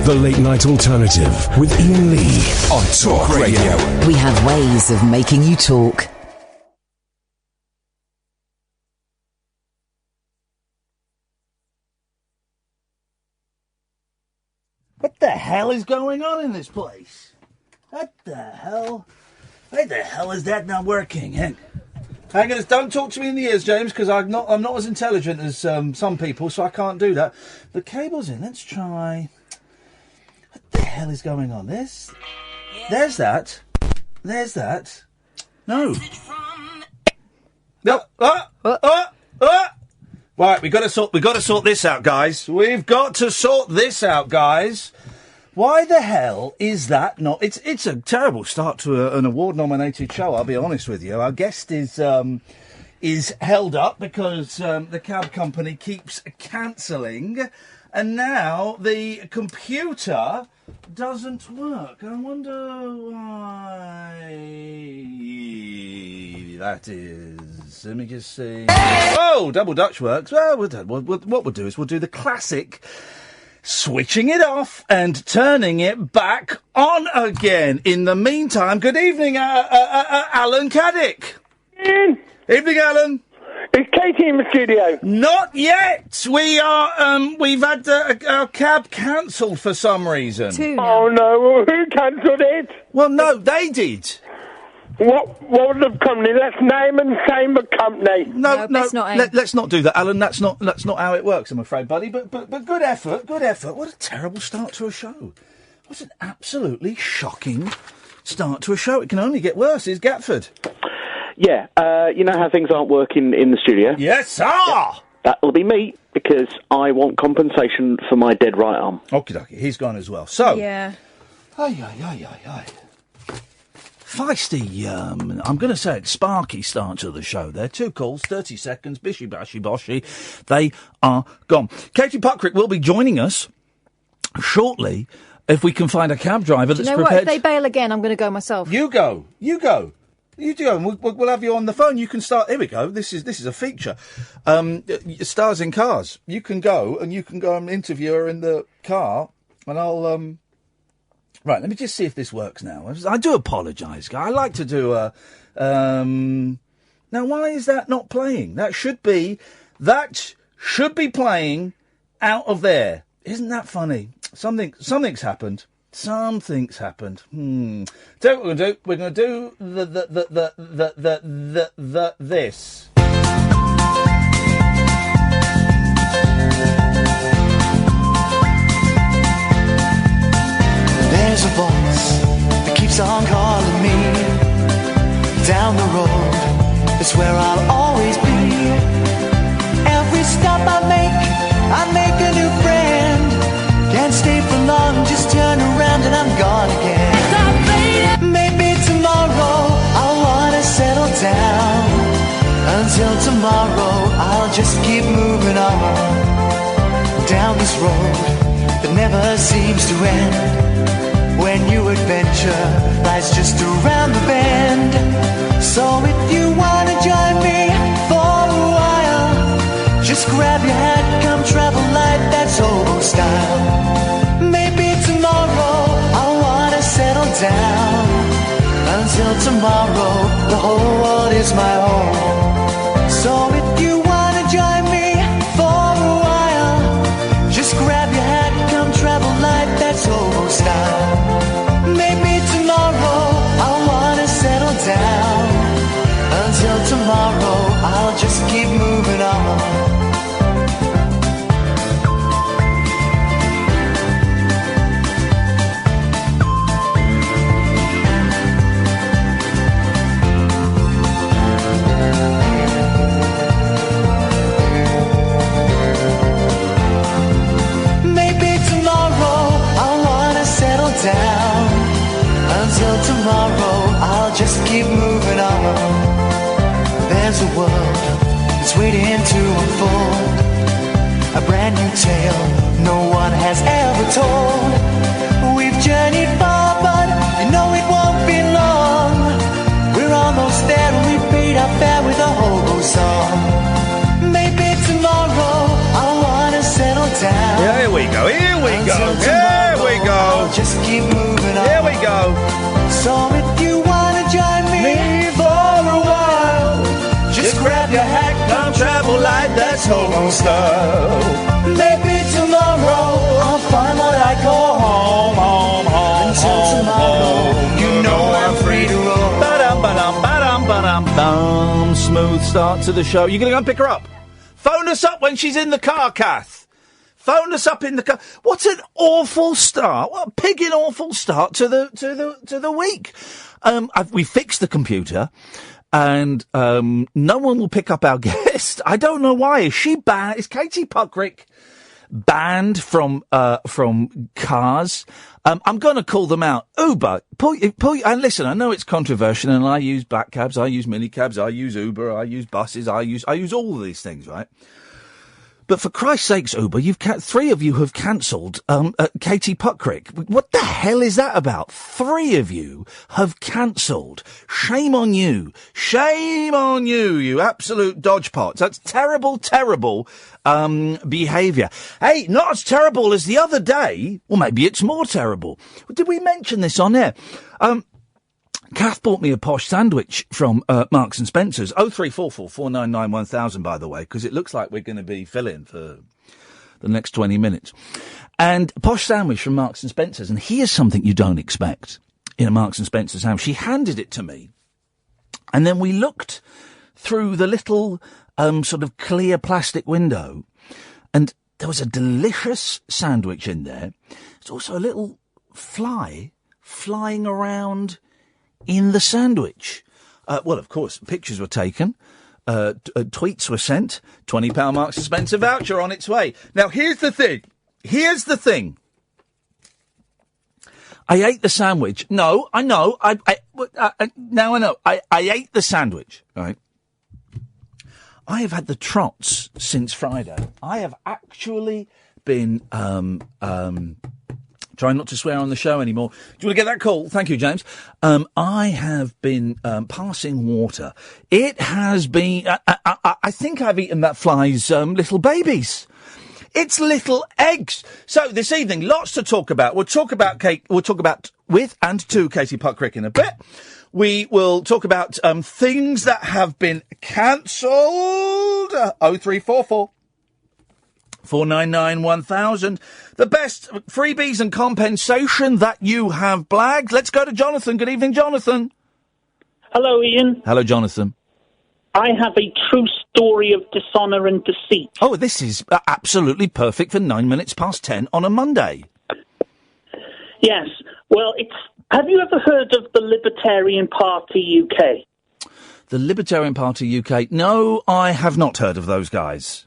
The Late Night Alternative with Iain Lee on Talk Radio. We have ways of making you talk. What the hell is going on in this place? What the hell? Why the hell is that not working? Hang on, don't talk to me in the ears, James, because I'm not as intelligent as some people, so I can't do that. The cable's in. Let's try. What the hell is going on? There's that. There's that. No. No. Right, we've got to sort this out, guys. We've got to sort this out, guys. Why the hell is that not? It's a terrible start to an award-nominated show. I'll be honest with you. Our guest is held up because the cab company keeps cancelling, and now the computer doesn't work. I wonder why that is. Let me just see. Oh, double Dutch works. Well, what we'll do is we'll do the classic switching it off and turning it back on again. In the meantime, good evening, Alan Caddick. Evening, Alan. Is Katie in the studio? Not yet. We've had our cab cancelled for some reason. Oh no, who cancelled it? Well, no, they did. What was the company? Let's name and shame the company. No, let's not do that, Alan. That's not how it works, I'm afraid, buddy. But good effort. What a terrible start to a show. What an absolutely shocking start to a show. It can only get worse. Is Gatford? Yeah, you know how things aren't working in the studio? Yes, sir! Yeah, that'll be me, because I want compensation for my dead right arm. Okie he's gone as well. So, yeah. Ay. Feisty, I'm going to say it, sparky start to the show there. 2 calls, 30 seconds, bishy, bashy, boshy. They are gone. Katie Puckrik will be joining us shortly if we can find a cab driver that's prepared. What? If they bail again, I'm going to go myself. You go. You do, and we'll have you on the phone. You can start. Here we go. This is a feature. Stars in cars. You can go and interview her in the car, and I'll. Right, let me just see if this works now. I do apologise, guy. I like to do a. Now, why is that not playing? That should be playing out of there. Isn't that funny? Something's happened. Something's happened. So what we're going to do? We're going to do this. There's a voice that keeps on calling me. Down the road, it's where I'll always be. Every stop I make a new friend. Can't stay for long, just turn around and I'm gone again. Maybe tomorrow I'll wanna settle down. Until tomorrow I'll just keep moving on. Down this road that never seems to end. When new adventure lies just around the bend. So if you wanna join me for a while, just grab your hat, come travel light, that's old style. Maybe tomorrow I'll wanna settle down. Until tomorrow, the whole world is my home. So if you wanna join me for a while, just grab your hat, come travel light, that's old style. Maybe tomorrow I'll wanna settle down. Until tomorrow, I'll just keep moving on. Maybe tomorrow I'll wanna settle down. Until tomorrow, I'll just keep moving on. There's a world that's waiting to unfold. A brand new tale no one has ever told. We've journeyed far, but you know it won't be long. We're almost there and we paid our fare with a hobo song. Maybe tomorrow I'll wanna settle down. Yeah, here we go. keep moving on. Here we go. So if you wanna join me For a while, just grab your hat, come travel light, let's hold on slow. maybe tomorrow I'll find what I call home, home, home. Until tomorrow, you know I'm free to roam. Ba-dum, ba-dum, ba-dum, ba-dum, bum. Smooth start to the show. You gonna go and pick her up? Phone us up when she's in the car, Kath. Phone us up in the car. What an awful start! What a pigging awful start to the week. We fixed the computer, and no one will pick up our guest. I don't know why. Is she banned? Is Katie Puckrik banned from cars? I'm going to call them out. Uber, and listen, I know it's controversial, and I use black cabs, I use minicabs, I use Uber, I use buses, I use all of these things, right? But for Christ's sakes, Uber, three of you have cancelled Katie Puckrik. What the hell is that about? Three of you have cancelled. Shame on you. Shame on you, you absolute dodgepots. That's terrible, terrible behaviour. Hey, not as terrible as the other day. Or maybe it's more terrible. Did we mention this on air? Kath bought me a posh sandwich from Marks and Spencer's. 0344 499 1000, by the way, because it looks like we're going to be filling for the next 20 minutes. And a posh sandwich from Marks and Spencer's, and here's something you don't expect in a Marks and Spencer's sandwich. She handed it to me, and then we looked through the little sort of clear plastic window, and there was a delicious sandwich in there. There's also a little fly flying around in the sandwich. Well, of course, pictures were taken, tweets were sent, £20 Marks and Spencer voucher on its way. Now, here's the thing. I ate the sandwich. No, I know. Now I know. I ate the sandwich, right? I have had the trots since Friday. I have actually been, trying not to swear on the show anymore. Do you want to get that call? Thank you, James. I have been passing water. It has been... I think I've eaten that fly's little babies. It's little eggs. So this evening, lots to talk about. We'll talk about with and to Katie Puckrik in a bit. We will talk about things that have been cancelled. 0344 499 1000. The best freebies and compensation that you have blagged. Let's go to Jonathan. Good evening, Jonathan. Hello, Iain. Hello, Jonathan. I have a true story of dishonour and deceit. Oh, this is absolutely perfect for 9 minutes past 10 on a Monday. Yes. Well, have you ever heard of the Libertarian Party UK? The Libertarian Party UK? No, I have not heard of those guys.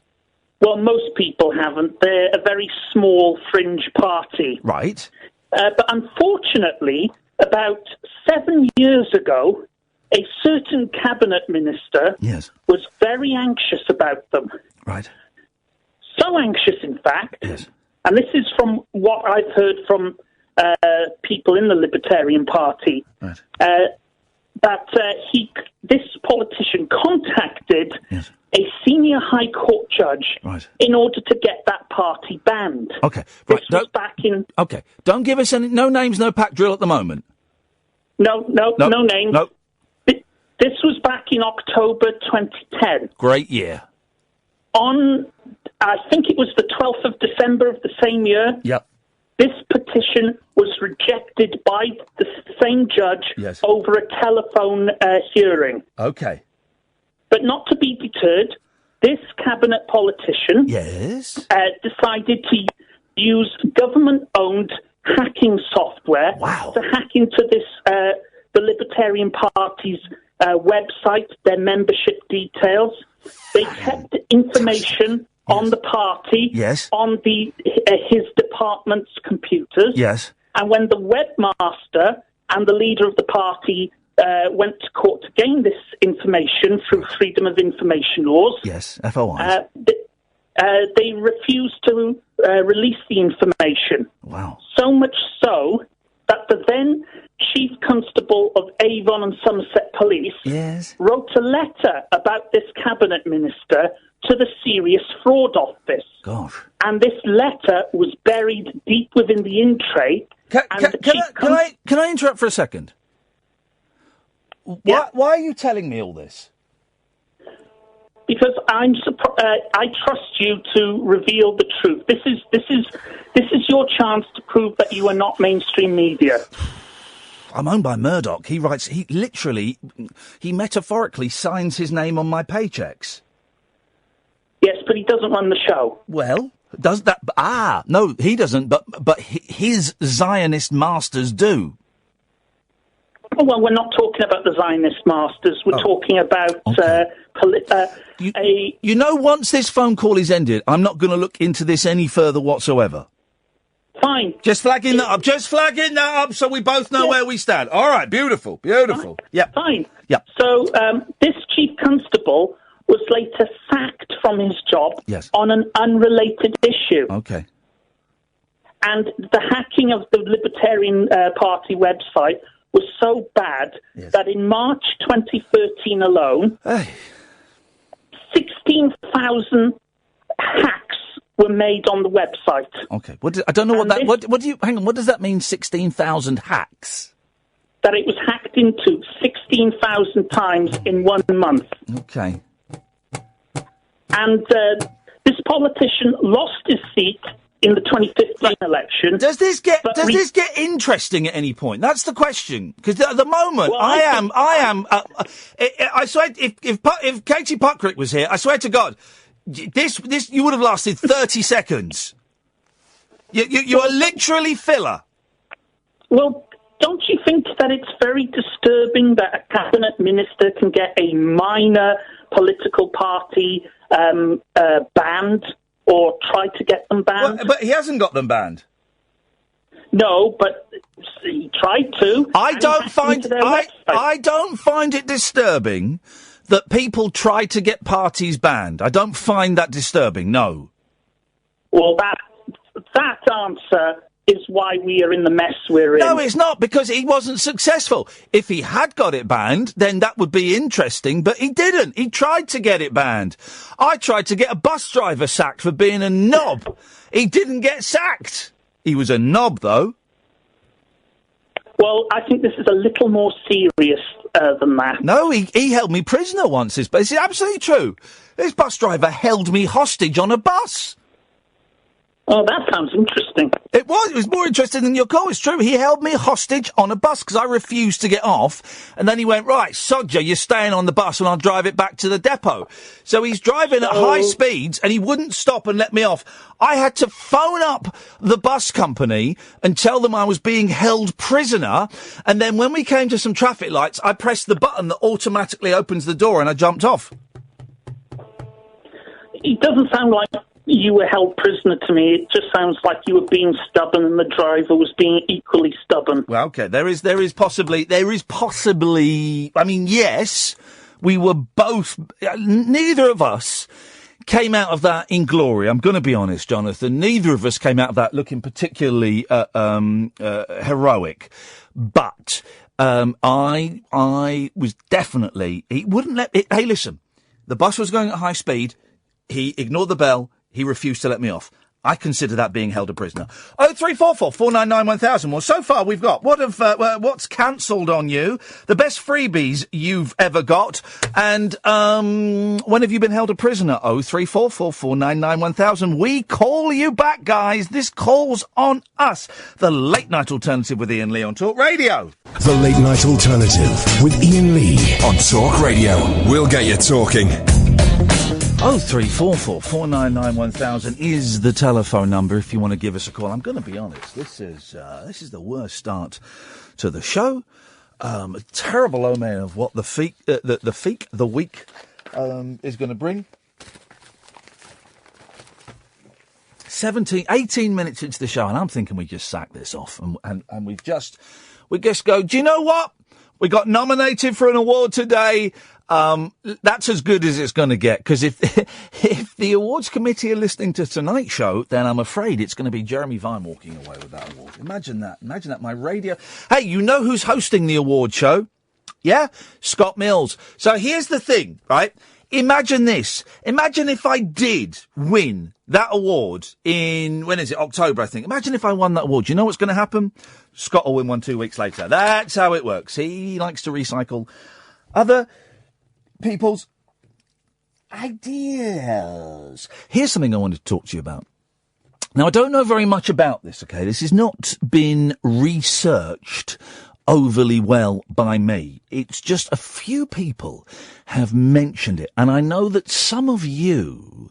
Well, most people haven't. They're a very small fringe party. Right. But unfortunately, about 7 years ago, a certain cabinet minister was very anxious about them. Right. So anxious, in fact, yes. And this is from what I've heard from people in the Libertarian Party, right. That this politician contacted a senior High Court judge in order to get that party banned. Okay, right. This was back in... Okay, don't give us no names, no pack drill at the moment. No names. No. This was back in October 2010. Great year. On, I think it was the 12th of December of the same year. Yep. This petition was rejected by the same judge over a telephone hearing. Okay. But not to be deterred, this cabinet politician decided to use government-owned hacking software to hack into this the Libertarian Party's website, their membership details. They kept information on the party, on his department's computers. Yes. And when the webmaster and the leader of the party went to court to gain this information through Freedom of Information laws, FOI, they refused to release the information. Wow. So much so that the then Chief Constable of Avon and Somerset Police wrote a letter about this cabinet minister to the Serious Fraud Office. Gosh. And this letter was buried deep within the in tray Can I interrupt for a second? Yeah. Why are you telling me all this? Because I trust you to reveal the truth. This is your chance to prove that you are not mainstream media. I'm owned by Murdoch. He metaphorically signs his name on my paychecks. Yes, but he doesn't run the show. Well, does that? No, he doesn't. But his Zionist masters do. Well, we're not talking about the Zionist masters. We're talking about You know, once this phone call is ended, I'm not going to look into this any further whatsoever. Fine. Just flagging that up. Just flagging that up so we both know where we stand. All right. Beautiful. Beautiful. Fine. Yeah. Fine. Yeah. So this chief constable was later sacked from his job on an unrelated issue. Okay. And the hacking of the Libertarian Party website was so bad that in March 2013 alone, 16,000 hacks were made on the website. Okay. I don't know what that... What do you... Hang on. What does that mean, 16,000 hacks? That it was hacked into 16,000 times in 1 month. Okay. And this politician lost his seat in the 2015 election. Does this get interesting at any point? That's the question. Because at the moment, Well, I swear, if Katie Puckrik was here, I swear to God, this you would have lasted 30 seconds. You are literally filler. Well, don't you think that it's very disturbing that a cabinet minister can get a minor political party banned or try to get them banned? Well, but he hasn't got them banned. No, but he tried to. I don't find it disturbing that people try to get parties banned. I don't find that disturbing, no. Well, that answer is why we are in the mess we're in. No, it's not, because he wasn't successful. If he had got it banned, then that would be interesting, but he didn't. He tried to get it banned. I tried to get a bus driver sacked for being a knob. He didn't get sacked. He was a knob, though. Well, I think this is a little more serious than that. No, he held me prisoner once. It's absolutely true. This bus driver held me hostage on a bus. Oh, that sounds interesting. It was more interesting than your call. It's true. He held me hostage on a bus because I refused to get off. And then he went, right, Sodja, you're staying on the bus and I'll drive it back to the depot. So he's driving at high speeds and he wouldn't stop and let me off. I had to phone up the bus company and tell them I was being held prisoner. And then when we came to some traffic lights, I pressed the button that automatically opens the door and I jumped off. It doesn't sound like you were held prisoner to me. It just sounds like you were being stubborn and the driver was being equally stubborn. Well, okay, there is possibly, I mean, yes, we were both, neither of us came out of that in glory. I'm going to be honest, Jonathan. Neither of us came out of that looking particularly, heroic. But, I was definitely, he wouldn't let me, hey, listen, the bus was going at high speed. He ignored the bell. He refused to let me off. I consider that being held a prisoner. 0344 499 1000. Well, so far we've got what's cancelled on you, the best freebies you've ever got, and when have you been held a prisoner? 0344 499 1000. We call you back, guys. This call's on us. The Late Night Alternative with Iain Lee on Talk Radio. The Late Night Alternative with Iain Lee on Talk Radio. We'll get you talking. 0344 499 1000 is the telephone number if you want to give us a call. I'm going to be honest, this is the worst start to the show. A terrible omen of what the week is going to bring. 18 minutes into the show, and I'm thinking we just sack this off, and we just go, do you know what? We got nominated for an award today. That's as good as it's going to get, because if the awards committee are listening to tonight's show, then I'm afraid it's going to be Jeremy Vine walking away with that award. Imagine that, my radio. Hey, you know who's hosting the award show? Yeah? Scott Mills. So here's the thing, right? imagine this. Imagine if I did win that award in, when is it? October, I think. Imagine if I won that award. Do you know what's going to happen? Scott will win one 2 weeks later. That's how it works. He likes to recycle other people's ideas. Here's something I wanted to talk to you about. Now, I don't know very much about this, okay? This has not been researched overly well by me. It's just a few people have mentioned it, and I know that some of you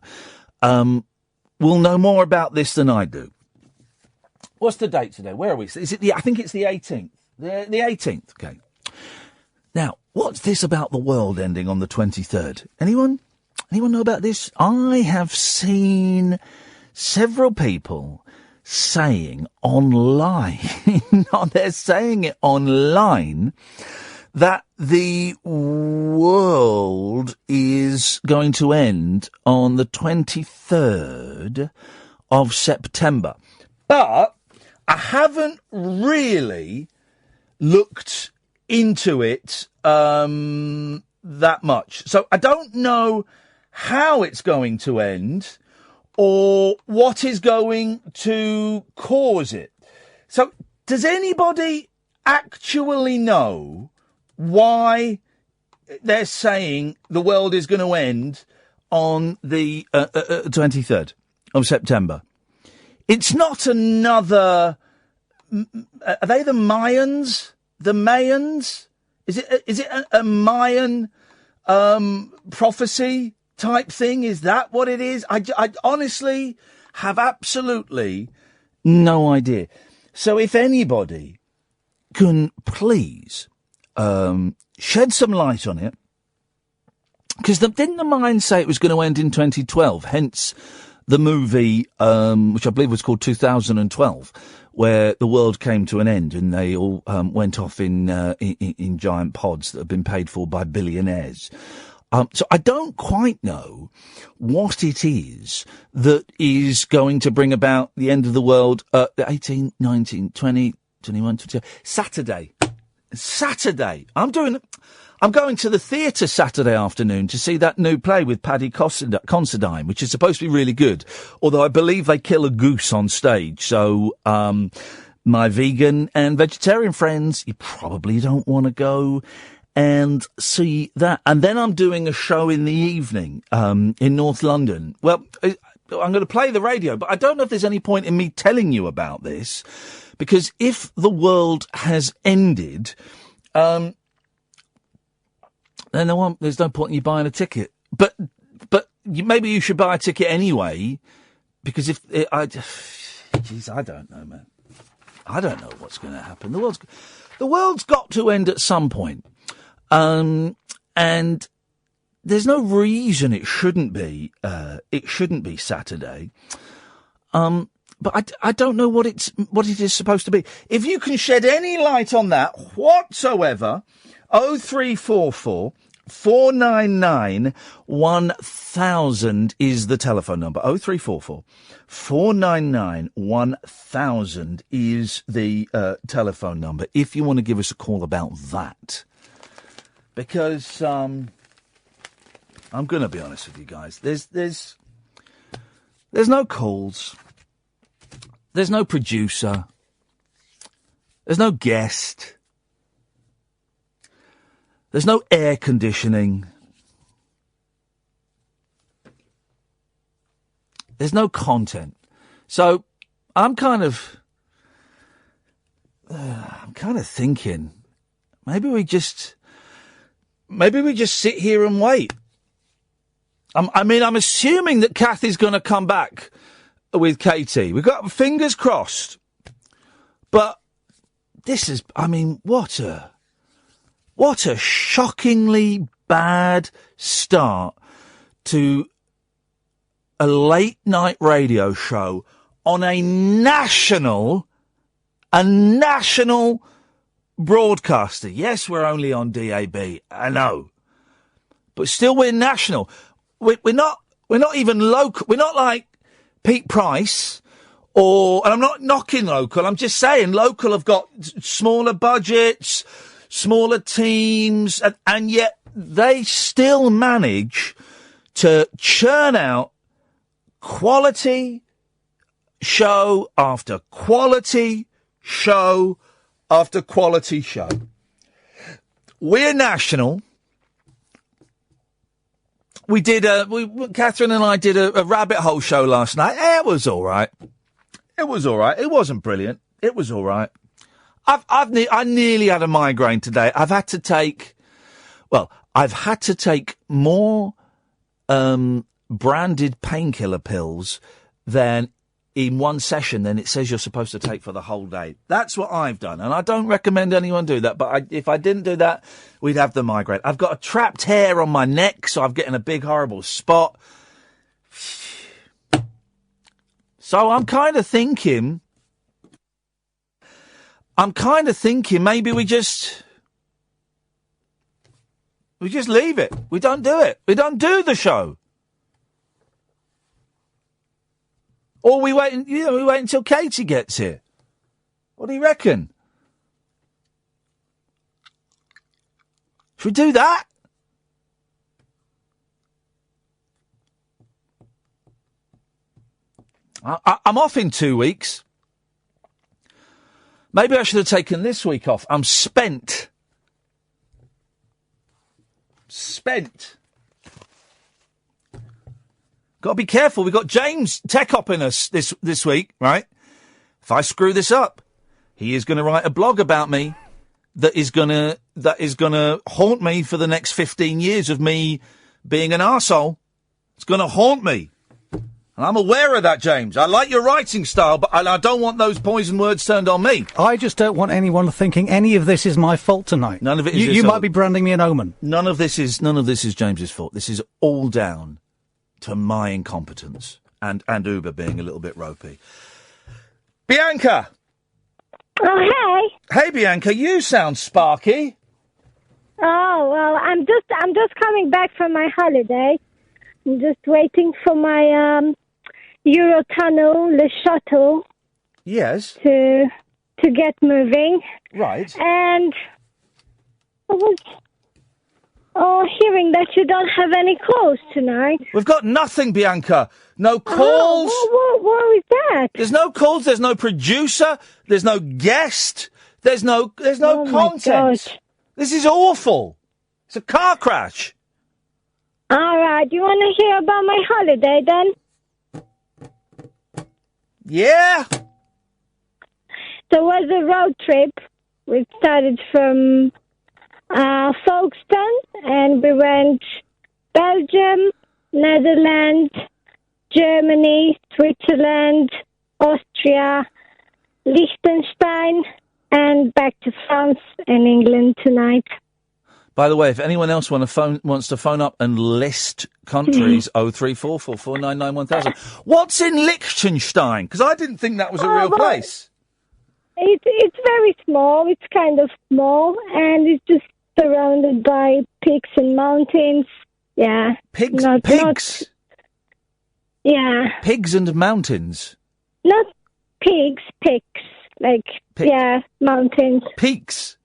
will know more about this than I do. What's the date today? Where are we? Is it I think it's the 18th. The 18th, okay. Now, what's this about the world ending on the 23rd? Anyone? Anyone know about this? I have seen several people saying online, they're saying it online, that the world is going to end on the 23rd of September. But I haven't really looked into it that much. So I don't know how it's going to end or what is going to cause it. So does anybody actually know why they're saying the world is going to end on the 23rd of September? It's not another... Are they the Mayans? The Mayans? Is it a Mayan prophecy type thing? Is that what it is? I honestly have absolutely no idea. So if anybody can please shed some light on it, because didn't the Mayans say it was going to end in 2012, hence the movie, which I believe was called 2012, where the world came to an end and they all went off in giant pods that have been paid for by billionaires. So I don't quite know what it is that is going to bring about the end of the world. 18, 19, 20, 21, 22. Saturday. I'm going to the theatre Saturday afternoon to see that new play with Paddy Considine, which is supposed to be really good. Although I believe they kill a goose on stage. So, my vegan and vegetarian friends, you probably don't want to go and see that. And then I'm doing a show in the evening, in North London. Well, I'm going to play the radio, but I don't know if there's any point in me telling you about this, because if the world has ended, then there's no point in you buying a ticket. But maybe you should buy a ticket anyway, because I don't know, man. I don't know what's going to happen. The world's got to end at some point. And there's no reason it shouldn't be Saturday. But I don't know what it is supposed to be. If you can shed any light on that whatsoever, 0344 499 1000 is the telephone number. 0344 499 1000 is the telephone number if you want to give us a call about that. Because I'm going to be honest with you guys. There's no calls. There's no producer. There's no guest. There's no air conditioning. There's no content. So I'm kind of thinking maybe we just sit here and wait. I'm assuming that Kathy's going to come back with Katie. We've got fingers crossed. But this is, what a shockingly bad start to a late night radio show on a national broadcaster. Yes, we're only on DAB, I know. But still we're national. We're not even local. We're not like Pete Price and I'm not knocking local. I'm just saying local have got smaller budgets, smaller teams, and yet they still manage to churn out quality show after quality show after quality show. We're national. We did Katherine and I did a rabbit hole show last night. It was all right. It was all right. It wasn't brilliant. It was all right. I nearly had a migraine today. I've had to take more branded painkiller pills than in one session than it says you're supposed to take for the whole day. That's what I've done, and I don't recommend anyone do that, but if I didn't do that, we'd have the migraine. I've got a trapped hair on my neck, so I'm getting a big, horrible spot. So I'm kind of thinking maybe we just leave it. We don't do it. We don't do the show. Or we wait until Katie gets here. What do you reckon? Should we do that? I'm off in 2 weeks. Maybe I should have taken this week off. I'm spent. Got to be careful. We've got James tech-opping us this week, right? If I screw this up, he is going to write a blog about me that is going to haunt me for the next 15 years of me being an arsehole. It's going to haunt me. And I'm aware of that, James. I like your writing style, but I don't want those poison words turned on me. I just don't want anyone thinking any of this is my fault tonight. None of it is. You might be branding me an omen. None of this is James's fault. This is all down to my incompetence and Uber being a little bit ropey. Bianca! Oh, hey! Hey, Bianca, you sound sparky. Oh, well, I'm just coming back from my holiday. I'm just waiting for my Eurotunnel, the shuttle. Yes. To get moving. Right. And I was hearing that you don't have any calls tonight. We've got nothing, Bianca. No calls. What is that? There's no calls. There's no producer. There's no guest. There's no content. God. This is awful. It's a car crash. All right. You want to hear about my holiday then? Yeah. There was a road trip. We started from Folkestone, and we went Belgium, Netherlands, Germany, Switzerland, Austria, Liechtenstein, and back to France and England tonight. By the way, if anyone else wants to phone up and list countries, 03444991000. What's in Liechtenstein? Because I didn't think that was a real place. It's very small. It's kind of small, and it's just surrounded by peaks and mountains. Yeah. Pigs? Yeah. Pigs and mountains? Not pigs, peaks. Yeah, mountains. Peaks?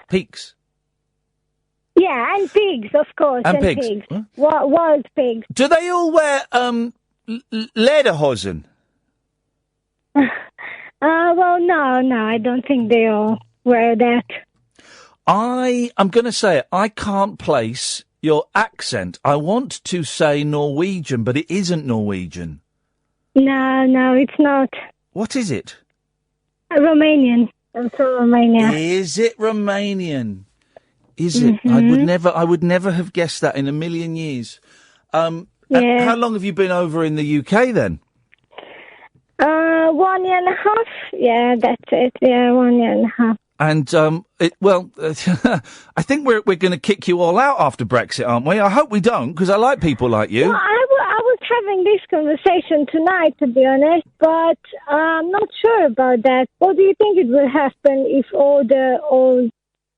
Peaks? Yeah, and pigs, of course. And pigs. Huh? Wild pigs. Do they all wear lederhosen? Well, no, I don't think they all wear that. I'm going to say it. I can't place your accent. I want to say Norwegian, but it isn't Norwegian. No, it's not. What is it? Romanian. I'm from Romania. Is it Romanian? Is it? Mm-hmm. I would never have guessed that in a million years. Yeah. How long have you been over in the UK then? 1 year and a half. Yeah, that's it. Yeah, 1 year and a half. And, I think we're going to kick you all out after Brexit, aren't we? I hope we don't, because I like people like you. Well, I was having this conversation tonight, to be honest, but I'm not sure about that. What do you think it will happen if all the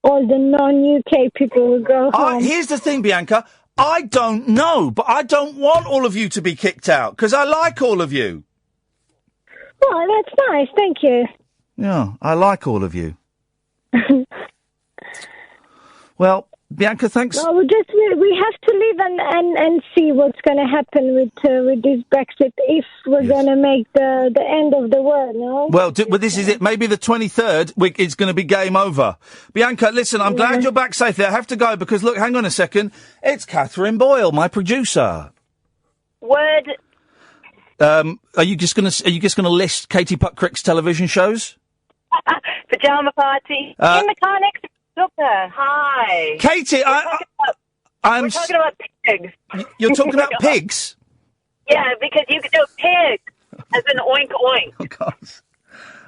non-UK people will go home? Here's the thing, Bianca. I don't know, but I don't want all of you to be kicked out, because I like all of you. Well, that's nice. Thank you. Yeah, I like all of you. Well, Bianca, thanks. No, we have to live and see what's going to happen with this Brexit if we're going to make the end of the world, no? Well, this is it. Maybe the 23rd, it's going to be game over. Bianca, listen, I'm glad you're back safely. I have to go because, look, hang on a second. It's Katherine Boyle, my producer. Word. Are you just going to list Katie Puckrik's television shows? Pajama party. In the car next to Doctor. Hi. Katie, we're talking about pigs. You're talking about pigs? Yeah, because you can do a pig as an oink oink. Oh,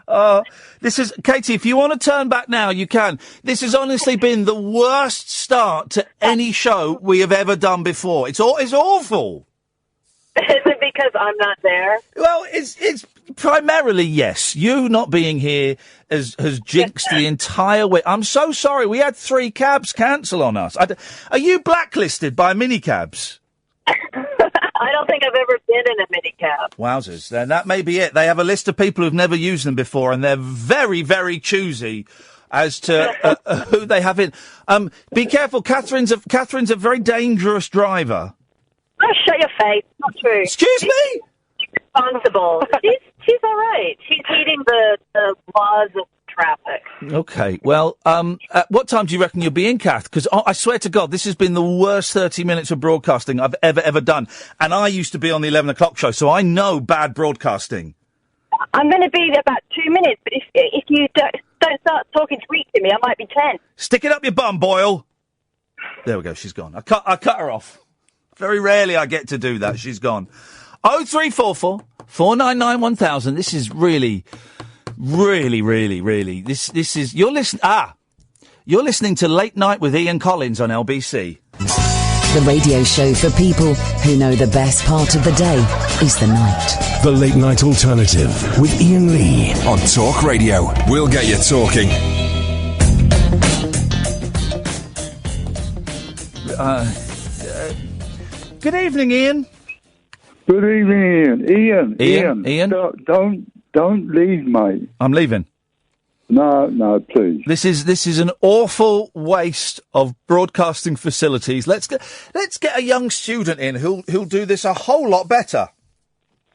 God. This is Katie. If you want to turn back now, you can. This has honestly been the worst start to any show we have ever done before. It's awful. Is it because I'm not there? Well, it's primarily yes. You not being here has jinxed the entire way. I'm so sorry. We had 3 cabs cancel on us. Are you blacklisted by minicabs? I don't think I've ever been in a minicab. Wowzers. Then that may be it. They have a list of people who've never used them before, and they're very, very choosy as to who they have in. Be careful. Catherine's a very dangerous driver. Oh, shut your face. Not true. Excuse me? She's responsible. She's all right. She's heeding the laws of traffic. Okay. Well, at what time do you reckon you'll be in, Kath? Because I swear to God, this has been the worst 30 minutes of broadcasting I've ever done. And I used to be on the 11 o'clock show, so I know bad broadcasting. I'm going to be there about 2 minutes, but if you don't start talking sweet to me, I might be 10. Stick it up your bum, Boyle. There we go. She's gone. I cut her off. Very rarely I get to do that. She's gone. 0344 499 1000. This is really, this is, you're listening to Late Night with Ian Collins on LBC. The radio show for people who know the best part of the day is the night. The Late Night Alternative with Ian Lee on Talk Radio. We'll get you talking. Good evening, Ian. Good evening, Ian. Ian. Don't leave, mate. I'm leaving. No, please. This is an awful waste of broadcasting facilities. Let's get a young student in who'll do this a whole lot better.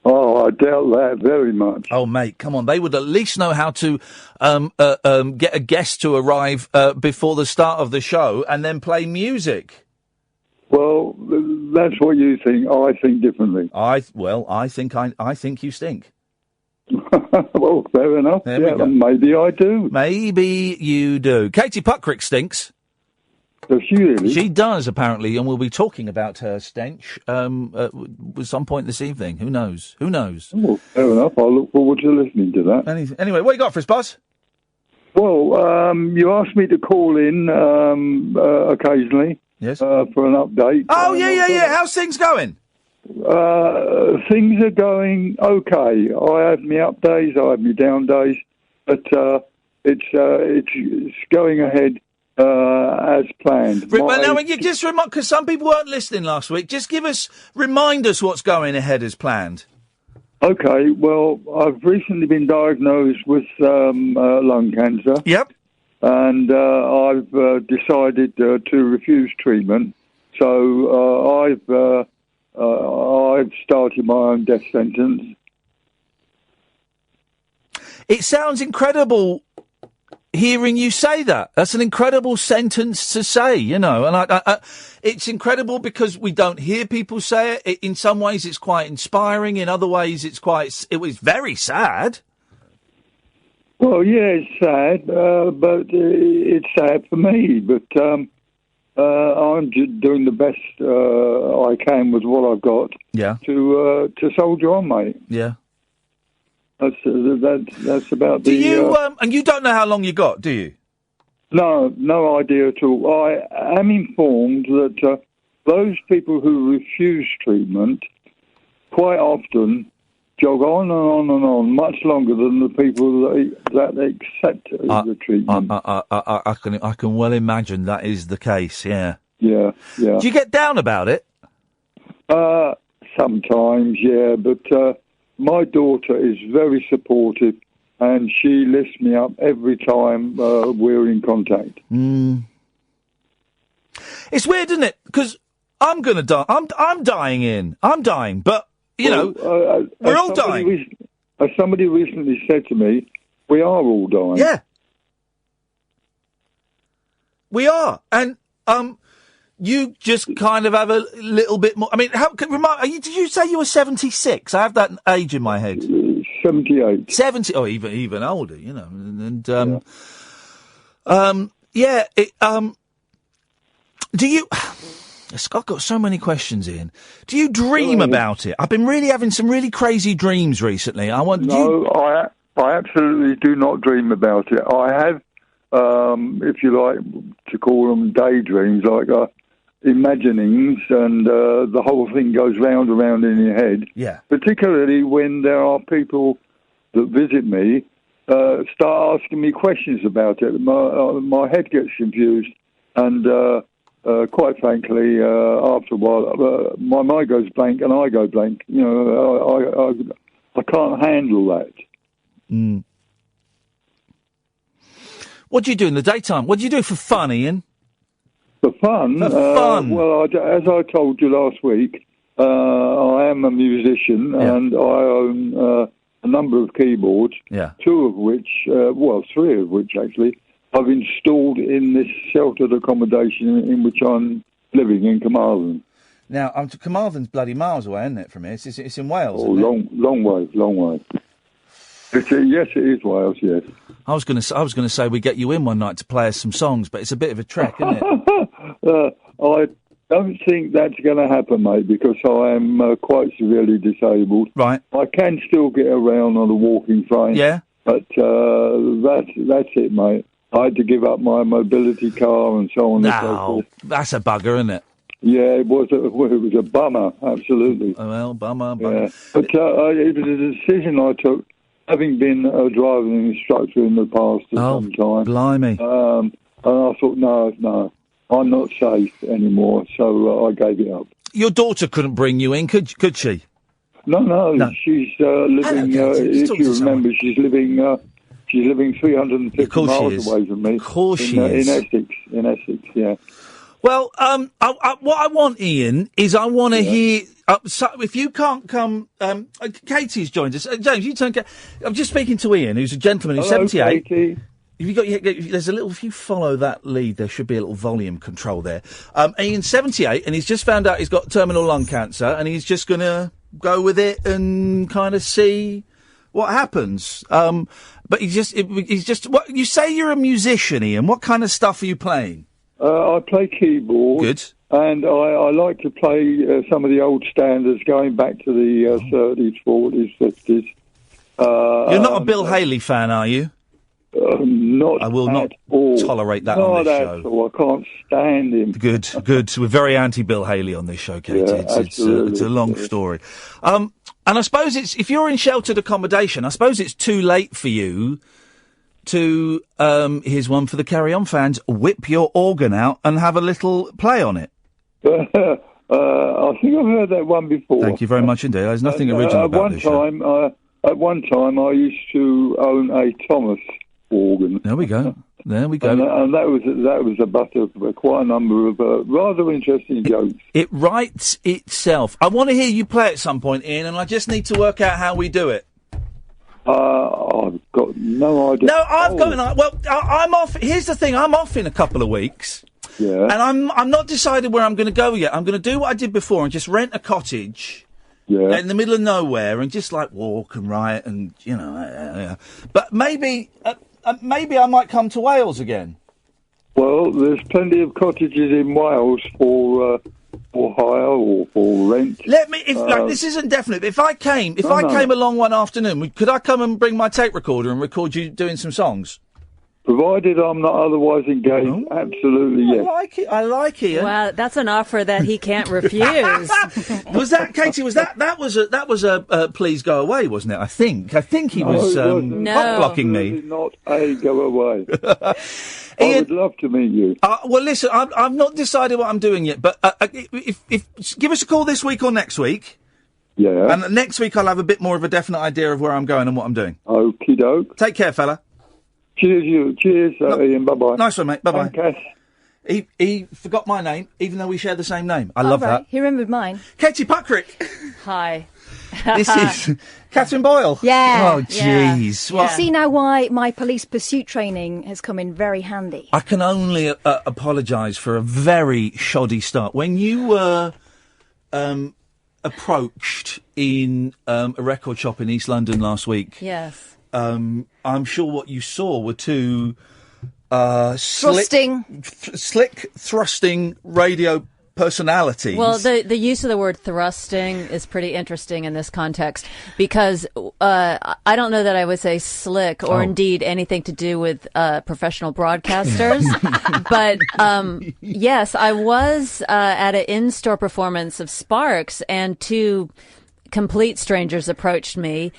Oh, I doubt that very much. Oh, mate, come on. They would at least know how to get a guest to arrive before the start of the show and then play music. Well, that's what you think. I think differently. I think you stink. Well, fair enough. There we go. Maybe I do. Maybe you do. Katie Puckrik stinks. Does she really? She does, apparently, and we'll be talking about her stench at some point this evening. Who knows? Well, fair enough. I'll look forward to listening to that. Anyway, what you got for us, boss? Well, you asked me to call in occasionally. Yes. For an update. Oh, yeah. How's things going? Things are going okay. I have my up days, I have my down days, but it's going ahead as planned. Now, you just because some people weren't listening last week, just remind us what's going ahead as planned. Okay, well, I've recently been diagnosed with lung cancer. Yep. And I've decided to refuse treatment. So I've started my own death sentence. It sounds incredible hearing you say that. That's an incredible sentence to say, and it's incredible because we don't hear people say it. In some ways, it's quite inspiring. In other ways, it was very sad. Well, yeah, it's sad, but it's sad for me. But I'm just doing the best I can with what I've got. Yeah. To soldier on, mate. Yeah. That's about do the. Do you and you don't know how long you got, do you? No idea at all. I am informed that those people who refuse treatment quite often jog on and on and on, much longer than the people that accept the treatment. I can well imagine that is the case. Yeah. Yeah. Do you get down about it? Sometimes, yeah. But my daughter is very supportive, and she lifts me up every time we're in contact. It's weird, isn't it? Because I'm going to die. I'm dying, Ian. I'm dying. But, you know, we're all dying. As somebody recently said to me, we are all dying. Yeah. We are. And, you just kind of have a little bit more. I mean, did you say you were 76? I have that age in my head. 78. 70. Oh, even older, you know. Do you? I've got so many questions, Ian. Do you dream about it? I've been really having some really crazy dreams recently. I absolutely do not dream about it. I have, if you like to call them daydreams, like imaginings, and the whole thing goes round and round in your head. Yeah. Particularly when there are people that visit me, start asking me questions about it. My head gets confused, and quite frankly, after a while, my mind goes blank and I go blank. You know, I can't handle that. Mm. What do you do in the daytime? What do you do for fun, Ian? For fun? Well, as I told you last week, I am a musician and I own a number of keyboards, three of which actually, I've installed in this sheltered accommodation in which I'm living in Carmarthen. Now, Carmarthen's bloody miles away, isn't it, from here? It's in Wales, Oh, long way. Yes, it is Wales, yes. I was going to say we get you in one night to play us some songs, but it's a bit of a trek, isn't it? I don't think that's going to happen, mate, because I am quite severely disabled. Right. I can still get around on a walking frame. Yeah. But that's it, mate. I had to give up my mobility car and so on and so forth. That's a bugger, isn't it? Yeah, it was a bummer, absolutely. Oh, well, bummer. Yeah. But it was a decision I took, having been a driving instructor in the past for some time. Blimey. And I thought, no, I'm not safe anymore, so I gave it up. Your daughter couldn't bring you in, could she? No. She's living, if you remember, she's living 350 miles away from me. Of course she is. In Essex, yeah. Well, what I want, Ian, is I want to hear. So if you can't come, Katie's joined us. James, you turn. I'm just speaking to Ian, who's a gentleman who's 78. Katie. If you follow that lead, there should be a little volume control there. Ian's 78, and he's just found out he's got terminal lung cancer, and he's just going to go with it and kind of see what happens. But he's just. What you say? You're a musician, Ian. What kind of stuff are you playing? I play keyboard. Good. And I like to play some of the old standards going back to the 30s, 40s, 50s. You're not a Bill Haley fan, are you? Not. I will not tolerate that on this show. All. I can't stand him. Good. We're very anti-Bill Haley on this show, Katie. Yeah, it's a long story. And I suppose if you're in sheltered accommodation, I suppose it's too late for you to, here's one for the Carry On fans, whip your organ out and have a little play on it. I think I've heard that one before. Thank you very much indeed. There's nothing original about this show. At one time, I used to own a Thomas organ. There we go. And that was a butt of quite a number of rather interesting jokes. It writes itself. I want to hear you play at some point, Ian, and I just need to work out how we do it. I've got no idea. No, I'm off. Here's the thing. I'm off in a couple of weeks. Yeah. And I'm not decided where I'm going to go yet. I'm going to do what I did before and just rent a cottage. Yeah. In the middle of nowhere and just like walk and write and, you know. But maybe I might come to Wales again. Well, there's plenty of cottages in Wales for hire or for rent. This isn't definite. But if I came along one afternoon, could I come and bring my tape recorder and record you doing some songs? Provided I'm not otherwise engaged, absolutely, yes. I like it. Well, that's an offer that he can't refuse. Was that, Katie, that was a please go away, wasn't it? I think he was blocking me. Not a go away. I would love to meet you. Well, listen, I've not decided what I'm doing yet, but if give us a call this week or next week. Yeah. And next week I'll have a bit more of a definite idea of where I'm going and what I'm doing. Okie doke. Take care, fella. Cheers, Ian. Bye-bye. Nice one, mate. Bye-bye. Cass. He forgot my name, even though we share the same name. I love that. He remembered mine. Katie Puckrik. Hi. This is Katherine Boyle. Yeah. Oh, jeez. You see now why my police pursuit training has come in very handy. I can only apologise for a very shoddy start. When you were approached in a record shop in East London last week, yes, I'm sure what you saw were two slick thrusting radio personalities. Well, the use of the word thrusting is pretty interesting in this context because I don't know that I would say slick or indeed anything to do with professional broadcasters. But yes, I was at an in-store performance of Sparks, and two complete strangers approached me,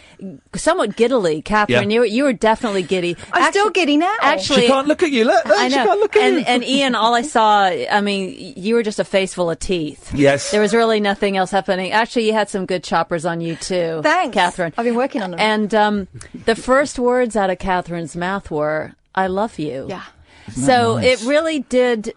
somewhat giddily. Katherine, you were definitely giddy. I'm still giddy now. Actually, she can't look at you. Look, I know. She can't look at you. And Iain, all I saw, I mean, you were just a face full of teeth. Yes. There was really nothing else happening. Actually, you had some good choppers on you too. Thanks, Katherine. I've been working on them. And the first words out of Katherine's mouth were, "I love you." Yeah. So nice? It really did.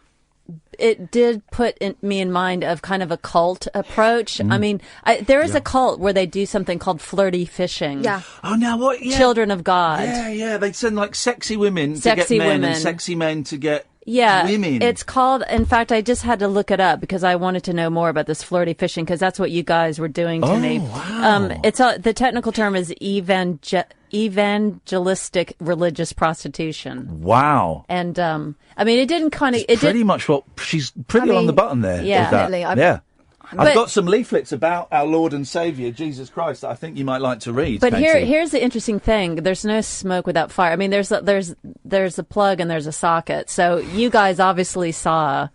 It did put me in mind of kind of a cult approach. I mean, there is a cult where they do something called flirty fishing. Yeah. Oh, now what? Yeah. Children of God. Yeah. They send like sexy women to Sexy get men women. and sexy men to get Yeah, women. it's called, in fact, I just had to look it up because I wanted to know more about this flirty fishing because that's what you guys were doing to me. Wow. The technical term is evangelistic religious prostitution. Wow. And, I mean, it didn't kind of... Pretty much what... She's pretty on the button there. Yeah. Definitely. I've got some leaflets about our Lord and Saviour, Jesus Christ, that I think you might like to read. But Katie. here's the interesting thing. There's no smoke without fire. I mean, there's a plug and there's a socket. So you guys obviously saw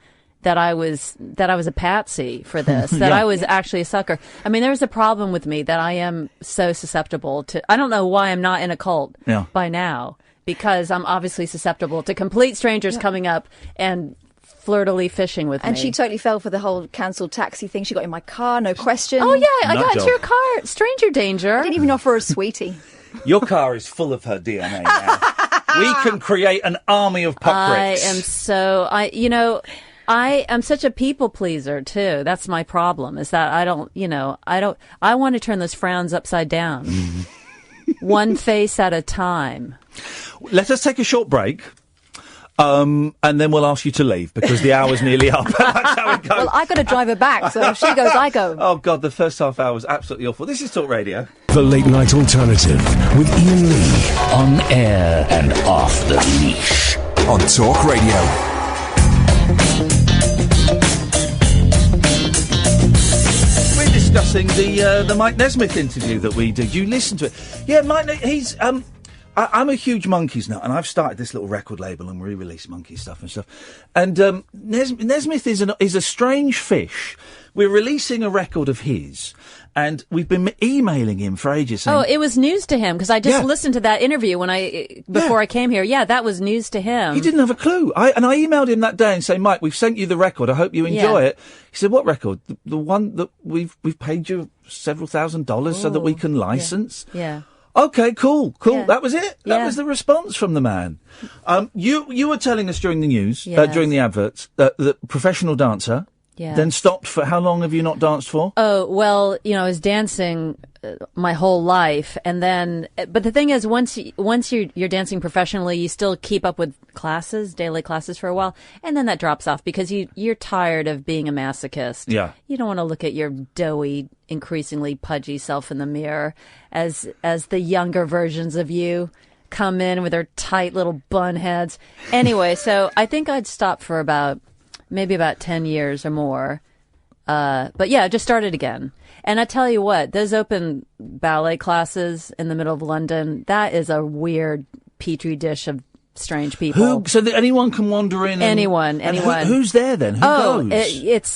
that I was a patsy for this, that I was actually a sucker. I mean, there's a problem with me that I am so susceptible to... I don't know why I'm not in a cult by now, because I'm obviously susceptible to complete strangers coming up and flirtily fishing with me. And she totally fell for the whole cancelled taxi thing. She got in my car, no question. Oh, yeah, I got into your car. Stranger danger. I didn't even offer her a sweetie. Your car is full of her DNA now. We can create an army of Puckriks. I am such a people pleaser too. That's my problem, is that I want to turn those frowns upside down. One face at a time. Let us take a short break. And then we'll ask you to leave because the hour's nearly up. That's how it goes. Well, I got to drive her back, so if she goes, I go. Oh, God, the first half hour was absolutely awful. This is Talk Radio. The Late Night Alternative with Iain Lee. On air and off the leash. On Talk Radio. We're discussing the Mike Nesmith interview that we did. You listened to it. Yeah, Mike, he's... I'm a huge Monkeys nut, and I've started this little record label and re-release Monkey stuff and stuff. And Nesmith is a strange fish. We're releasing a record of his, and we've been emailing him for ages. Saying, it was news to him because I just listened to that interview before I came here. Yeah, that was news to him. He didn't have a clue. I emailed him that day and say, Mike, we've sent you the record. I hope you enjoy it. He said, what record? The one that we've paid you several $1,000s so that we can license. Yeah. Okay, cool. Yeah. That was it. That was the response from the man. You were telling us during the news, during the adverts, that the professional dancer then stopped for... How long have you not danced for? Oh, well, I was dancing my whole life. And then... But the thing is, once you're dancing professionally, you still keep up with daily classes for a while. And then that drops off because you're tired of being a masochist. Yeah. You don't want to look at your doughy, increasingly pudgy self in the mirror as the younger versions of you come in with their tight little bun heads. Anyway, so I think I'd stop for maybe about 10 years or more. But yeah, just started again. And I tell you what, those open ballet classes in the middle of London, that is a weird petri dish of strange people. So that anyone can wander in? Anyone. Who's there then? Who goes?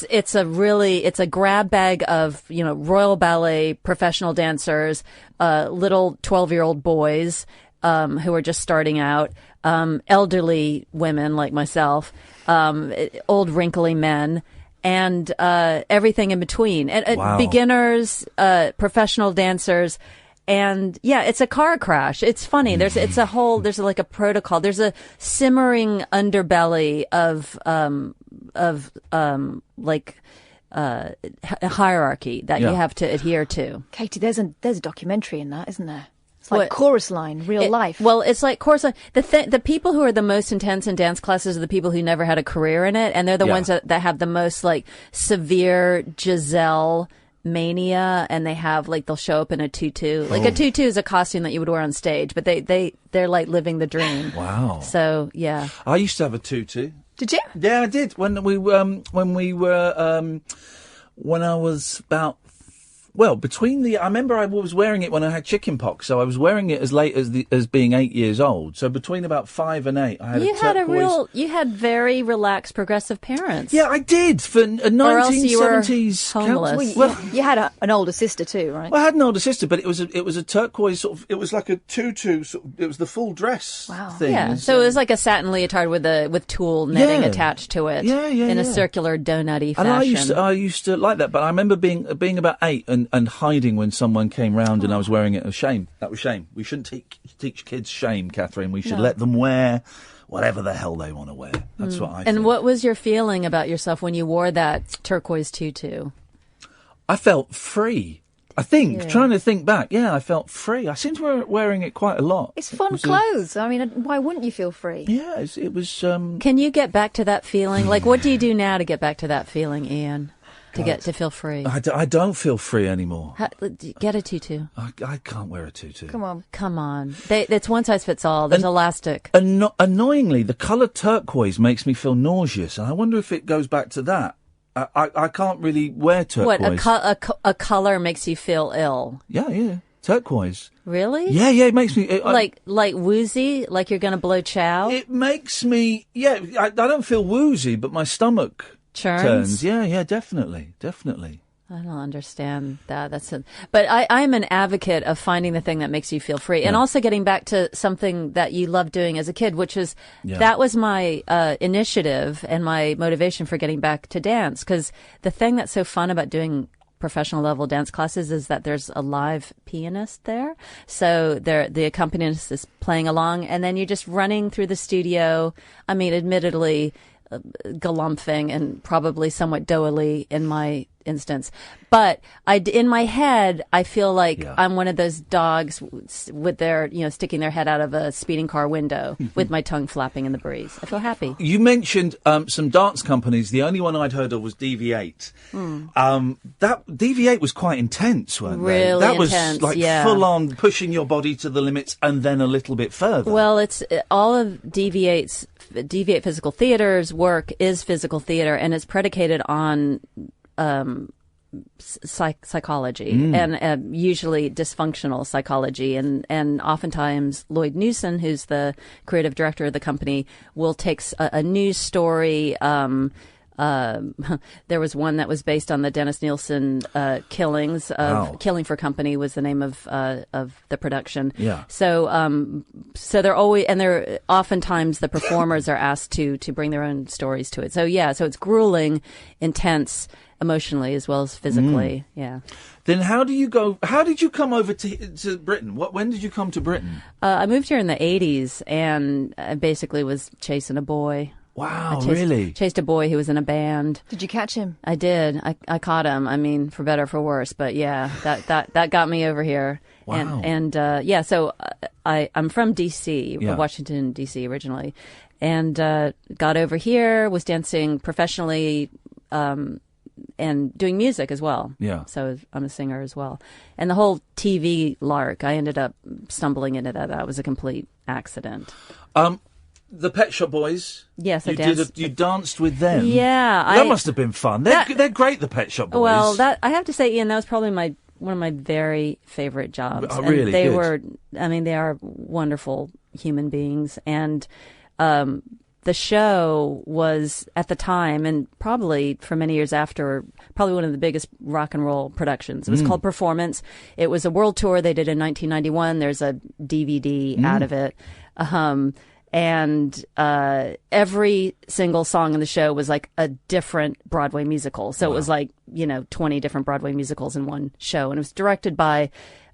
It's a grab bag of, Royal Ballet professional dancers, little 12-year-old boys, who are just starting out, elderly women like myself, old wrinkly men, and everything in between. And, wow. Beginners, professional dancers, And yeah, it's a car crash. It's funny. There's like a protocol. There's a simmering underbelly of hierarchy that you have to adhere to. Katie, there's a documentary in that, isn't there? It's like Chorus Line, real life. Well, it's like Chorus Line. The people who are the most intense in dance classes are the people who never had a career in it, and they're the ones that have the most like severe Giselle mania, and they have like they'll show up in a tutu. Like a tutu is a costume that you would wear on stage, but they're like living the dream. Wow. So yeah. I used to have a tutu. Did you? Yeah, I did. When I was about. Well, I remember I was wearing it when I had chicken pox, so I was wearing it as late as being 8 years old. So between about 5 and 8, I had you had very relaxed, progressive parents. Yeah, I did for a 1970s. Homeless. Well, you had an older sister too, right? Well, I had an older sister, but it was a turquoise sort of. It was like a tutu. Sort of, it was the full dress thing. Yeah, so it was like a satin leotard with tulle netting attached to it. Yeah, in a circular donut-y fashion. And I used to like that, but I remember being about 8 and hiding when someone came round and I was wearing it. Shame. That was shame. We shouldn't teach kids shame, Catherine. We should let them wear whatever the hell they want to wear. That's what I think. And what was your feeling about yourself when you wore that turquoise tutu? I felt free. I think, trying to think back, I felt free. I seem to be wearing it quite a lot. It's fun clothes. I mean, why wouldn't you feel free? Yeah, it was... Can you get back to that feeling? Like, what do you do now to get back to that feeling, Iain? To feel free. I don't feel free anymore. Get a tutu. I can't wear a tutu. Come on. It's one size fits all. There's elastic. Annoyingly, the colour turquoise makes me feel nauseous, and I wonder if it goes back to that. I can't really wear turquoise. What, a colour makes you feel ill? Yeah. Turquoise. Really? Yeah, it makes me... like woozy? Like you're going to blow chow? It makes me... Yeah, I don't feel woozy, but my stomach... Turns. Yeah, definitely. I don't understand that. But I'm an advocate of finding the thing that makes you feel free, and also getting back to something that you loved doing as a kid, which is that was my initiative and my motivation for getting back to dance. Because the thing that's so fun about doing professional level dance classes is that there's a live pianist there, so the accompanist is playing along, and then you're just running through the studio. I mean, admittedly, galumphing and probably somewhat doughy in my instance, but in my head I feel like I'm one of those dogs with their sticking their head out of a speeding car window with my tongue flapping in the breeze. I feel happy. You mentioned some dance companies. The only one I'd heard of was DV8. That DV8 was quite intense, weren't they? Really that intense, was like full on pushing your body to the limits and then a little bit further. Well, it's all of DV8 Physical Theater's work is physical theater, and it's predicated on psychology and usually dysfunctional psychology, and oftentimes Lloyd Newson, who's the creative director of the company, will take a news story. There was one that was based on the Dennis Nielsen killings. Killing for Company was the name of the production. Yeah. So they're always, and they're oftentimes the performers are asked to bring their own stories to it. So so it's grueling, intense, emotionally as well as physically. Yeah. Then how did you come over to Britain? When did you come to Britain? I moved here in the 80s, and I basically was chasing a boy. Wow, really? Chased a boy who was in a band. Did you catch him? I did. I caught him. I mean, for better or for worse, but that got me over here. Wow. So I'm from D.C., Washington, D.C. originally, and got over here, was dancing professionally, and doing music as well. Yeah. So I'm a singer as well. And the whole TV lark, I ended up stumbling into that. That was a complete accident. The Pet Shop Boys. Yes, I danced. You danced with them. Yeah, that must have been fun. They're great. The Pet Shop Boys. Well, I have to say, Iain, that was probably one of my very favorite jobs. Oh, really? And they were. I mean, they are wonderful human beings, and the show was at the time, and probably for many years after, probably one of the biggest rock and roll productions. It was called Performance. It was a world tour they did in 1991. There's a DVD out of it. And every single song in the show was like a different Broadway musical. So it was like, 20 different Broadway musicals in one show. And it was directed by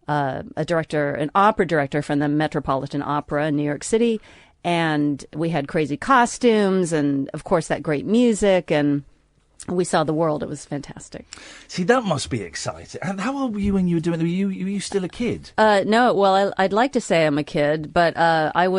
an opera director from the Metropolitan Opera in New York City. And we had crazy costumes and, of course, that great music. And we saw the world. It was fantastic. See, that must be exciting. And how old were you when you were doing it? Were you still a kid? No, well, I'd like to say I'm a kid, but I'm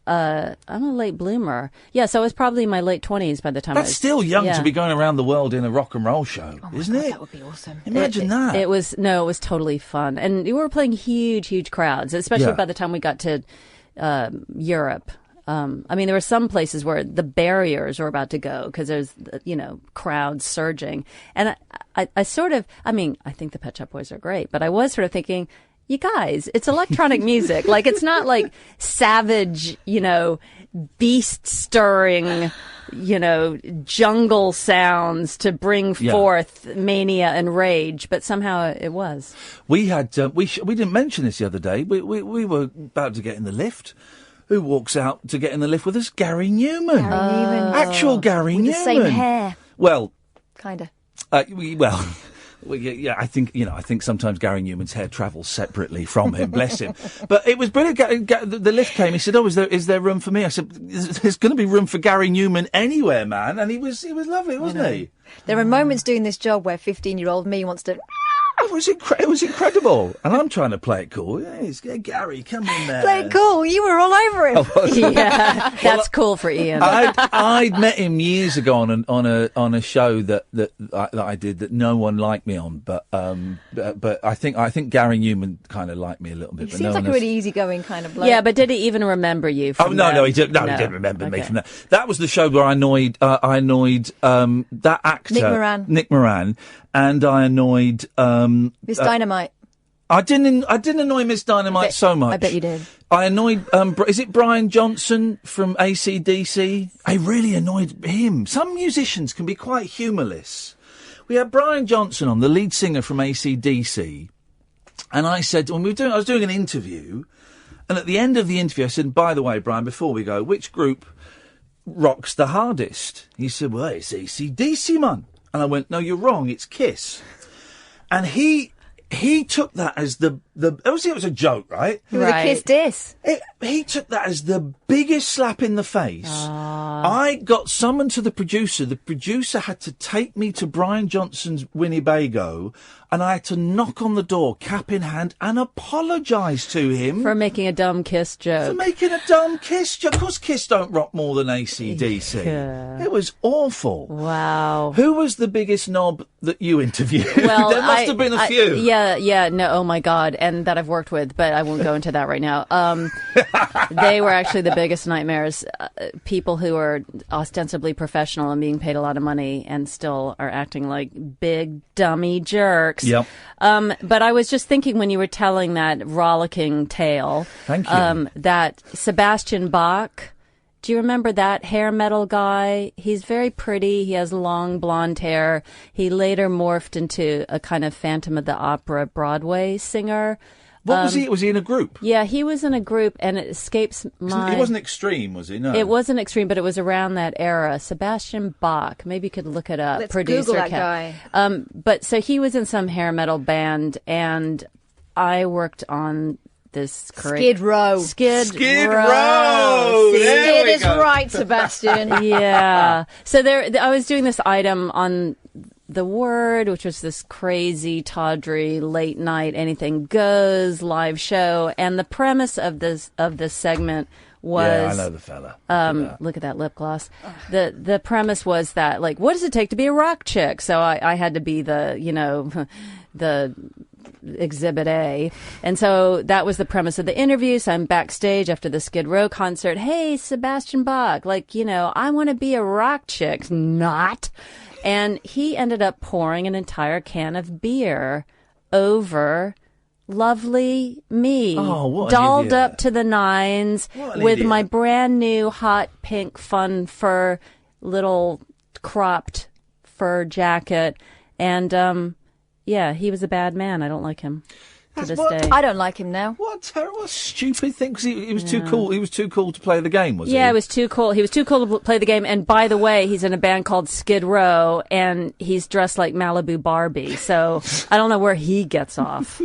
a late bloomer. Yeah, so I was probably in my late 20s by the time That's still young to be going around the world in a rock and roll show, isn't it? That would be awesome. Imagine that. It was totally fun. And we were playing huge crowds, especially by the time we got to Europe. There were some places where the barriers were about to go because there's, crowds surging. And I think the Pet Shop Boys are great, but I was sort of thinking, you guys, it's electronic music. Like, it's not like savage, beast stirring, jungle sounds to bring forth mania and rage, but somehow it was. We had, we didn't mention this the other day. We were about to get in the lift. Who walks out to get in the lift with us? Gary Newman. Actual Gary Newman. With the same hair. Well. Kinda. I think sometimes Gary Newman's hair travels separately from him, bless him. But it was brilliant. The lift came. He said, "Oh, is there room for me?" I said, "There's going to be room for Gary Newman anywhere, man." And he was lovely, wasn't he? There are moments doing this job where 15-year-old me wants to. It was incredible, and I'm trying to play it cool. Yes, Gary, come in there. Play it cool. You were all over him. Yeah, that's cool for Iain. I'd met him years ago on a show that I did that no one liked me on, but I think Gary Newman kind of liked me a little bit. He seems like a really easygoing kind of bloke. Yeah, but did he even remember you? From no, he didn't. No, he didn't remember me from that. That was the show where I annoyed that actor Nick Moran. And I annoyed Miss Dynamite. I didn't annoy Miss Dynamite so much. I bet you did. I annoyed. Is it Brian Johnson from AC/DC? I really annoyed him. Some musicians can be quite humourless. We had Brian Johnson on, the lead singer from AC/DC, and I said I was doing an interview, and at the end of the interview I said, "By the way, Brian, before we go, which group rocks the hardest?" He said, "Well, it's AC/DC, man." And I went, "No, you're wrong. It's Kiss." And he took that as the obviously it was a joke, right? Right. The Kiss diss. He took that as the biggest slap in the face. I got summoned to the producer. The producer had to take me to Brian Johnson's Winnebago, and I had to knock on the door, cap in hand, and apologise to him for making a dumb Kiss joke. Of course, Kiss don't rock more than AC/DC. Yeah. It was awful. Wow. Who was the biggest knob that you interviewed? Well, there must have been a few. No, oh my God, and that I've worked with, but I won't go into that right now. They were actually the biggest nightmares. People who are ostensibly professional and being paid a lot of money and still are acting like big dummy jerks. Yep. But I was just thinking when you were telling that rollicking tale. Thank you. That Sebastian Bach. Do you remember that hair metal guy? He's very pretty. He has long blonde hair. He later morphed into a kind of Phantom of the Opera Broadway singer. What was he? Was he in a group? Yeah, he was in a group, and it escapes my... He wasn't Extreme, was he? No. It wasn't Extreme, but it was around that era. Sebastian Bach. Maybe you could look it up. Let's Producer Google that guy. But so he was in some hair metal band, and I worked on this... Skid Row. Skid Row! Skid is right, Sebastian. Yeah. So I was doing this item on The Word, which was this crazy, tawdry, late night, anything goes live show. And the premise of this segment was... Yeah, I know the fella. Look at that lip gloss. The premise was that, like, what does it take to be a rock chick? So I had to be the Exhibit A. And so that was the premise of the interview. So I'm backstage after the Skid Row concert. Hey, Sebastian Bach, I want to be a rock chick. Not. And he ended up pouring an entire can of beer over lovely me. Oh, what dolled an idiot. up to the nines with my brand new hot pink fun fur, little cropped fur jacket. And, yeah, he was a bad man. I don't like him to this day. I don't like him now. What a terrible, stupid thing. Because he was too cool. He was too cool to play the game, was he? Yeah, he was too cool. He was too cool to play the game. And by the way, he's in a band called Skid Row, and he's dressed like Malibu Barbie. So I don't know where he gets off.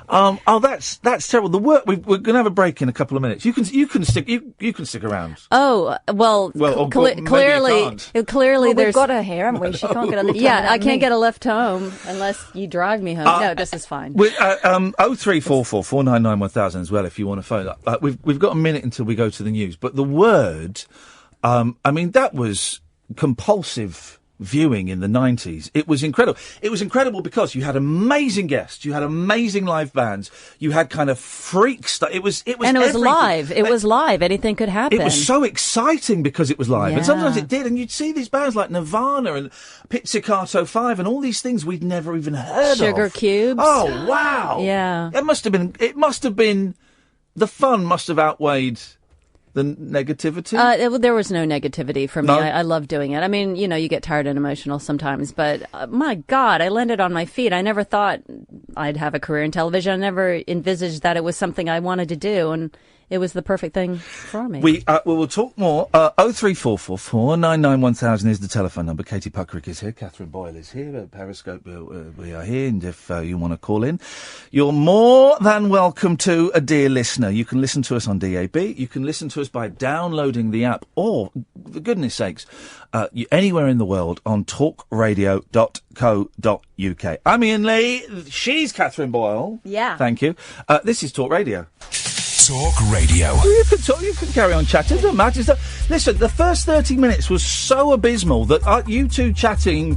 That's terrible. The work. We're going to have a break in a couple of minutes. You can stick around. Oh well. Clearly, we've got her here, haven't we? She can't get a lift. Yeah, I can't get a lift home unless you drive me home. No, this is fine. 0344 499 1000 as well if you want to phone up. We've got a minute until we go to the news, but the word. That was compulsive viewing in the 90s. It was incredible. It was incredible because you had amazing guests, you had amazing live bands, you had kind of freak stuff. It was and it was live. It was live. Anything could happen. It was so exciting because it was live, Yeah. and sometimes it did. And you'd see these bands like Nirvana and Pizzicato 5 and all these things we'd never even heard of. Sugar Cubes. Oh wow! Yeah, it must have been. The fun must have outweighed the negativity? There was no negativity for me. No? I love doing it. I mean, you get tired and emotional sometimes, but my God, I landed on my feet. I never thought I'd have a career in television. I never envisaged that it was something I wanted to do, and it was the perfect thing for me. We will talk more. 0344 499 1000 is the telephone number. Katie Puckrik is here. Katherine Boyle is here. At Periscope, we are here. And if you want to call in, you're more than welcome to, a dear listener. You can listen to us on DAB. You can listen to us by downloading the app, or, for goodness sakes, anywhere in the world on talkradio.co.uk. I'm Iain Lee. She's Katherine Boyle. Yeah. Thank you. This is Talk Radio. Talk Radio. You can carry on chatting. It doesn't matter. Listen, the first 30 minutes was so abysmal that you two chatting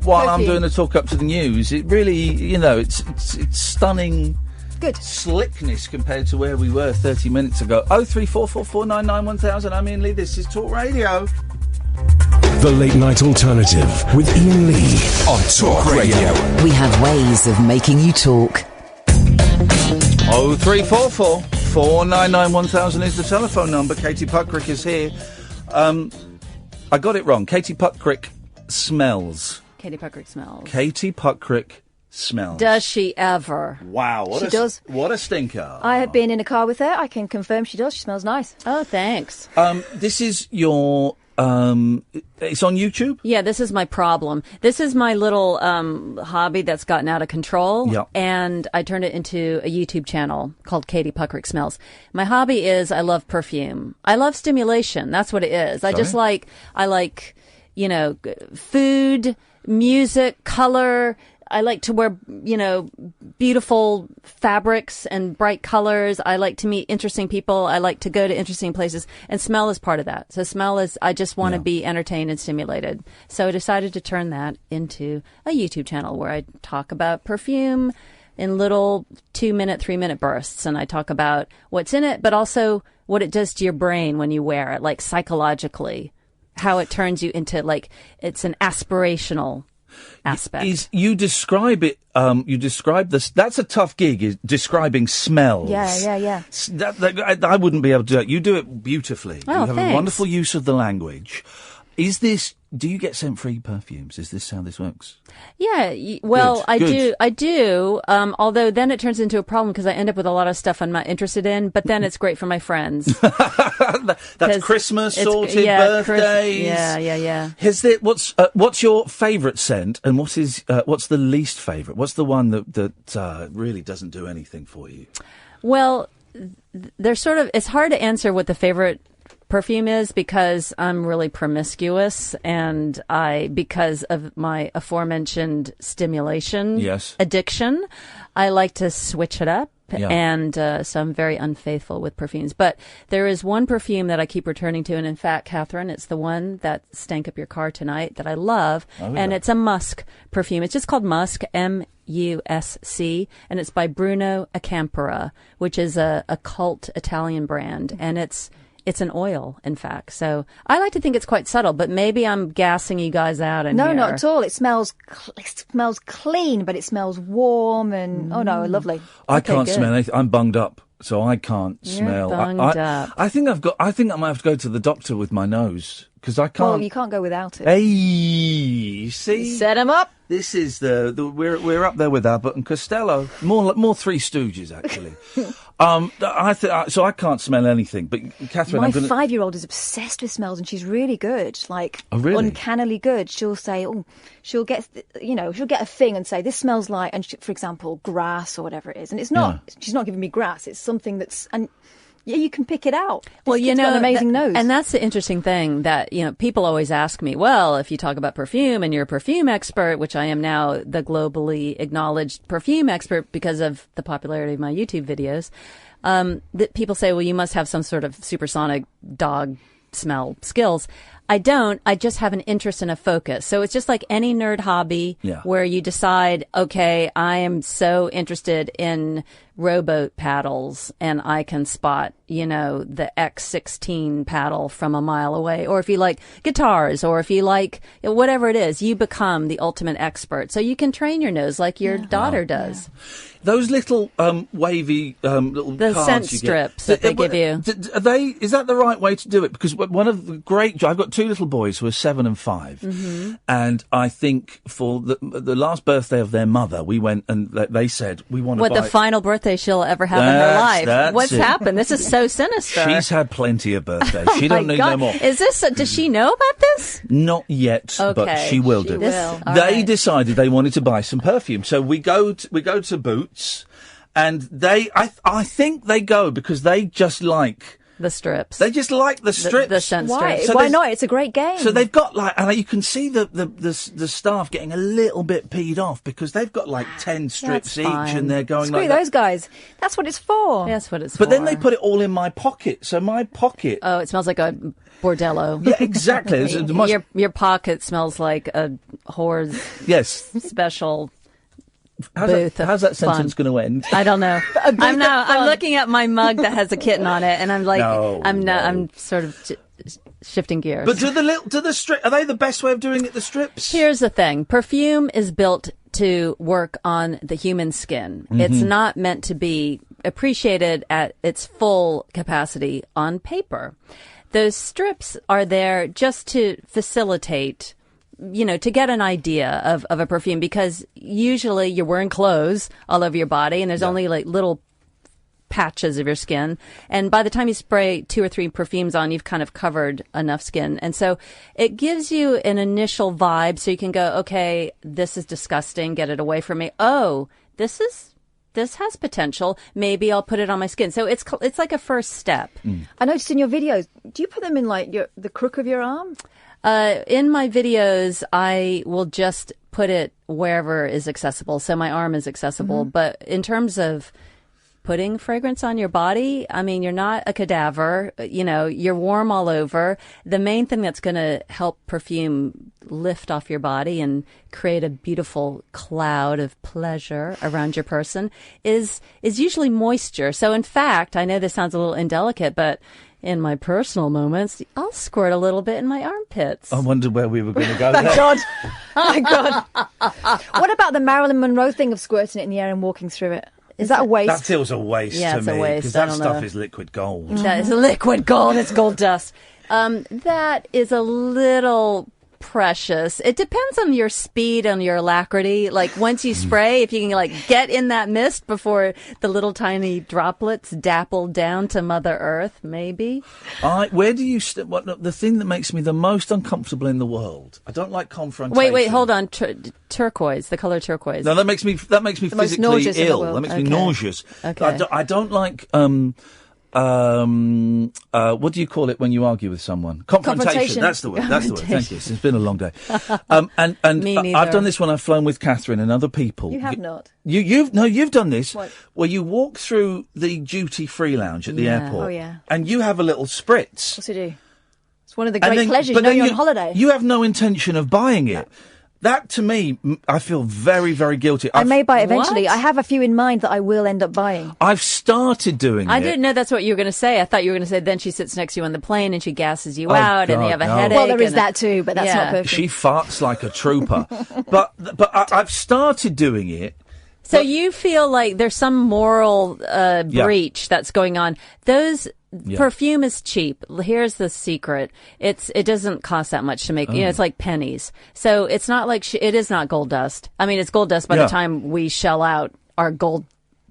while I'm doing the talk up to the news, it really, it's stunning. Good. Slickness compared to where we were 30 minutes ago. 0344 499 1000. I'm Iain Lee. This is Talk Radio. The Late Night Alternative with Iain Lee on Talk Radio. We have ways of making you talk. 0344 499 1000 is the telephone number. Katie Puckrik is here. I got it wrong. Katie Puckrik smells. Katie Puckrik smells. Katie Puckrik smells. Does she ever? Wow. She does. What a stinker. I have been in a car with her. I can confirm she does. She smells nice. Oh, thanks. This is your... it's on YouTube? Yeah, this is my problem. This is my little hobby that's gotten out of control. Yep. And I turned it into a YouTube channel called Katie Puckrik Smells. My hobby is I love perfume. I love stimulation. That's what it is. I like, food, music, color. I like to wear, beautiful fabrics and bright colors. I like to meet interesting people. I like to go to interesting places. And smell is part of that. So I just want to be entertained and stimulated. So I decided to turn that into a YouTube channel where I talk about perfume in little 2-minute, 3-minute bursts. And I talk about what's in it, but also what it does to your brain when you wear it, like psychologically, how it turns you into, it's an aspirational aspect. You describe it. You describe this. That's a tough gig. Is describing smells. Yeah. I wouldn't be able to do it. You do it beautifully. Oh, you have thanks. a wonderful use of the language. Do you get sent free perfumes? Is this how this works? Yeah, Good. I do. Although then it turns into a problem because I end up with a lot of stuff I'm not interested in. But then it's great for my friends. That's Christmas, sorted, birthdays. Yeah. What's your favourite scent, and what's the least favourite? What's the one that really doesn't do anything for you? Well, it's hard to answer what the favorite perfume is because I'm really promiscuous, and because of my aforementioned stimulation addiction, I like to switch it up. Yeah. And so I'm very unfaithful with perfumes. But there is one perfume that I keep returning to, and in fact, Katherine, it's the one that stank up your car tonight that I love, and it's a musk perfume. It's just called Musk, M-U-S-C, and it's by Bruno Acampora, which is a cult Italian brand, and it's an oil, in fact. So I like to think it's quite subtle, but maybe I'm gassing you guys out in here. No, not at all. It smells clean, but it smells warm and, lovely. I can't smell anything. I'm bunged up, so I can't smell. Bunged up. I think I might have to go to the doctor with my nose because I can't. Well, you can't go without it. Hey, you see? Set him up. This is we're up there with Abbott and Costello. More Three Stooges, actually. So I can't smell anything. But Catherine, my 5-year-old is obsessed with smells, and she's really good. Like, uncannily good. She'll say, she'll get a thing and say, this smells like, and for example, grass or whatever it is. And it's not. Yeah. She's not giving me grass. It's something that's yeah, you can pick it out. Well, it's got an amazing nose. And that's the interesting thing that, people always ask me, well, if you talk about perfume and you're a perfume expert, which I am now the globally acknowledged perfume expert because of the popularity of my YouTube videos, that people say, well, you must have some sort of supersonic dog smell skills. I don't. I just have an interest and a focus. So it's just like any nerd hobby where you decide, okay, I am so interested in rowboat paddles and I can spot, the X16 paddle from a mile away. Or if you like guitars or if you like whatever it is, you become the ultimate expert. So you can train your nose like your daughter does. Yeah. Those little wavy little the cards scent you strips get, that they give you. Is that the right way to do it? Because one of the I've got 2 little boys who are 7 and 5, and I think for the last birthday of their mother, we went and they said we want to buy the final birthday she'll ever have in her life. What's happened? This is so sinister. She's had plenty of birthdays. She don't need no more. Is this? Does she know about this? Not yet, but she will do. They decided they wanted to buy some perfume, so we go to Boots, and I think they go because they just like the strips. They just like the strips. The scent strips. So why not? It's a great game. So they've got and you can see the staff getting a little bit peed off because they've got 10 strips each, and they're going Screw those guys. That's what it's for. That's what it's for. But then they put it all in my pocket. So my pocket. Oh, it smells like a bordello. Yeah, exactly. Your pocket smells like a whore's special. How's that sentence going to end? I don't know. I'm looking at my mug that has a kitten on it, and I'm like, I'm sort of shifting gears. But do the strip? Are they the best way of doing it? The strips. Here's the thing: perfume is built to work on the human skin. Mm-hmm. It's not meant to be appreciated at its full capacity on paper. Those strips are there just to facilitate, to get an idea of a perfume, because usually you're wearing clothes all over your body and there's only little patches of your skin. And by the time you spray 2 or 3 perfumes on, you've kind of covered enough skin. And so it gives you an initial vibe so you can go, okay, this is disgusting. Get it away from me. Oh, this has potential. Maybe I'll put it on my skin. So it's like a first step. I noticed in your videos, do you put them in the crook of your arm? In my videos, I will just put it wherever is accessible. So my arm is accessible. Mm-hmm. But in terms of putting fragrance on your body, I mean, you're not a cadaver. You're warm all over. The main thing that's going to help perfume lift off your body and create a beautiful cloud of pleasure around your person is usually moisture. So in fact, I know this sounds a little indelicate, but in my personal moments, I'll squirt a little bit in my armpits. I wondered where we were going to go there. My God. What about the Marilyn Monroe thing of squirting it in the air and walking through it? Is that a waste? That feels a waste to me. Yeah, it's a waste. Because that stuff is liquid gold. That is liquid gold. It's gold dust. That is a little precious. It depends on your speed and your alacrity. Like once you spray, if you can get in that mist before the little tiny droplets dapple down to Mother Earth, maybe. Where do you the thing that makes me the most uncomfortable in the world? I don't like confrontation. Wait, hold on. Turquoise, the color turquoise. No, that makes me physically ill. That makes me nauseous. Okay. I don't like what do you call it when you argue with someone? Confrontation. That's the word. Thank you. It's been a long day. And Me neither. I've done this when I've flown with Katherine and other people. You have not. You've done this. What? Where you walk through the duty-free lounge at the airport. Oh, yeah. And you have a little spritz. What's it do? It's one of the great pleasures. You're on holiday. You have no intention of buying it. That, to me, I feel very, very guilty. I may buy it eventually. What? I have a few in mind that I will end up buying. I've started doing it. I didn't know that's what you were going to say. I thought you were going to say then she sits next to you on the plane and she gasses you out and you have a headache. Well, there is that too, but that's not perfect. She farts like a trooper. but I've started doing it. So you feel like there's some moral breach that's going on. Those perfume is cheap. Here's the secret: it doesn't cost that much to make. You know, it's like pennies. So it's not like it is not gold dust. I mean, it's gold dust by the time we shell out our gold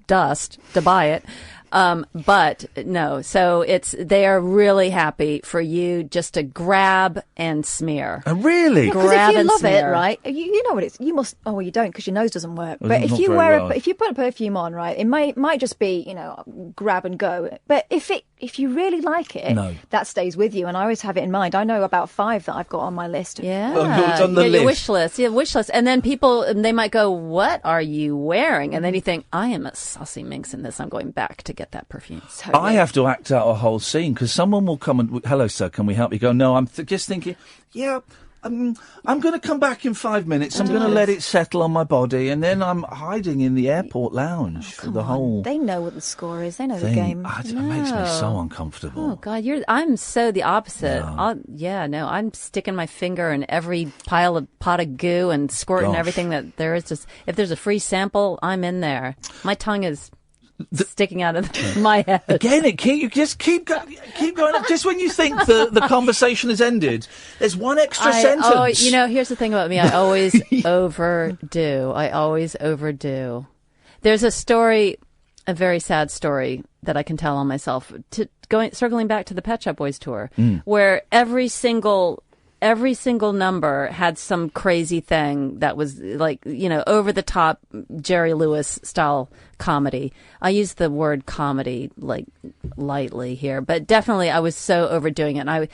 dust to buy it. But no, so they are really happy for you just to grab and smear. Really? Grab if you love it, right? You know what it's. You must. Oh, well, you don't because your nose doesn't work. But if you if you put a perfume on, right, it might just be grab and go. But if you really like it, that stays with you. And I always have it in mind. I know about 5 that I've got on my list. Yeah, on the list. Your wish list. Yeah, wish list. And then they might go, "What are you wearing?" And then you think, "I am a saucy minx in this. I'm going back to get that perfume." So I have to act out a whole scene because someone will come and, "Hello, sir, can we help you?" Go, "No, I'm just thinking, I'm going to come back in 5 minutes. I'm going to let it settle on my body, and then I'm hiding in the airport lounge for the whole." They know what the score is. They know the game. It makes me so uncomfortable. Oh God, I'm so the opposite. I'm sticking my finger in every pot of goo and squirting everything that there is. Just if there's a free sample, I'm in there. My tongue is sticking out of my head. Again, you just keep going up. Just when you think the conversation has ended, there's one extra sentence. Oh, here's the thing about me. I always overdo. There's a story, a very sad story that I can tell on myself. Circling back to the Pet Shop Boys tour, where every single number had some crazy thing that was like, over the top Jerry Lewis style comedy. I use the word comedy like lightly here, but definitely I was so overdoing it. And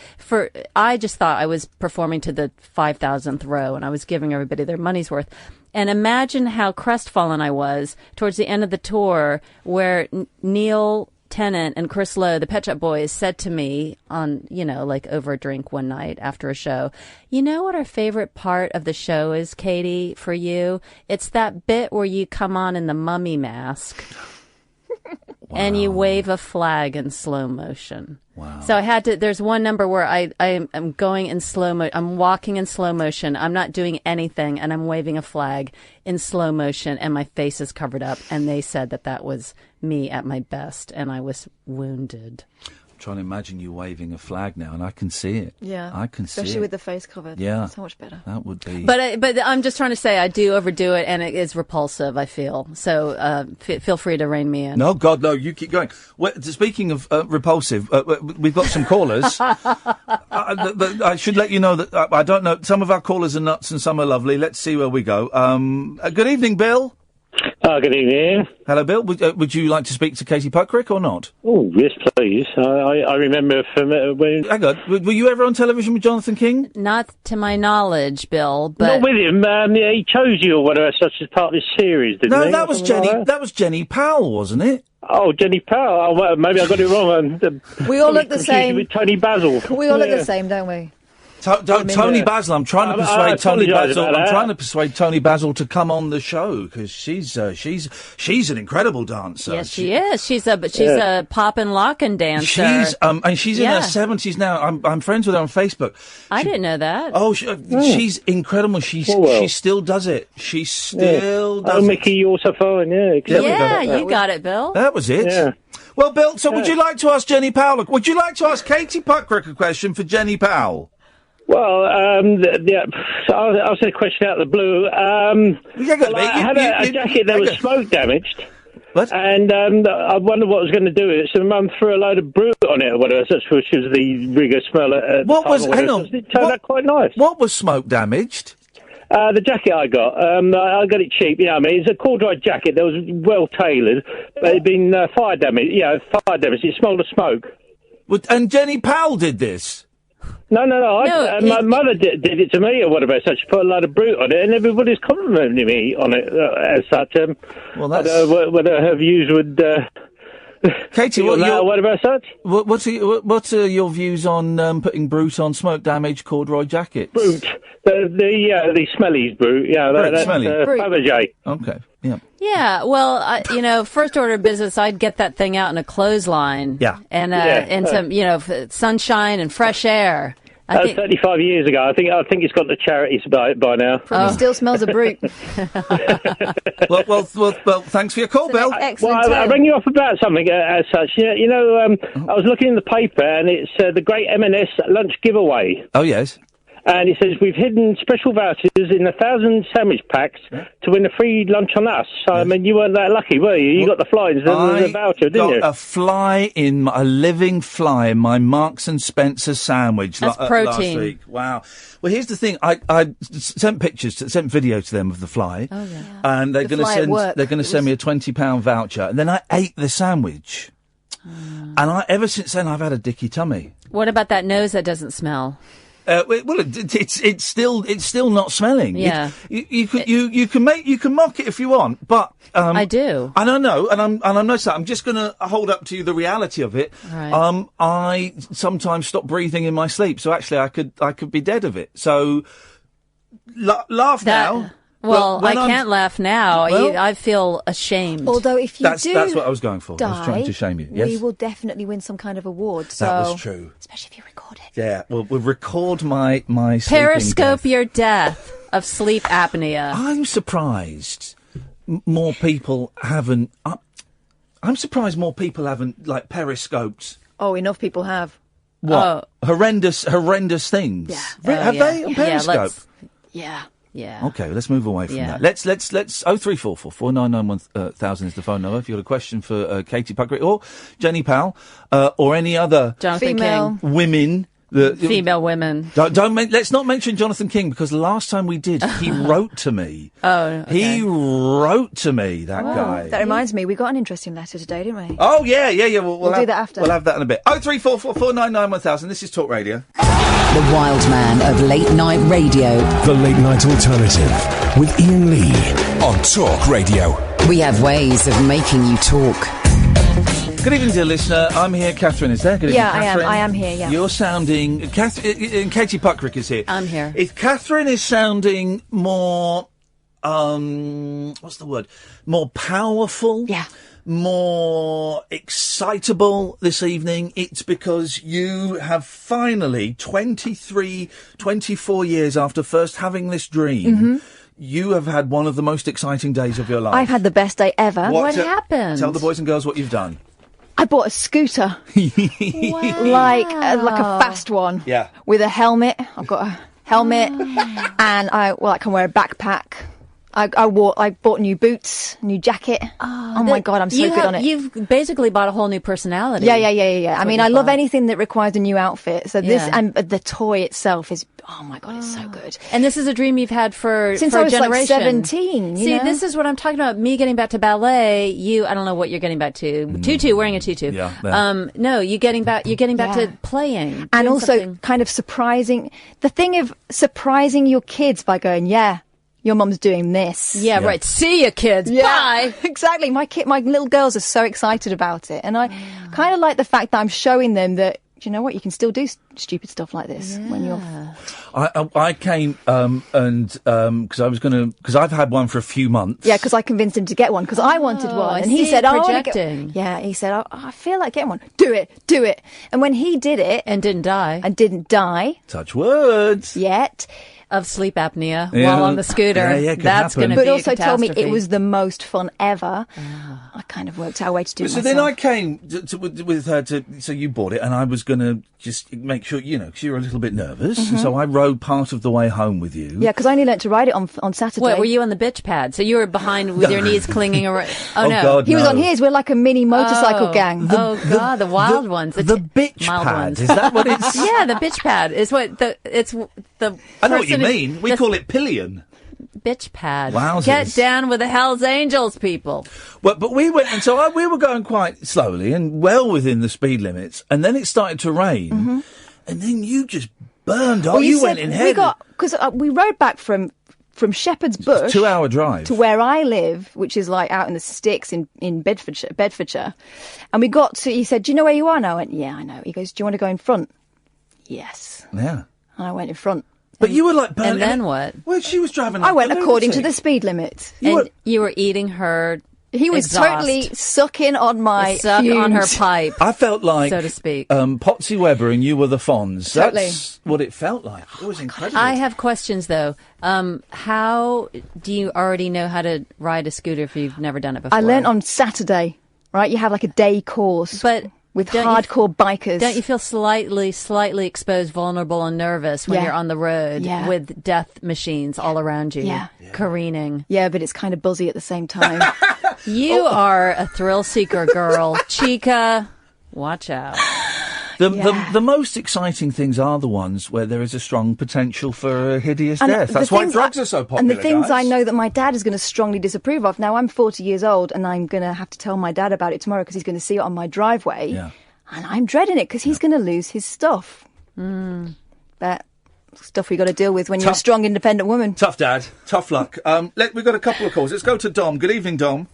I just thought I was performing to the 5,000th row and I was giving everybody their money's worth. And imagine how crestfallen I was towards the end of the tour where Neil Tennant and Chris Lowe, the Pet Shop Boys, said to me on, over a drink one night after a show, "You know what our favorite part of the show is, Katie, for you? It's that bit where you come on in the mummy mask and you wave a flag in slow motion." Wow. So there's one number where I'm going in slow motion. I'm walking in slow motion. I'm not doing anything and I'm waving a flag in slow motion and my face is covered up. And they said that was me at my best and I was wounded. I'm trying to imagine you waving a flag now and I can see it. Yeah. I can see it. Especially with the face covered. Yeah. So much better. That would be. But I'm just trying to say I do overdo it and it is repulsive, I feel. So feel free to rein me in. No, God, no, you keep going. Speaking of repulsive, we've got some callers. I should let you know that I don't know. Some of our callers are nuts and some are lovely. Let's see where we go. Good evening, Bill. Good evening. Hello, Bill. Would you like to speak to Katie Puckrik or not? Oh, yes, please. I remember from when... Hang on. Were you ever on television with Jonathan King? Not to my knowledge, Bill, but... Not with him. He chose you or whatever, such as part of this series, didn't he? No, that was Jenny. That was Jenny Powell, wasn't it? Oh, Jenny Powell. Oh, well, maybe I got it wrong. We all look the same. With Tony Basil. We all look the same, don't we? Tony Basil. I'm trying to persuade Tony Basil. I'm trying to persuade Tony Basil to come on the show because she's an incredible dancer. Yes, she is. She's a pop and lock and dancer. And she's in her 70s now. I'm friends with her on Facebook. I didn't know that. Oh, she's incredible. She still does it. She still does it. Oh, Mickey, you're so fine. Yeah, you got it, Bill. That was it. Yeah. Well, Bill, so would you like to ask Jenny Powell? Would you like to ask Katie Puckrik a question for Jenny Powell? Well, I'll ask a question out of the blue. I had a jacket that was smoke damaged. What? And I wondered what I was going to do with it. So Mum threw a load of brute on it or whatever, which was the rigor smell at what the was? time. Hang on. It turned out quite nice. What was smoke damaged? The jacket I got. I got it cheap. You know what I mean? It's a corduroy jacket that was well tailored, but it'd been fire damage. Yeah, fire damage. It smelled of smoke. And Jenny Powell did this? No. My mother did it to me or whatever. So she put a load of brute on it, and everybody's complimenting me on it as such. Well, that's whether her views would. Katie, what about such? What are your views on putting brute on smoke damaged corduroy jackets? Brute, the smellies brute. Yeah, that's smelly. Fabergé. Okay. Yeah. Yeah, well, first order of business, I'd get that thing out in a clothesline. Yeah. And some, sunshine and fresh air. That was 35 years ago. I think it's gone to charities by now. Probably still smells of brute. well, thanks for your call, Bill. Well, I rang you up about something as such. I was looking in the paper, and it's the Great M&S lunch giveaway. Oh, yes. And it says, we've hidden special vouchers in 1,000 sandwich packs to win a free lunch on us. So, I mean, you weren't that lucky, were you? You got the fly in the voucher, didn't you? I got a living fly in my Marks and Spencer sandwich That's protein. Last week. Wow. Well, here's the thing. I sent sent video to them of the fly. Oh, yeah. And they're going to send me a £20 voucher. And then I ate the sandwich. And ever since then, I've had a dicky tummy. What about that nose that doesn't smell? It's still not smelling. Yeah, you can mock it if you want, but I do, and I know, and I'm noticing that. I'm just going to hold up to you the reality of it. Right. I sometimes stop breathing in my sleep, so actually I could be dead of it. So laugh now. Well, I can't laugh now. I feel ashamed. Although if you that's what I was going for. I was trying to shame you. Yes? We will definitely win some kind of award. So. That was true. Especially if you record it. Yeah, we'll record my Periscope sleeping your death of sleep apnea. I'm surprised more people haven't. I'm surprised more people haven't like periscoped. Oh, enough people have. What horrendous things? Yeah. Have they on Periscope? Yeah. Okay, let's move away from that. Let's 0344 499 1000 is the phone number. If you've got a question for Katie Puckrik or Jenny Powell or any other Jonathan King women. Female women. Let's not mention Jonathan King because last time we did, he wrote to me. Oh, okay. He wrote to me, that guy. That reminds me, we got an interesting letter today, didn't we? Oh, yeah. We'll do that after. We'll have that in a bit. 0344 499 1000. This is Talk Radio. The wild man of late night radio. The Late Night Alternative with Iain Lee on Talk Radio. We have ways of making you talk. Good evening, dear listener. I'm here. Katherine is there. Good evening, Katherine. I am here, yeah. You're sounding... and Katie Puckrik is here. I'm here. If Katherine is sounding more... what's the word? More powerful? Yeah. More excitable this evening, it's because you have finally, 24 years after first having this dream, you have had one of the most exciting days of your life. I've had the best day ever. What happened? Tell the boys and girls what you've done. I bought a scooter. like a fast one. Yeah. With a helmet. I've got a helmet. And I can wear a backpack. I bought new boots, new jacket. Oh my God, I'm so good on it. You've basically bought a whole new personality. Yeah. I mean, I love anything that requires a new outfit. So this, and the toy itself is, oh my God, it's so good. And this is a dream you've had since I was generation. Like 17. See, this is what I'm talking about. Me getting back to ballet. I don't know what you're getting back to. Tutu, wearing a tutu. Yeah. No, you're getting back to playing. And also kind of surprising, the thing of surprising your kids by going, your mum's doing this. Yeah, right. See ya, kids. Yeah, bye. Exactly. My little girls are so excited about it. And I kind of like the fact that I'm showing them that, do you know what, you can still do stupid stuff like this when you're... I came because I've had one for a few months. Yeah, because I convinced him to get one because I wanted one. And he said, projecting. He said, I feel like getting one. Do it. And when he did it... And didn't die. Touch words. Yet... Of sleep apnea while on the scooter. That's going to be a catastrophe. But also told me it was the most fun ever. I kind of worked out a way to do it myself. So then I came with her so you bought it, and I was going to just make sure, because you were a little bit nervous. And so I rode part of the way home with you. Yeah, because I only learnt to ride it on Saturday. Wait, were you on the bitch pad? So you were behind with your knees clinging around? Oh, no. God, he was on his. We're like a mini motorcycle gang. God, the wild ones. The bitch pad. Ones. Is that what it's? Yeah, the bitch pad is what the I know what you mean. We call it pillion. Bitch pad. Wowzers. Get down with the Hells Angels, people. Well, but we went, and so we were going quite slowly and well within the speed limits, and then it started to rain, and then you just burned off. You went in heavy. Because we rode back from Shepherd's Bush, 2-hour drive, to where I live, which is like out in the sticks in Bedfordshire. And we got to. He said, "Do you know where you are now?" I went, "Yeah, I know." He goes, "Do you want to go in front?" Yes. Yeah. And I went in front. But you were like burning. And then what? Well, she was driving. I went according to the speed limit. You were eating her He was exhaust. totally sucking on my Suck fumes. on her pipe. I felt like, so to speak, Potsy Weber and you were the Fonz. Totally. That's what it felt like. It was incredible. I have questions though. How do you already know how to ride a scooter if you've never done it before? I learnt on Saturday, right? You have like a day course. But with hardcore bikers. Don't you feel slightly exposed, vulnerable, and nervous when you're on the road with death machines all around you, careening? Yeah, but it's kind of buzzy at the same time. You are a thrill seeker, girl. Chica, watch out. The most exciting things are the ones where there is a strong potential for a hideous death. That's why drugs are so popular, And the things guys. I know that my dad is going to strongly disapprove of. Now, I'm 40 years old, and I'm going to have to tell my dad about it tomorrow because he's going to see it on my driveway. Yeah. And I'm dreading it because he's going to lose his stuff. But stuff we got to deal with when you're a strong, independent woman. Tough, Dad. Tough luck. We've got a couple of calls. Let's go to Dom. Good evening, Dom.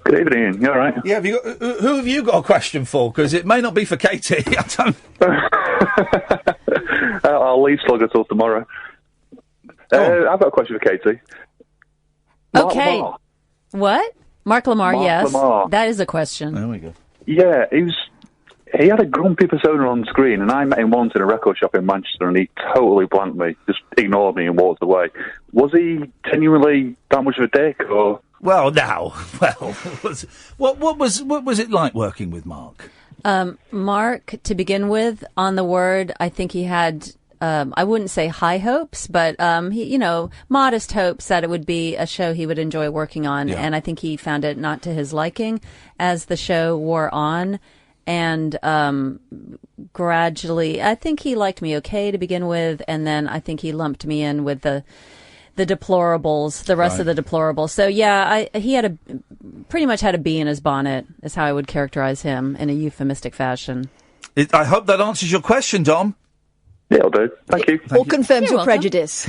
Good evening, Ian. You all right? Yeah, who have you got a question for? Because it may not be for Katie. I don't... I'll leave Slugger till tomorrow. I've got a question for Katie. Okay. Mark Lamarr. What? Mark Lamarr, Mark yes. Lamarr. That is a question. There we go. Yeah, he had a grumpy persona on screen, and I met him once in a record shop in Manchester, and he totally blanked me, just ignored me and walked away. Was he genuinely that much of a dick, or...? Well, now, what was it like working with Mark? Mark, to begin with, on the word, I think he had, I wouldn't say high hopes, but, he, modest hopes that it would be a show he would enjoy working on. Yeah. And I think he found it not to his liking as the show wore on. And gradually, I think he liked me okay to begin with. And then I think he lumped me in with the deplorables, the rest of the deplorables. So yeah, he had pretty much had a bee in his bonnet, is how I would characterize him in a euphemistic fashion. I hope that answers your question, Dom. Yeah, it'll do. Thank you. Or confirms your prejudice.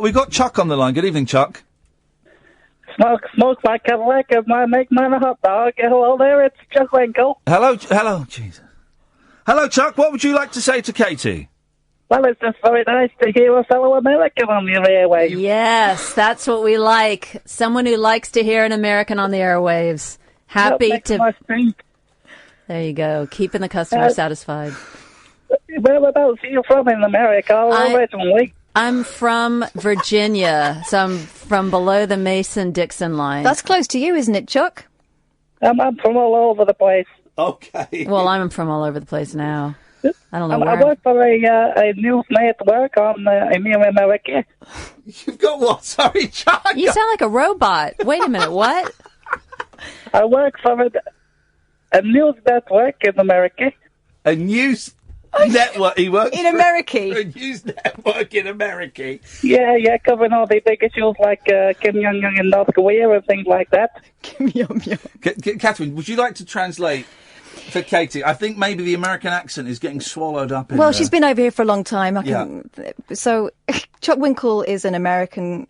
We've got Chuck on the line. Good evening, Chuck. Smoke like a lick of my make mine a hot dog. Hello there, it's Chuck Winkle. Hello, Jesus. Hello, Chuck. What would you like to say to Katie? Well, it's just very nice to hear a fellow American on the airwaves. Yes, that's what we like. Someone who likes to hear an American on the airwaves. Happy to... There you go. Keeping the customer satisfied. Whereabouts are you from in America originally? I'm from Virginia, so I'm from below the Mason-Dixon line. That's close to you, isn't it, Chuck? I'm from all over the place. Okay. Well, I'm from all over the place now. I don't know where. I work for a news network on New America. You've got what? Sorry, Chuck. You sound like a robot. Wait a minute, what? I work for a news network in America. A news network? He works in America. A news network in America. Yeah, covering all the big issues like Kim Jong-un in North Korea and things like that. Kim Jong-un. Katherine, would you like to translate for Katie? I think maybe the American accent is getting swallowed up in she's been over here for a long time. Yeah. So, Chuck Winkle is an American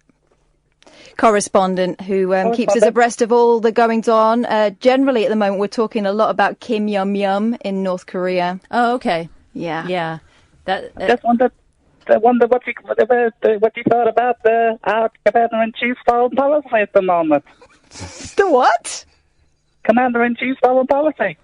correspondent who keeps us abreast of all the goings on. Generally, at the moment, we're talking a lot about Kim Jong-un in North Korea. Oh, okay. Yeah. Just wondered what you thought about our Commander-in-Chief's foreign policy at the moment. The what? Commander-in-Chief's foreign policy.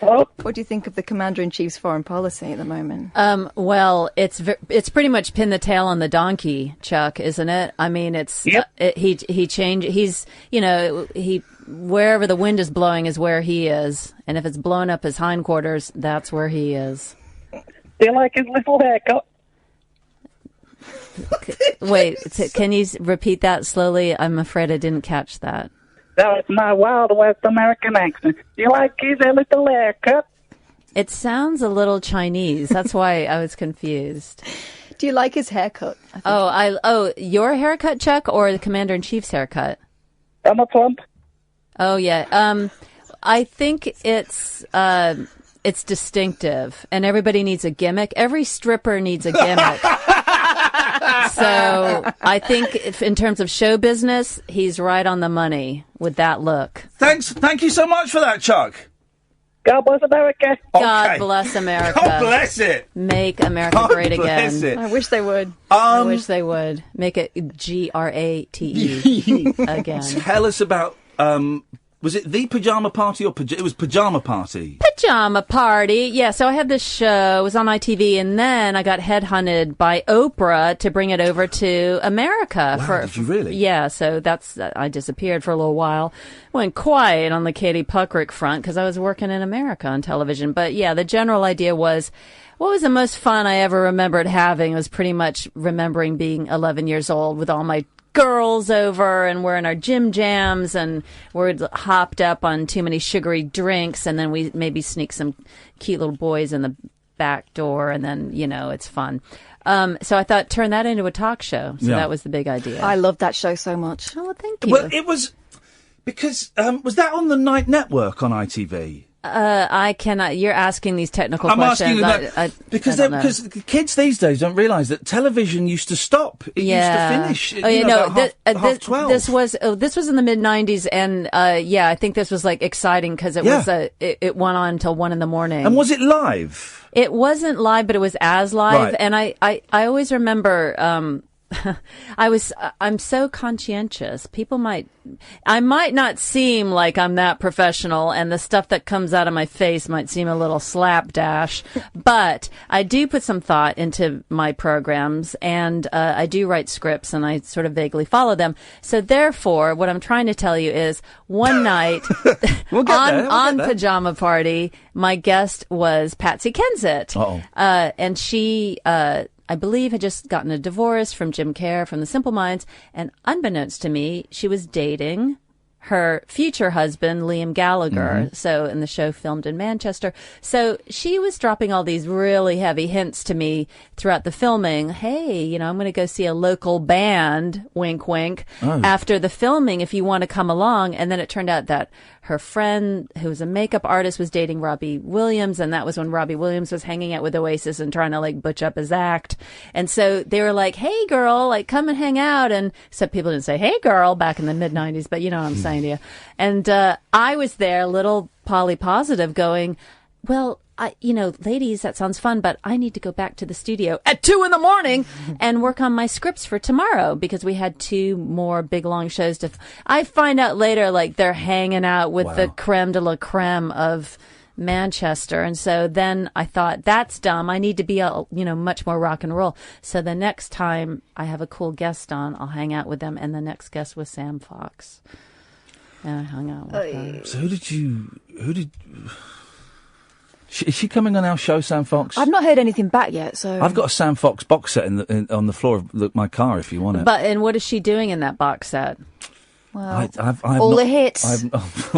Hello? What do you think of the Commander-in-Chief's foreign policy at the moment? Well, it's pretty much pin the tail on the donkey, Chuck, isn't it? I mean, it's he changed. He's he wherever the wind is blowing is where he is, and if it's blowing up his hindquarters, that's where he is. Do you like his little haircut? Wait, can you repeat that slowly? I'm afraid I didn't catch that. That was my Wild West American accent. Do you like his little haircut? It sounds a little Chinese. That's why I was confused. Do you like his haircut? Your haircut, Chuck, or the Commander-in-Chief's haircut? I'm a plump. Oh yeah. I think it's distinctive, and everybody needs a gimmick. Every stripper needs a gimmick. So I think in terms of show business, he's right on the money with that look. Thank you so much for that, Chuck. God bless America. God bless America. God bless it. Make America God great bless again. it. I wish they would. I wish they would. Make it GRATE again. Tell us about, was it The Pajama Party or it was Pajama Party? Pajama Party. Yeah, so I had this show. It was on ITV, and then I got headhunted by Oprah to bring it over to America. Wow, did you really? Yeah, so I disappeared for a little while. Went quiet on the Katie Puckrik front because I was working in America on television. But yeah, the general idea was, what was the most fun I ever remembered having? It was pretty much remembering being 11 years old with all my girls over, and we're in our gym jams, and we're hopped up on too many sugary drinks, and then we maybe sneak some cute little boys in the back door, and then, it's fun. So I thought, turn that into a talk show. So that was the big idea. I loved that show so much. Oh, well, thank you. Well, it was, because, was that on the Night Network on ITV? I cannot. You're asking these technical I'm questions. asking that because kids these days don't realise that television used to stop. It used to finish. Half 12. This was in the mid '90s, and I think this was like exciting because it was it went on until 1 a.m. And was it live? It wasn't live, but it was as live, Right. and I always remember. I'm so conscientious. I might not seem like I'm that professional, and the stuff that comes out of my face might seem a little slapdash, but I do put some thought into my programs, and I do write scripts, and I sort of vaguely follow them. So therefore, what I'm trying to tell you is, one night on Pajama Party, my guest was Patsy Kensit, and she I believe had just gotten a divorce from Jim Kerr from The Simple Minds, and unbeknownst to me, she was dating her future husband, Liam Gallagher. So, and the show filmed in Manchester. So she was dropping all these really heavy hints to me throughout the filming. Hey, I'm going to go see a local band, wink, wink, after the filming if you want to come along. And then it turned out that her friend, who was a makeup artist, was dating Robbie Williams, and that was when Robbie Williams was hanging out with Oasis and trying to butch up his act. And so they were like, "Hey, girl, come and hang out." And so people didn't say "Hey, girl" back in the mid '90s, but you know what I'm saying to you. And I was there, a little Polly positive, going, "Well, ladies, that sounds fun, but I need to go back to the studio at 2 a.m. and work on my scripts for tomorrow," because we had 2 more big long shows I find out later, they're hanging out with the creme de la creme of Manchester. And so then I thought, that's dumb. I need to be, much more rock and roll. So the next time I have a cool guest on, I'll hang out with them. And the next guest was Sam Fox. And I hung out with her. So who did... Is she coming on our show, Sam Fox? I've not heard anything back yet, so... I've got a Sam Fox box set on the floor of my car if you want it. And what is she doing in that box set? Well, I've all not, the hits.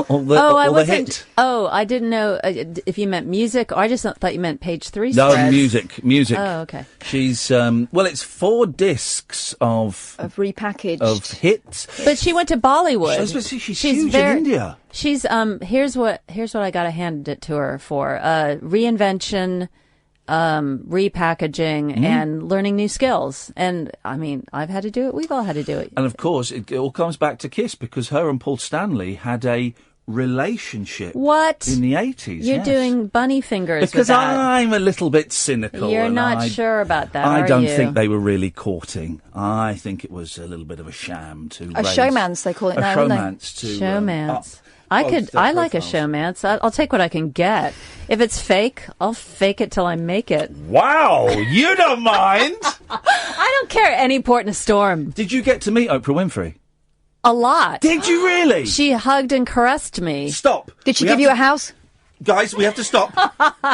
all the hits. Oh, I didn't know if you meant music, or I just thought you meant page 3 No, spreads. music. Oh, okay. She's, it's 4 discs of repackaged. Of hits. But she went to Bollywood. She's huge in India. She's, here's what I gotta hand it to her for. Reinvention, repackaging, and learning new skills. And I've had to do it. We've all had to do it. And of course, it all comes back to Kiss, because her and Paul Stanley had a relationship. What? In the 80s. You're doing bunny fingers because with that. I'm a little bit cynical. You're not sure about that, I are don't you? think they were really courting. I think it was a little bit of a sham to a showmance, they call it now, don't they? Showmance. I like a showmance. I'll take what I can get. If it's fake, I'll fake it till I make it. Wow, you don't mind? I don't care at any port in a storm. Did you get to meet Oprah Winfrey? A lot. Did you really? She hugged and caressed me. Stop. Did she give you a house? Guys, we have to stop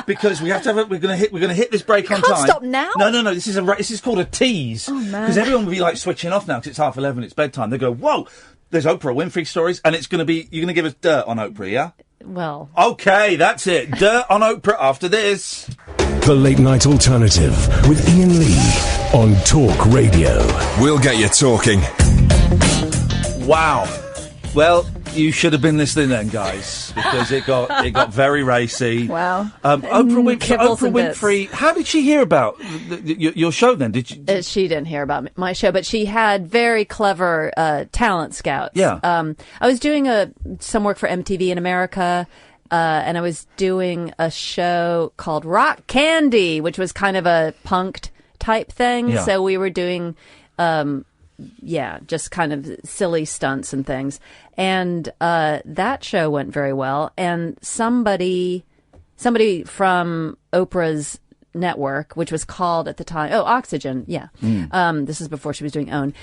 because we have to have. We're going to hit this break on time. Can't stop now. No. This is called a tease. Oh man. Because everyone will be switching off now because it's 11:30. It's bedtime. They go, whoa. There's Oprah Winfrey stories, and you're going to give us dirt on Oprah, yeah? Well. Okay, that's it. Dirt on Oprah after this. The Late Night Alternative with Iain Lee on Talk Radio. We'll get you talking. Wow. Well, you should have been listening then, guys, because it got very racy. Wow. Oprah Winfrey. How did she hear about your show then? Did you? She didn't hear about my show, but she had very clever talent scouts. Yeah. I was doing some work for MTV in America. and I was doing a show called Rock Candy, which was kind of a punked type thing. Yeah. So we were doing, just kind of silly stunts and things. And that show went very well. And somebody from Oprah's network, which was called at the time, Oxygen, yeah. This is before she was doing OWN,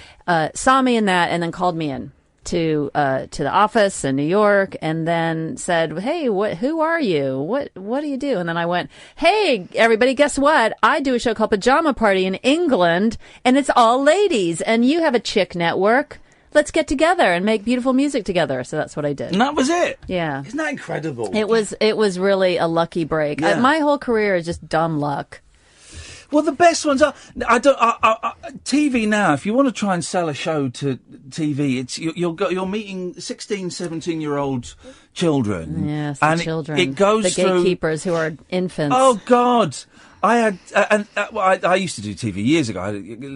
saw me in that and then called me in to the office in New York and then said, hey, who are you? What do you do? And then I went, hey, everybody, guess what? I do a show called Pajama Party in England and it's all ladies and you have a chick network. Let's get together and make beautiful music together. So that's what I did. And that was it? Yeah. Isn't that incredible? It was really a lucky break. Yeah. My whole career is just dumb luck. Well, the best ones are. TV now. If you want to try and sell a show to TV, you're meeting 16, 17-year-old children. Yes, and children. It goes the through gatekeepers who are infants. Oh God. I used to do TV years ago. I had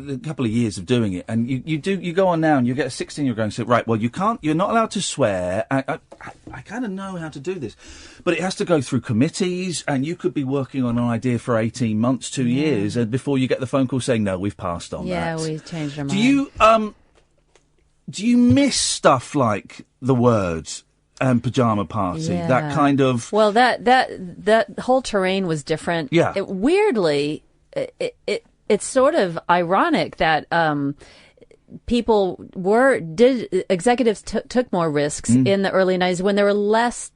a couple of years of doing it, and you go on now and you get a 16-year-old going and say, right, well, you're not allowed to swear. I kind of know how to do this, but it has to go through committees, and you could be working on an idea for 18 months, 2 years, and before you get the phone call saying, no, we've passed on that. Yeah, we've changed our mind. Do you miss stuff like the words? Pajama Party, that kind of... Well, that whole terrain was different. Yeah. Weirdly, it's sort of ironic that executives took more risks in the early 90s when there were less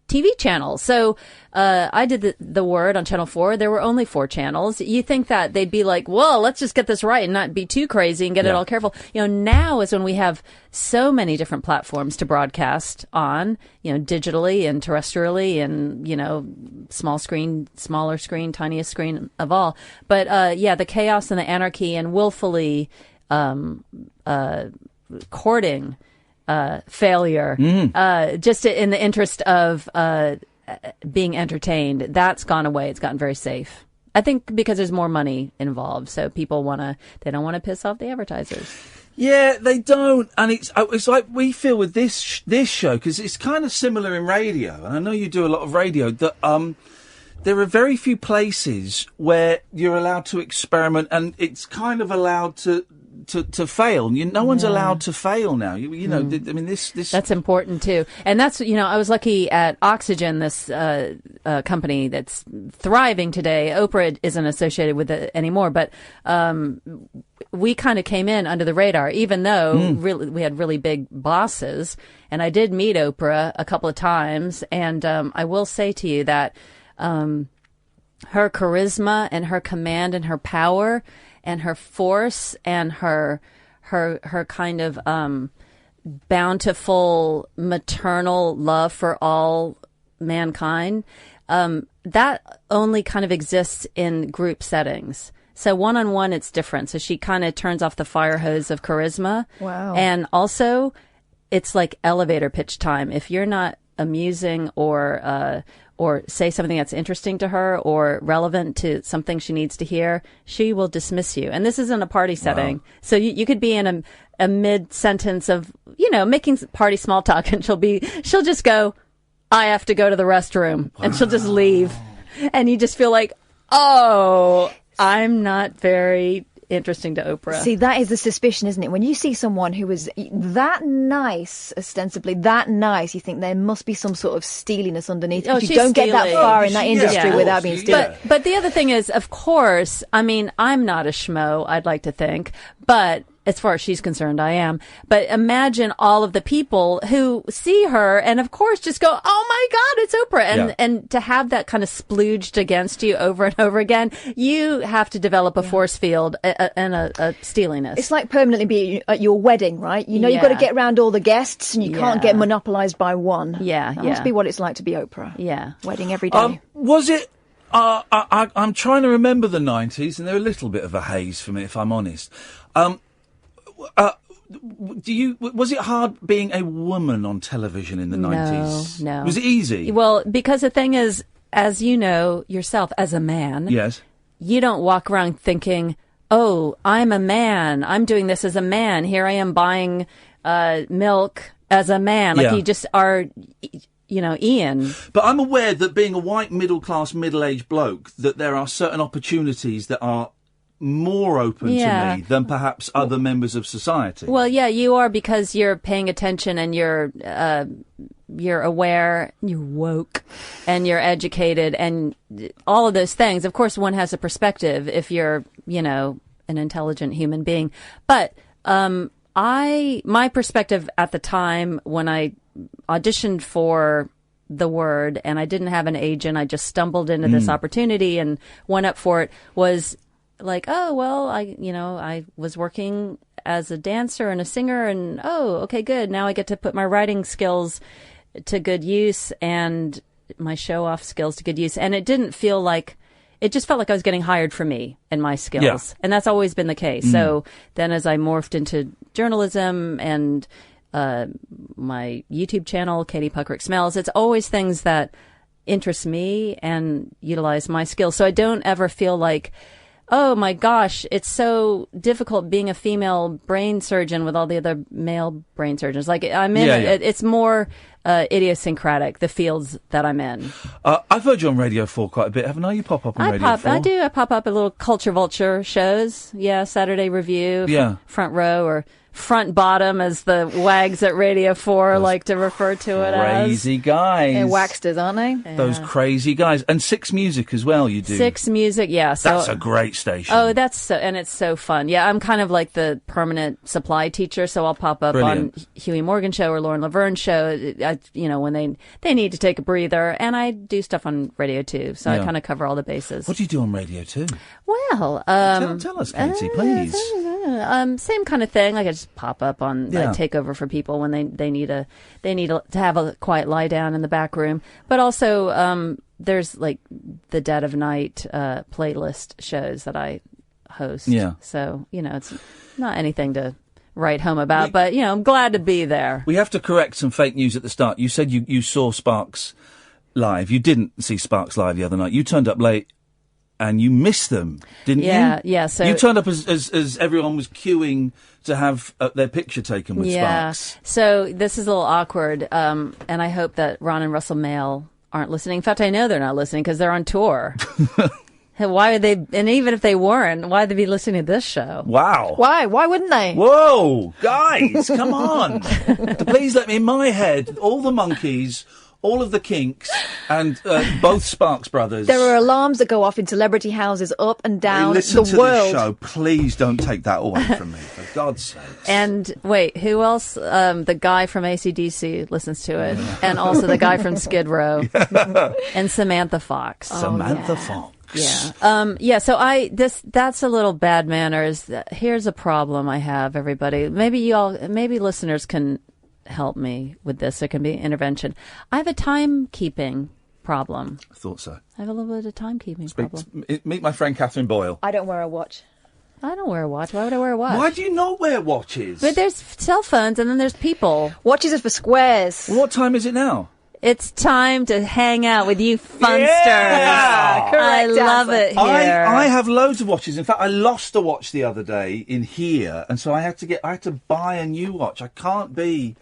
TV channels. So I did the Word on Channel 4. There were only 4 channels. You think that they'd be like, well, let's just get this right and not be too crazy and get it all careful. Now is when we have so many different platforms to broadcast on, digitally and terrestrially and, small screen, smaller screen, tiniest screen of all. But, the chaos and the anarchy and willfully courting failure, just in the interest of being entertained, that's gone away. It's gotten very safe. I think because there's more money involved, so people they don't want to piss off the advertisers. Yeah, they don't, and it's like we feel with this show, because it's kind of similar in radio, and I know you do a lot of radio, that there are very few places where you're allowed to experiment, and it's kind of allowed to fail. No one's allowed to fail now. I mean, this... That's important, too. And that's, I was lucky at Oxygen, this company that's thriving today. Oprah isn't associated with it anymore, but we kind of came in under the radar, even though we had really big bosses. And I did meet Oprah a couple of times, and I will say to you that her charisma and her command and her power and her force and her kind of bountiful maternal love for all mankind, that only kind of exists in group settings. So one-on-one, it's different. So she kind of turns off the fire hose of charisma. Wow. And also, it's like elevator pitch time. If you're not amusing or say something that's interesting to her or relevant to something she needs to hear, she will dismiss you. And this isn't a party setting. Wow. So you could be in a mid-sentence of, making party small talk, and she'll just go, I have to go to the restroom. Wow. And she'll just leave. And you just feel like, oh, I'm not very interesting to Oprah. See, that is the suspicion, isn't it? When you see someone who is that nice, ostensibly that nice, you think there must be some sort of steeliness underneath. Oh, you don't get that far in that industry without being steely. But the other thing is, of course, I mean, I'm not a schmo, I'd like to think, but as far as she's concerned, I am. But imagine all of the people who see her and, of course, just go, oh, my God, it's Oprah. And to have that kind of splooged against you over and over again, you have to develop a force field and a steeliness. It's like permanently being at your wedding, right? You've got to get around all the guests and you can't get monopolised by one. Yeah, that must be what it's like to be Oprah. Yeah. Wedding every day. Was it... I'm trying to remember the 90s, and they're a little bit of a haze for me, if I'm honest. Was it hard being a woman on television in the 90s? No. Was it easy? Well, because the thing is, as you know yourself, as a man, yes, you don't walk around thinking, oh, I'm a man. I'm doing this as a man. Here I am buying milk as a man. Like you just are... Iain. But I'm aware that being a white, middle-class, middle-aged bloke, that there are certain opportunities that are more open to me than perhaps other members of society. Well, yeah, you are, because you're paying attention and you're aware, you're woke, and you're educated, and all of those things. Of course, one has a perspective if you're, an intelligent human being. But my perspective at the time when I auditioned for The Word and I didn't have an agent, I just stumbled into this opportunity and went up for it, was like, oh, well, I was working as a dancer and a singer, and okay, good. Now I get to put my writing skills to good use and my show-off skills to good use. And it just felt like I was getting hired for me and my skills. Yeah. And that's always been the case. So then as I morphed into journalism and my YouTube channel, Katie Puckrik Smells, it's always things that interest me and utilize my skills. So I don't ever feel like, oh my gosh, it's so difficult being a female brain surgeon with all the other male brain surgeons. Like I'm in, it's more idiosyncratic, the fields that I'm in. I've heard you on Radio 4 quite a bit, haven't I? You pop up on Radio 4. I do. I pop up at little Culture Vulture shows. Yeah, Saturday Review, Front Row, or Front Bottom, as the wags at Radio 4 like to refer to it as. Crazy guys. They're waxsters, aren't they? Yeah. Those crazy guys. And Six Music as well, you do. Six Music, yeah. So, that's a great station. Oh, and it's so fun. Yeah, I'm kind of like the permanent supply teacher, so I'll pop up on Huey Morgan Show or Lauren Laverne Show, when they need to take a breather. And I do stuff on radio too, so I kind of cover all the bases. What do you do on radio too? Well, tell us, Katie, please. Same kind of thing. Like I just pop up on, I take over for people when they need to have a quiet lie down in the back room. But also, there's like the Dead of Night playlist shows that I host. Yeah. So it's not anything to write home about, but I'm glad to be there. We have to correct some fake news at the start. You said you saw Sparks live. You didn't see Sparks live the other night. You turned up late. And you missed them, didn't you? Yeah. So you turned up as everyone was queuing to have their picture taken with Sparks. So this is a little awkward, and I hope that Ron and Russell Mael aren't listening. In fact, I know they're not listening because they're on tour. Why would they? And even if they weren't, why would they be listening to this show? Wow. Why? Why wouldn't they? Whoa, guys, come on! Please let me in my head. All the monkeys. All of the Kinks and both Sparks brothers. There are alarms that go off in celebrity houses up and down Listen the to world. This show. Please don't take that away from me, for God's sake. And wait, who else? The guy from AC/DC listens to it, and also the guy from Skid Row, and Samantha Fox. Samantha Fox. Yeah. So that's a little bad manners. Here's a problem I have, everybody. Maybe listeners can help me with this. There can be intervention. I have a timekeeping problem. I thought so. I have a little bit of timekeeping problem. Meet my friend Katherine Boyle. I don't wear a watch. I don't wear a watch. Why would I wear a watch? Why do you not wear watches? But there's cell phones and then there's people. Watches are for squares. Well, what time is it now? It's time to hang out with you funsters. Yeah! Correct I love it here. I have loads of watches. In fact, I lost a watch the other day in here, and so I had to buy a new watch. I can't be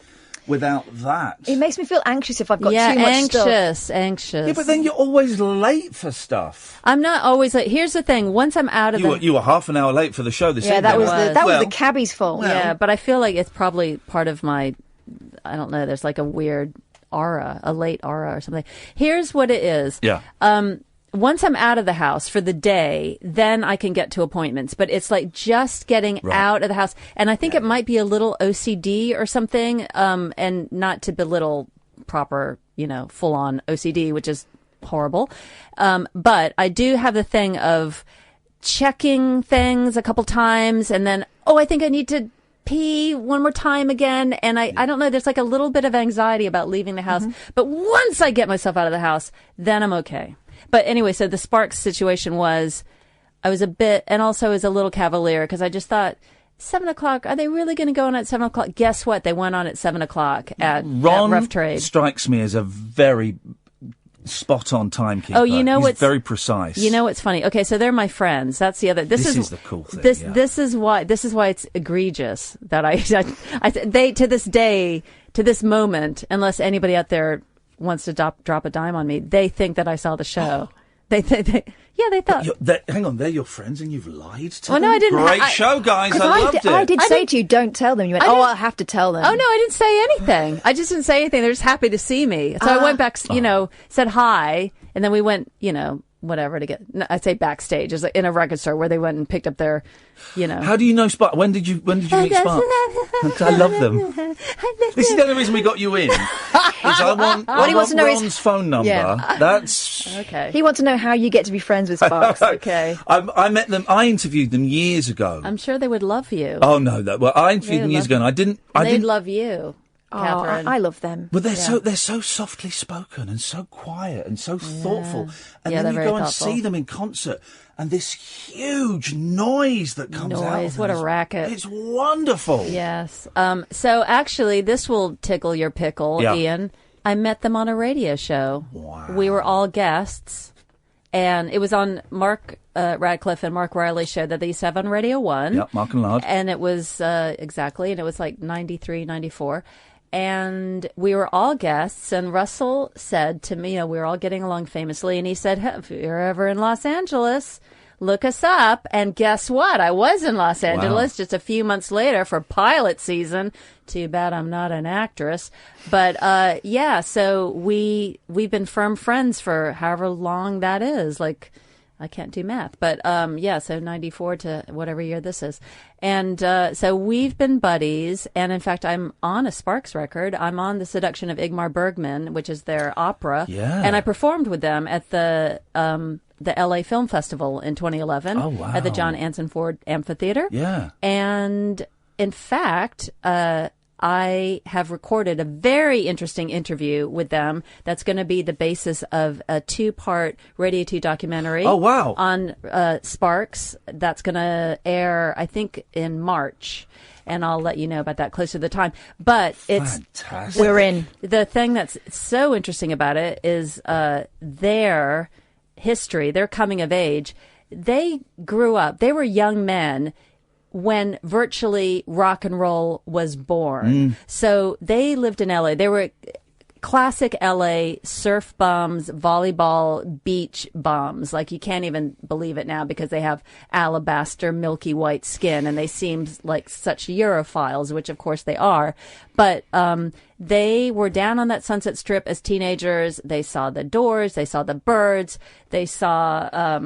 without that. It makes me feel anxious if I've got too much stuff. Anxious. Yeah, but then you're always late for stuff. I'm not always late. Here's the thing. Once I'm out of You were half an hour late for the show this evening. That was the cabbie's fault. Yeah, but I feel like it's probably part of my, I don't know, there's like a weird aura, a late aura or something. Here's what it is. Yeah. Once I'm out of the house for the day, then I can get to appointments. But it's like just getting out of the house. And I think it might be a little OCD or something, and not to belittle proper, full-on OCD, which is horrible. But I do have the thing of checking things a couple times and then, I think I need to pee one more time again. And I don't know, there's like a little bit of anxiety about leaving the house. Mm-hmm. But once I get myself out of the house, then I'm okay. But anyway, so the Sparks situation was, I was a bit, and also was a little cavalier because I just thought, 7 o'clock, are they really going to go on at 7 o'clock? Guess what? They went on at 7 o'clock at Rough Trade. Strikes me as a very spot-on timekeeper. Oh, He's very precise. You know what's funny? Okay, so they're my friends. That's the other. This is the cool thing. This is why it's egregious that they to this day, to this moment, unless anybody out there wants to drop a dime on me. They think that I saw the show. They thought. Hang on, they're your friends and you've lied to them? Oh, no, I didn't. Great show, guys. I loved it. I did say to you, don't tell them. You went, I'll have to tell them. Oh, no, I didn't say anything. I just didn't say anything. They're just happy to see me. So I went back, said hi, and then we went, whatever to get. I say backstage, is in a record store where they went and picked up their, How do you know Sparks? When did you meet Sparks? I love them. This is the only reason we got you in. I want Ron's phone number. Yeah. That's okay. He wants to know how you get to be friends with Sparks. Okay. I met them. I interviewed them years ago. I'm sure they would love you. Oh no, I interviewed them years ago, and I didn't. They'd love you. Katherine. I love them. But they're so softly spoken and so quiet and so thoughtful. And then you go and see them in concert, and this huge noise that comes out. Noise, what a racket! It's wonderful. Yes. So actually, this will tickle your pickle, Ian. I met them on a radio show. Wow. We were all guests, and it was on Mark Radcliffe and Mark Riley's show that they used to have on Radio 1. Yep, Mark and Lard. And it was, exactly, and it was like 93, 94. And we were all guests, and Russell said to me, we were all getting along famously, and he said, if you're ever in Los Angeles, look us up. And guess what? I was in Los Angeles just a few months later for pilot season. Too bad I'm not an actress. But, so we've been firm friends for however long that is. Like, I can't do math, but, so 94 to whatever year this is. And, so we've been buddies. And in fact, I'm on a Sparks record. I'm on The Seduction of Ingmar Bergman, which is their opera. Yeah. And I performed with them at the LA Film Festival in 2011 at the John Anson Ford Amphitheater. Yeah. And in fact, I have recorded a very interesting interview with them that's going to be the basis of a 2-part Radio 2 documentary. Oh, wow. On Sparks that's going to air, I think, in March. And I'll let you know about that closer to the time. But fantastic. We're in. The thing that's so interesting about it is their history, their coming of age. They grew up, they were young men when virtually rock and roll was born. So they lived in LA. They were classic LA surf bums, volleyball, beach bums. Like, you can't even believe it now because they have alabaster, milky white skin and they seem like such Europhiles, which of course they are. But they were down on that Sunset Strip as teenagers. They saw the Doors. They saw the Byrds. They saw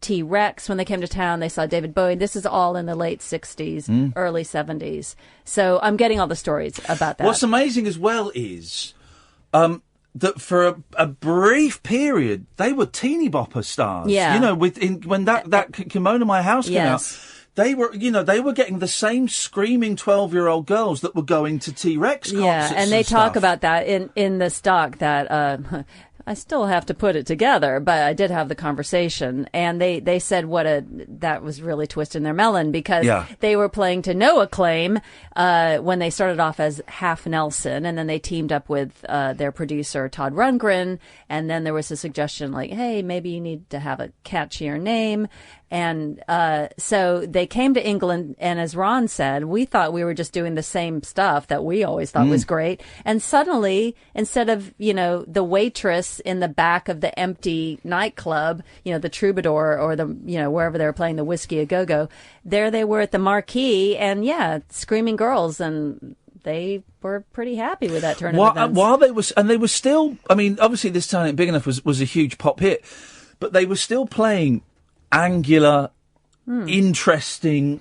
T-Rex when they came to town. They saw David Bowie. This is all in the late 60s, early 70s. So I'm getting all the stories about that. What's amazing as well is that for a brief period, they were teeny bopper stars. Yeah. When that Kimono My House came out, they were getting the same screaming 12-year-old girls that were going to T-Rex concerts. Yeah, and they talk stuff. about that in this doc that I still have to put it together, but I did have the conversation, and they said that was really twisting their melon because they were playing to no acclaim when they started off as Half Nelson, and then they teamed up with their producer Todd Rundgren, and then there was a suggestion like, hey, maybe you need to have a catchier name. And so they came to England, and as Ron said, we thought we were just doing the same stuff that we always thought was great. And suddenly, instead of, the waitress in the back of the empty nightclub, the Troubadour or the, wherever they were playing the Whiskey A Go-Go, there they were at the marquee, and screaming girls, and they were pretty happy with that turn of events. While they were still, I mean, obviously this Time Ain't Big Enough was a huge pop hit, but they were still playing angular, interesting,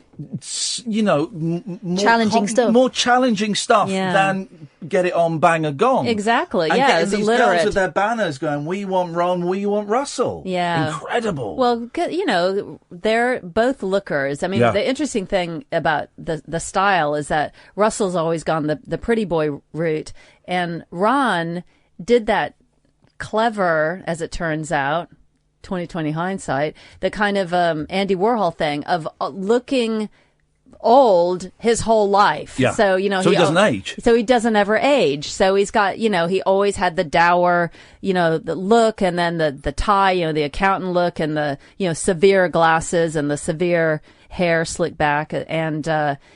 more challenging stuff than Get It On, Bang a Gong. Exactly. And It's these illiterate. girls with their banners going, "We want Ron, we want Russell." Yeah, incredible. Well, they're both lookers. I mean, the interesting thing about the style is that Russell's always gone the pretty boy route, and Ron did that clever, as it turns out, 2020 hindsight, the kind of Andy Warhol thing of looking old his whole life. Yeah. So, so he doesn't age. So he doesn't ever age. So he's got, he always had the dour, the look, and then the tie, the accountant look, and the, severe glasses and the severe hair slicked back. And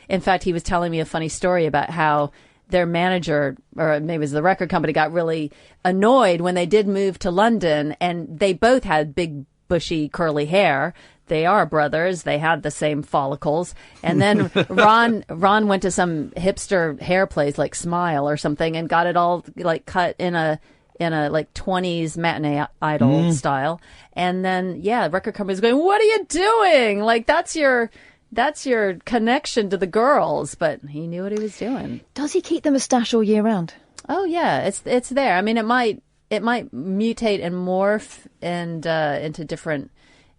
in fact, he was telling me a funny story about how their manager, or maybe it was the record company, got really annoyed when they did move to London, and they both had big, bushy, curly hair. They are brothers. They had the same follicles. And then Ron went to some hipster hair place like Smile or something and got it all like cut in a like 20s matinee idol style. And then, record company's going, what are you doing? Like, that's your connection to the girls. But he knew what he was doing. Does he keep the moustache all year round? Oh, yeah. It's there. I mean, it might mutate and morph and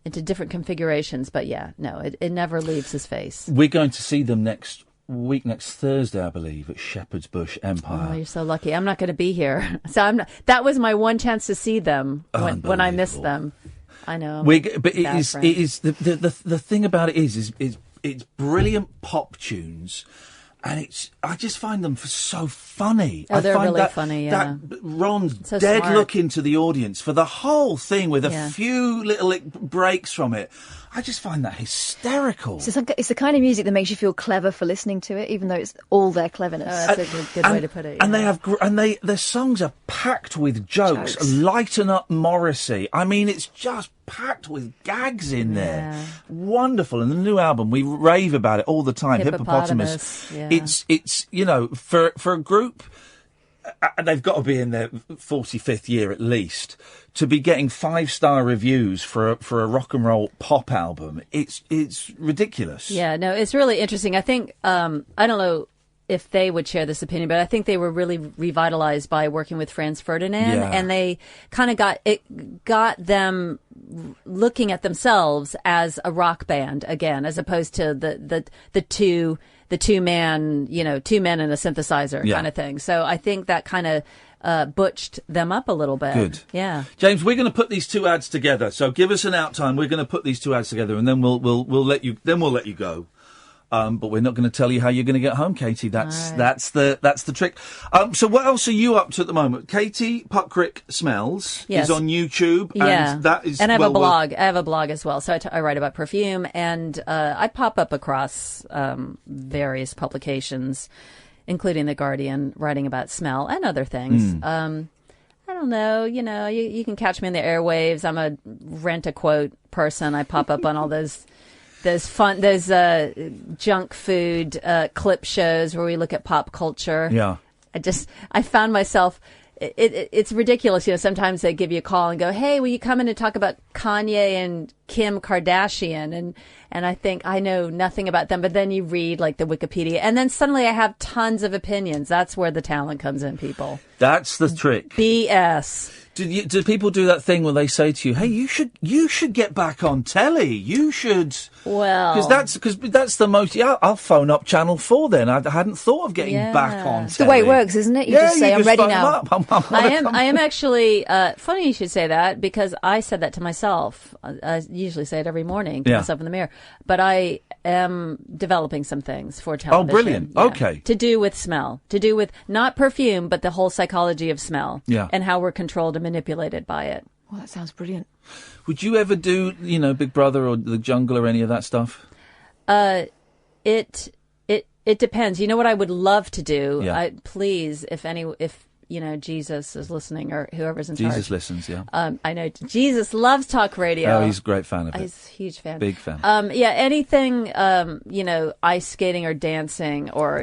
into different configurations, but it never leaves his face. We're going to see them next Thursday, I believe, at Shepherd's Bush Empire. Oh, you're so lucky. I'm not going to be here, so that was my one chance to see them when I missed them. I know. But it is the thing about it is it's brilliant pop tunes. And I just find them so funny. Oh, they're really that, funny, yeah. That Ron's so dead smart. look into the audience for the whole thing with a few little breaks from it. I just find that hysterical. It's the kind of music that makes you feel clever for listening to it, even though it's all their cleverness. That's a good way to put it. Yeah. And their songs are packed with jokes. Lighten Up Morrissey. I mean, it's just packed with gags in there. Wonderful. And the new album, we rave about it all the time. Hippopotamus. Yeah. It's for a group, they've got to be in their 45th year at least, to be getting 5-star reviews for a rock and roll pop album. It's ridiculous. Yeah, no, it's really interesting. I think I don't know if they would share this opinion, but I think they were really revitalized by working with Franz Ferdinand, and they kind of got them looking at themselves as a rock band again, as opposed to the two men and a synthesizer kind of thing. So I think that kind of butched them up a little bit. Good. Yeah. James, we're going to put these two ads together. So give us an out time. We're going to put these two ads together, and then we'll let you go. But we're not going to tell you how you're going to get home, Katie. That's the trick. So what else are you up to at the moment? Katie Puckrik Smells is on YouTube. And that is, and I have a blog. I have a blog as well. So I write about perfume, and I pop up across various publications, including The Guardian, writing about smell and other things. I don't know. You can catch me in the airwaves. I'm a rent-a-quote person. I pop up on all those junk food clip shows where we look at pop culture. Yeah. I found myself, it's ridiculous. Sometimes they give you a call and go, hey, will you come in and talk about Kanye and Kim Kardashian? And I think I know nothing about them, but then you read like the Wikipedia, and then suddenly I have tons of opinions. That's where the talent comes in, people. That's the trick. BS. Do people do that thing where they say to you, "Hey, you should get back on telly. You should." Well, because that's the most. Yeah, I'll phone up Channel 4 then. I hadn't thought of getting back on telly. It's the way it works, isn't it? You just say, "I'm ready now." I am actually. Funny you should say that, because I said that to myself. I usually say it every morning to myself in the mirror. But I am developing some things for television. Oh, brilliant! Yeah. Okay. To do with smell, to do with not perfume, but the whole psychology of smell. Yeah. And how we're controlled and manipulated by it. Well, that sounds brilliant. Would you ever do, Big Brother or The Jungle or any of that stuff? It depends. You know what I would love to do? Yeah. Please, if Jesus is listening, or whoever's in charge. Jesus listens, yeah. I know Jesus loves talk radio. Oh, he's a great fan of it. He's a huge fan. Big fan. Anything, ice skating or dancing or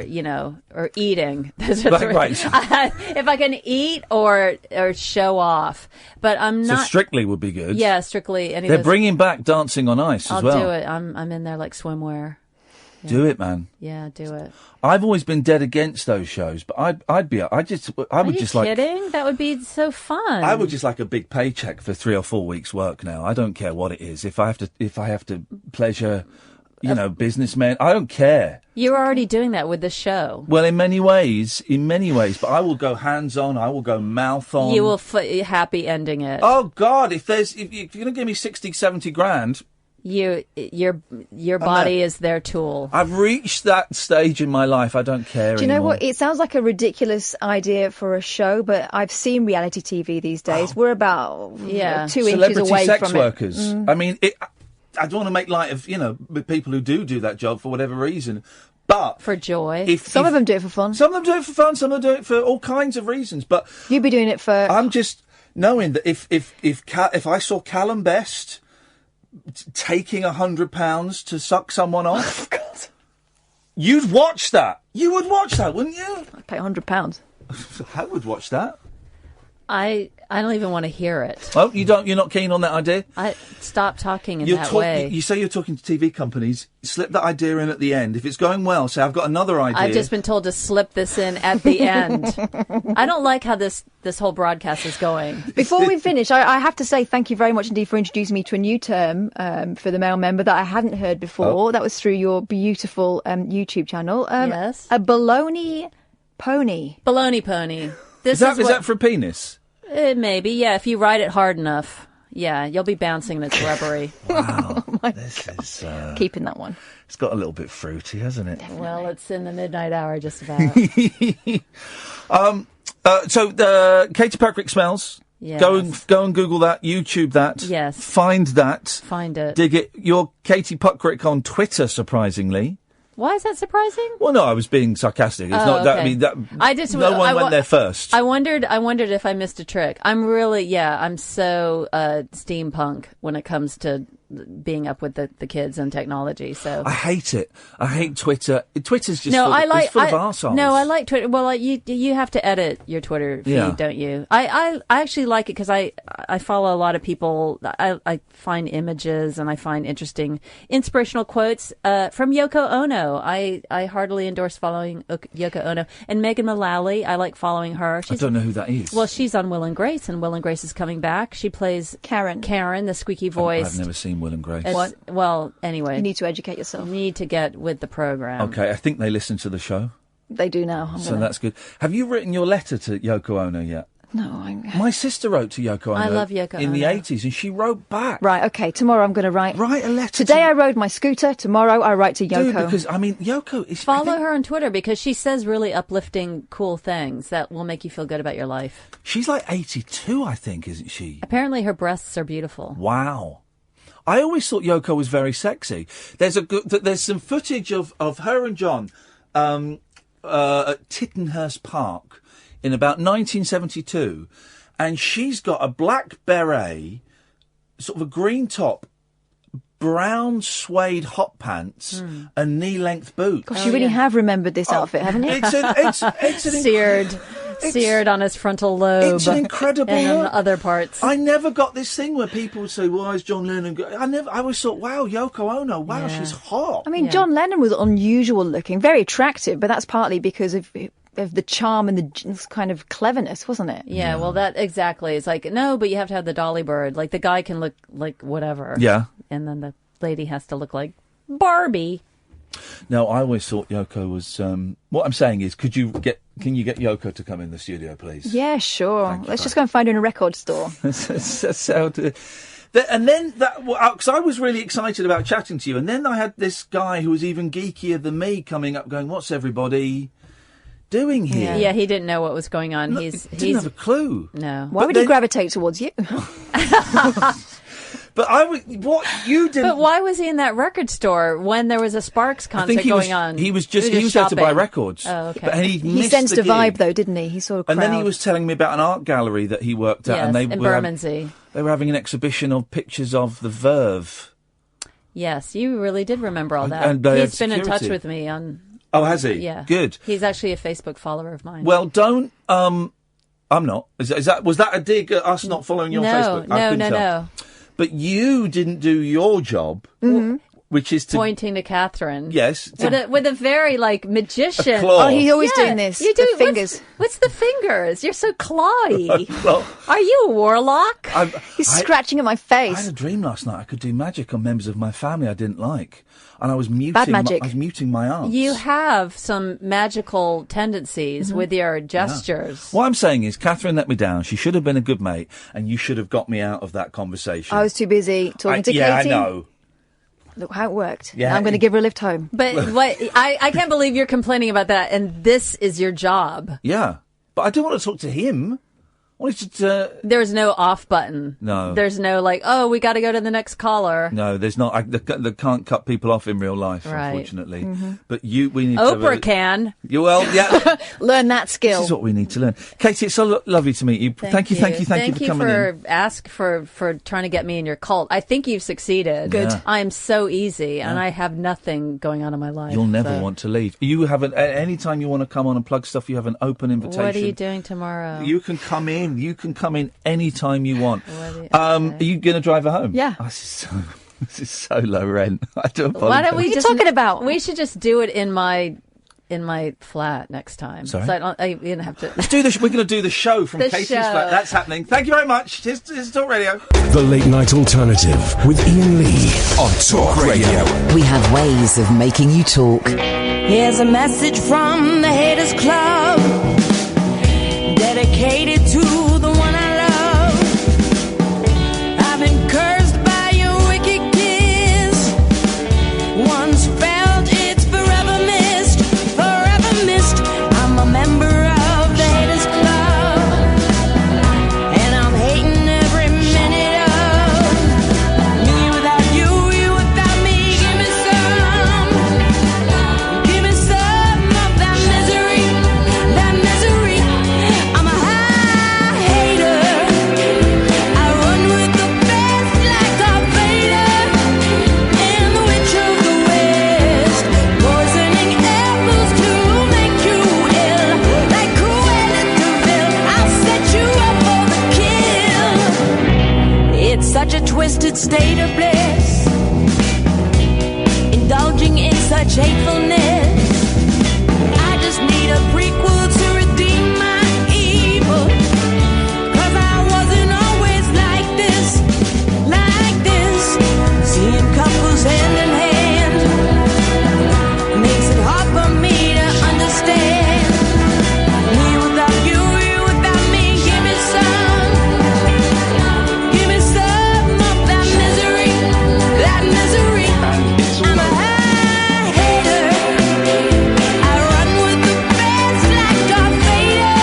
eating. Right. If I can eat or show off. But I'm not. So Strictly would be good. Yeah, Strictly. They're bringing back Dancing on Ice as well. I'll do it. I'm in there like swimwear. Yeah. Do it, man. Yeah, do it. I've always been dead against those shows, but I would just kidding? That would be so fun. I would just like a big paycheck for 3 or 4 weeks' work now. I don't care what it is. If I have to pleasure, businessmen, I don't care. You're already doing that with the show. Well, in many ways, but I will go hands on. I will go mouth on. You will happy ending it. Oh God, if you're going to give me 60, 70 grand. Your body is their tool. I've reached that stage in my life. I don't care anymore. Do you know what? It sounds like a ridiculous idea for a show, but I've seen reality TV these days. We're about 2 inches away from it. Celebrity sex workers. I mean, I don't want to make light of people who do that job for whatever reason. But for joy. Some of them do it for fun. Some of them do it for fun. Some of them do it for all kinds of reasons. But you'd be doing it for. I'm just knowing that if I saw Callum Best taking £100 to suck someone off, you'd watch that. You would watch that, wouldn't you? I'd pay £100. I would watch that. I don't even want to hear it. Oh, you don't? You're not keen on that idea? Stop talking in that way. You say you're talking to TV companies. Slip that idea in at the end. If it's going well, say I've got another idea. I've just been told to slip this in at the end. I don't like how this whole broadcast is going. Before we finish, I have to say thank you very much indeed for introducing me to a new term for the male member that I hadn't heard before. Oh. That was through your beautiful YouTube channel. Yes. A baloney pony. Baloney pony. Is that for a penis? Maybe, yeah. If you ride it hard enough, yeah, you'll be bouncing and it's rubbery. Wow, this is keeping that one. It's got a little bit fruity, hasn't it? Definitely. Well, it's in the midnight hour, just about. So Katie Puckrik smells. Yes. Go and Google that, YouTube that. Yes. Find that. Find it. Dig it. You're Katie Puckrik on Twitter, surprisingly. Why is that surprising? Well, no, I was being sarcastic. It's not that. I mean, no one went there first. I wondered if I missed a trick. I'm so steampunk when it comes to being up with the kids and technology. So I hate it. I hate Twitter. Twitter's just it's full of arseholes. No, I like Twitter. Well, you have to edit your Twitter feed, don't you? I actually like it because I follow a lot of people. I find images and I find interesting inspirational quotes from Yoko Ono. I heartily endorse following Yoko Ono. And Megan Mullally, I like following her. I don't know who that is. Well, she's on Will and Grace, and Will and Grace is coming back. She plays Karen, the squeaky voice. I've never seen Will and Grace. What? Well, anyway. You need to educate yourself. You need to get with the program. Okay, I think they listen to the show. They do now. That's good. Have you written your letter to Yoko Ono yet? No. My sister wrote to Yoko Ono. I love Yoko Ono. In the 80s, and she wrote back. Right, okay, tomorrow I'm going to write a letter. Today I rode my scooter, tomorrow I write to Yoko. Dude, because, I mean, Yoko is... Follow her on Twitter because she says really uplifting, cool things that will make you feel good about your life. She's like 82, I think, isn't she? Apparently her breasts are beautiful. Wow. I always thought Yoko was very sexy. There's some footage of her and John at Tittenhurst Park in about 1972, and she's got a black beret, sort of a green top, brown suede hot pants, and knee-length boots. Gosh, you really have remembered this outfit, haven't you? It's an seared on his frontal lobe. It's an incredible and look. on other parts. I never got this thing where people would say, "Why is John Lennon?" I always thought, "Wow, Yoko Ono. Wow, she's hot." I mean, John Lennon was unusual looking, very attractive, but that's partly because of the charm and the kind of cleverness, wasn't it? Yeah, well, that exactly. It's like, no, but you have to have the dolly bird. Like, the guy can look like whatever. Yeah. And then the lady has to look like Barbie. No, I always thought Yoko was... what I'm saying is, can you get Yoko to come in the studio, please? Yeah, sure. Let's just go and find her in a record store. That's how to... And then, because I was really excited about chatting to you, and then I had this guy who was even geekier than me coming up going, "What's everybody doing here?" Yeah, he didn't know what was going on. He didn't have a clue. No. Why would he gravitate towards you? But But why was he in that record store when there was a Sparks concert going on? He was there to buy records. Oh, okay. But, and he sensed a vibe, though, didn't he? He saw a crowd. And then he was telling me about an art gallery that he worked at, yes, and they in were Bermondsey. They were having an exhibition of pictures of the Verve. Yes, you really did remember all that. And he's been in touch with me on. Oh, has he? Yeah. Good. He's actually a Facebook follower of mine. Well, don't. I'm not. Was that a dig at us not following you on Facebook? No. But you didn't do your job, which is to... Pointing to Katherine. Yes. With a very, magician. A claw. Oh, he's always doing this. You do the fingers. What's the fingers? You're so clawy. Well, are you a warlock? He's scratching at my face. I had a dream last night. I could do magic on members of my family I didn't like. And I was muting... Bad magic. I was muting my aunts. You have some magical tendencies with your gestures. Yeah. What I'm saying is, Katherine let me down. She should have been a good mate, and you should have got me out of that conversation. I was too busy talking to Katie. Yeah, I know. Look how it worked. Yeah. I'm going to give her a lift home. But I can't believe you're complaining about that, and this is your job. Yeah. But I don't want to talk to him. wanted to... There's no off button. No. There's no like, oh, we got to go to the next caller. No, there's not. They can't cut people off in real life, Right. unfortunately. Mm-hmm. But we need to... Oprah can. Well, yeah. Learn that skill. This is what we need to learn. Katie, it's so lovely to meet you. Thank you for coming in. For trying to get me in your cult. I think you've succeeded. Good. Yeah. I'm so easy, and I have nothing going on in my life. You'll never want to leave. You have any time you want to come on and plug stuff, you have an open invitation. What are you doing tomorrow? You can come in. You can come in any time you want. Are you going to drive her home? Yeah. Oh, this is so low rent. I do apologize. Why don't we What are you just talking about? We should just do it in my flat next time. Sorry? So you don't have to. Let's do this. We're going to do the show from The Katie's show. flat. That's happening. Thank you very much. Here's Talk Radio. The Late Night Alternative with Iain Lee on Talk Radio. We have ways of making you talk. Here's a message from the Haters Club, dedicated to the one I love. I've been cursed by your wicked kiss. Once felt it's forever missed, forever missed. I'm a member of the Haters Club, and I'm hating every minute of me without you, you without me. Give me some of that misery, that misery. I'm a high hater. I run with the best like Darth Vader and the Witch of the West, poisoning apples to make you ill, like Cruella de Vil. I'll set you up for the kill. It's such a twisted state of bliss, indulging in such hatefulness. I just need a prequel to redeem my evil, 'cause I wasn't always like this, like this. Seeing couples hand in hand makes it hard for me to understand. Me without you, you without me. Give me some of that misery, that misery. I'm a high hater. I run with the best like Darth Vader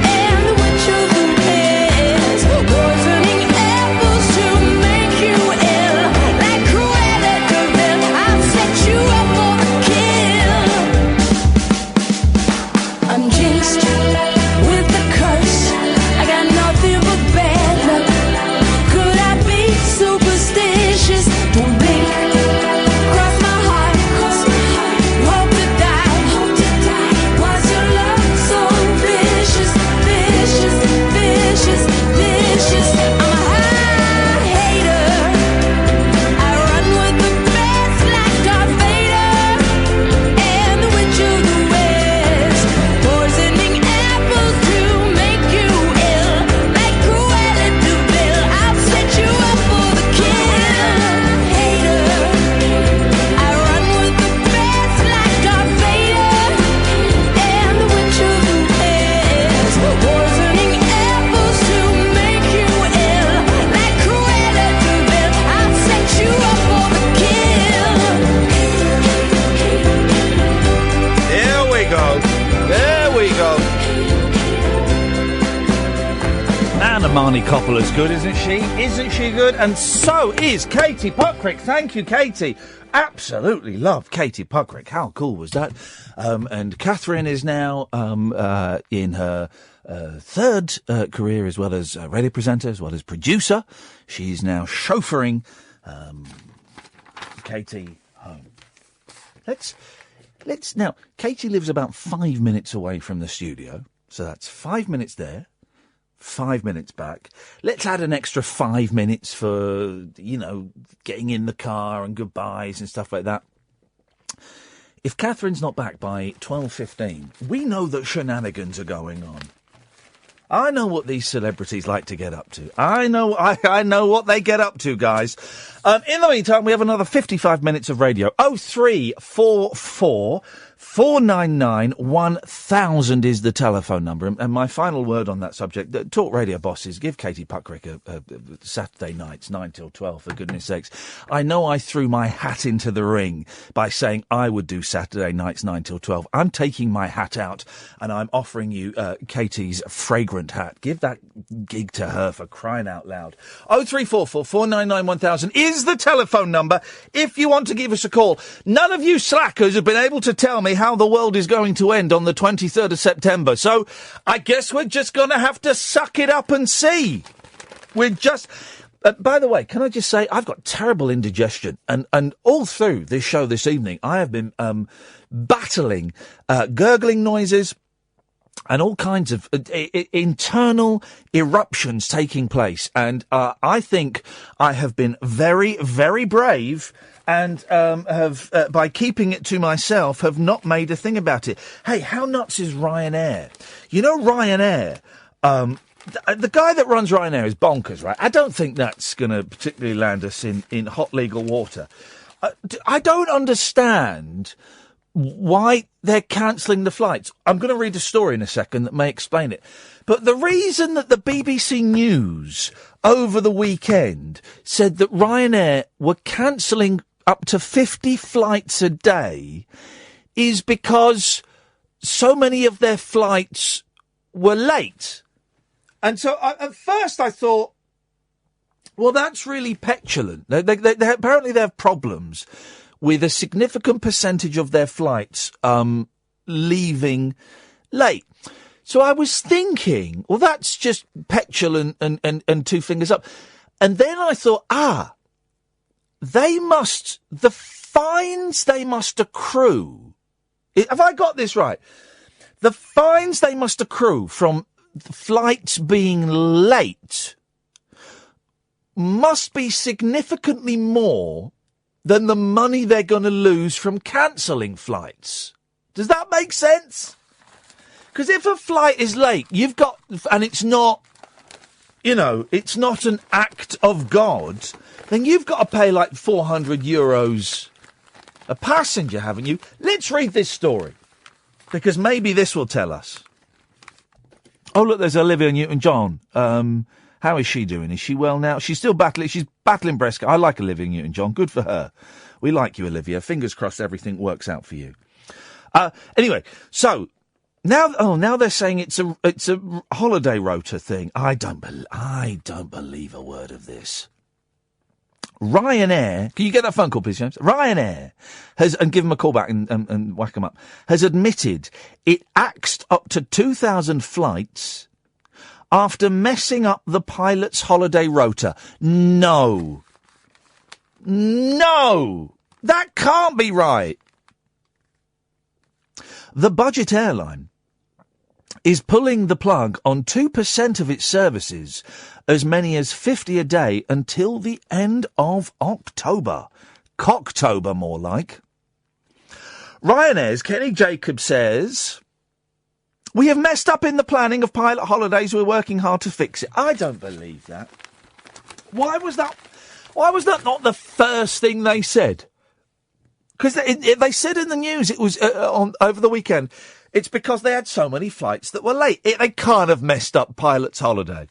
and the Witch of the West, poisoning apples to make you ill, like Cruella de Vil. I'll set you up for the kill. I'm jinxed with the curse. I got nothing but bad luck. Could I be superstitious? Don't blink, cross my heart, hope to die. Why's your love so vicious, vicious, vicious, vicious? I'm a high hater. I run with the best like Darth Vader and the Witch of the West, poisoning apples to make you ill, like Cruella de Vil. I'll set you up for the kill. Hater, I run with the best like Darth Vader and the Witch of the West, poisoning apples to make you ill, like Cruella de Vil. I'll set you up for the kill. There we go. There we go. And Amani Coppola's good, isn't she? Isn't she good? And so is Katie Puckrik. Thank you, Katie. Absolutely love Katie Puckrik. How cool was that? And Katherine is now in her third career, as well as radio presenter, as well as producer. She's now chauffeuring Katie home. Let's now. Katie lives about 5 minutes away from the studio, so that's 5 minutes there, 5 minutes back. Let's add an extra 5 minutes for, getting in the car and goodbyes and stuff like that. If Katherine's not back by 12:15, we know that shenanigans are going on. I know what these celebrities like to get up to. I know what they get up to, guys. In the meantime, we have another 55 minutes of radio. 0344 499 1000 is the telephone number. And my final word on that subject, Talk Radio bosses, give Katie Puckrik a Saturday nights, 9 till 12, for goodness sakes. I know I threw my hat into the ring by saying I would do Saturday nights, 9 till 12. I'm taking my hat out and I'm offering you Katie's fragrant hat. Give that gig to her, for crying out loud. 0344 499 1000 is the telephone number if you want to give us a call. None of you slackers have been able to tell me how the world is going to end on the 23rd of September. So I guess we're just going to have to suck it up and see. We're just... by the way, can I just say, I've got terrible indigestion. And all through this show this evening, I have been battling gurgling noises and all kinds of internal eruptions taking place. And I think I have been very, very brave and have, by keeping it to myself, have not made a thing about it. Hey, how nuts is Ryanair? You know Ryanair, the guy that runs Ryanair is bonkers, right? I don't think that's going to particularly land us in hot legal water. I don't understand why they're cancelling the flights. I'm going to read a story in a second that may explain it. But the reason that the BBC News over the weekend said that Ryanair were cancelling up to 50 flights a day is because so many of their flights were late. And so at first I thought, well, that's really petulant. They apparently they have problems with a significant percentage of their flights leaving late. So I was thinking, well, that's just petulant and two fingers up. And then I thought, the fines they must accrue. Have I got this right? The fines they must accrue from flights being late must be significantly more than the money they're going to lose from cancelling flights. Does that make sense? Because if a flight is late, you've got, and it's not, it's not an act of God, then you've got to pay like €400 a passenger, haven't you? Let's read this story, because maybe this will tell us. Oh, look, there's Olivia Newton-John. How is she doing? Is she well now? She's still battling. She's battling breast cancer. I like Olivia Newton-John. Good for her. We like you, Olivia. Fingers crossed everything works out for you. Anyway, so now they're saying it's a holiday rota thing. I don't believe a word of this. Ryanair, can you get that phone call, please, James? Ryanair has, and give them a call back and whack them up, has admitted it axed up to 2,000 flights after messing up the pilot's holiday rota. No, that can't be right. The budget airline is pulling the plug on 2% of its services, as many as 50 a day, until the end of October. Cocktober, more like. Ryanair's Kenny Jacobs says, "We have messed up in the planning of pilot holidays. We're working hard to fix it." I don't believe that. Why was that not the first thing they said? Because they said in the news, it was over the weekend, it's because they had so many flights that were late. They can't have messed up pilots' holiday.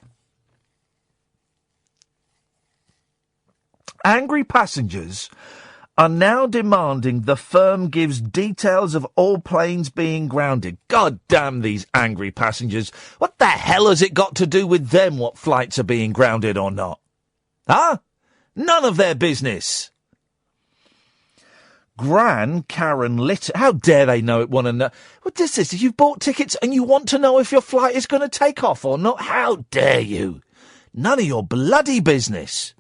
Angry passengers are now demanding the firm gives details of all planes being grounded. God damn these angry passengers. What the hell has it got to do with them, what flights are being grounded or not? Huh? None of their business. Karen Litter. How dare they want to know? What is this? If you've bought tickets and you want to know if your flight is going to take off or not, how dare you? None of your bloody business.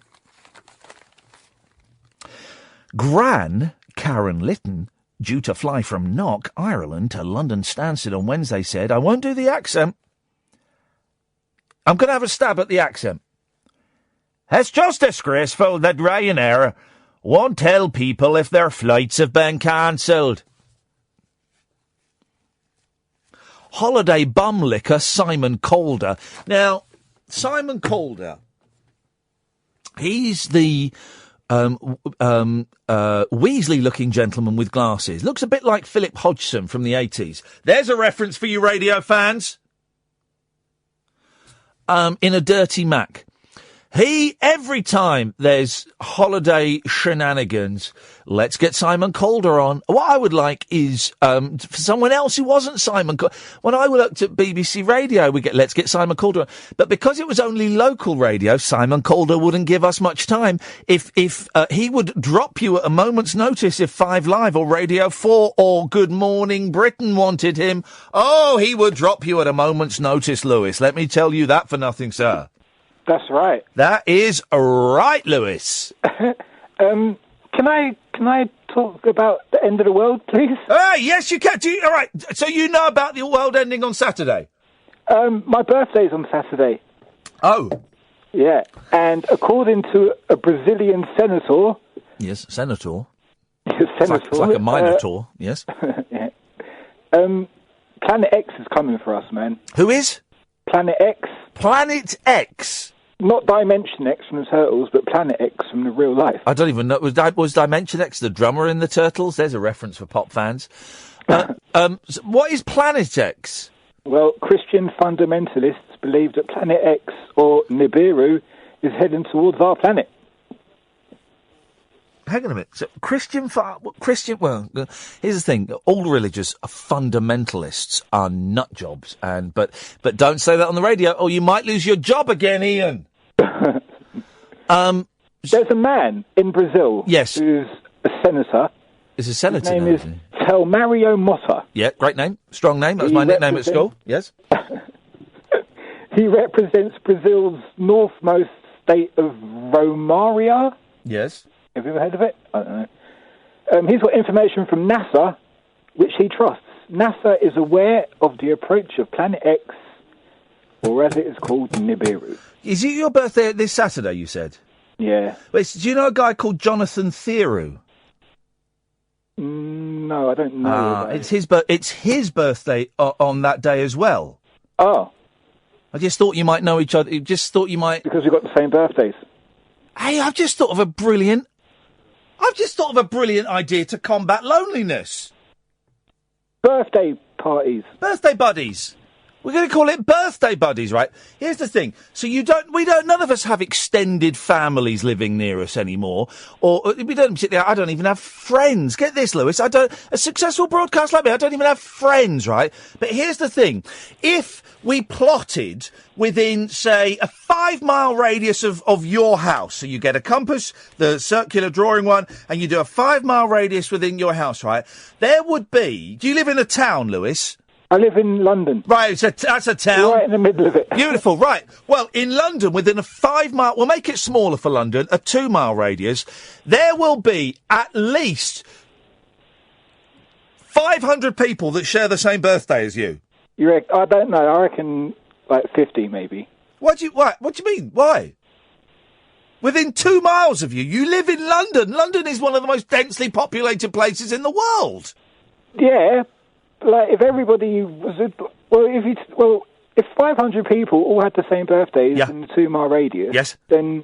Karen Litton, due to fly from Knock, Ireland to London Stansted on Wednesday, said, "I won't do the accent. I'm going to have a stab at the accent. It's just disgraceful that Ryanair won't tell people if their flights have been cancelled." Holiday bum licker Simon Calder. Now, Simon Calder, he's the Weasley-looking gentleman with glasses. Looks a bit like Philip Hodgson from the 80s. There's a reference for you radio fans. In a dirty Mac. Every time there's holiday shenanigans, let's get Simon Calder on. What I would like is, for someone else who wasn't Simon Calder. When I worked at BBC Radio, let's get Simon Calder on. But because it was only local radio, Simon Calder wouldn't give us much time. If he would drop you at a moment's notice if 5 Live or Radio 4 or Good Morning Britain wanted him. Oh, he would drop you at a moment's notice, Lewis. Let me tell you that for nothing, sir. That's right. That is right, Lewis. Can I talk about the end of the world, please? Yes, you can. All right. So you know about the world ending on Saturday? My birthday's on Saturday. Oh. Yeah. And according to a Brazilian senator... Yes, senator. Senator. It's like a minotaur, yes. Yeah. Planet X is coming for us, man. Who is? Planet X. Planet X? Not Dimension X from the Turtles, but Planet X from the real life. I don't even know. Was Dimension X the drummer in the Turtles? There's a reference for pop fans. What is Planet X? Well, Christian fundamentalists believe that Planet X, or Nibiru, is heading towards our planet. Hang on a minute. So well, here's the thing. All religious fundamentalists are nut jobs, but don't say that on the radio, or you might lose your job again, Iain. There's a man in Brazil, yes, who's a senator. Is a senator? His name is Telmario Motta. Yeah, great name, strong name. That was my nickname at school. Yes. He represents Brazil's northmost state of Romaria. Yes. Have you ever heard of it? I don't know. He's got information from NASA, which he trusts. NASA is aware of the approach of Planet X, or as it is called, Nibiru. Is it your birthday this Saturday, you said? Yeah. Wait, do you know a guy called Jonathan Theroux? No, I don't know. It's his birthday on that day as well. Oh. I just thought you might know each other. Just thought you might... Because we've got the same birthdays. Hey, I've just thought of a brilliant idea to combat loneliness. Birthday parties. Birthday buddies. We're going to call it birthday buddies, right? Here's the thing. So none of us have extended families living near us anymore. Or we don't particularly, I don't even have friends. Get this, Lewis. A successful broadcast like me, I don't even have friends, right? But here's the thing. If we plotted within, say, a 5-mile radius of your house, so you get a compass, the circular drawing one, and you do a 5-mile radius within your house, right? There would be, do you live in a town, Lewis? I live in London. Right, that's a town. Right in the middle of it. Beautiful, right. Well, in London, within a 5-mile... We'll make it smaller for London, a 2-mile radius. There will be at least 500 people that share the same birthday as you. I don't know. I reckon, 50, maybe. What do you mean? Why? Within 2 miles of you. You live in London. London is one of the most densely populated places in the world. Yeah, if everybody was... if 500 people all had the same birthdays in a 2-mile radius, then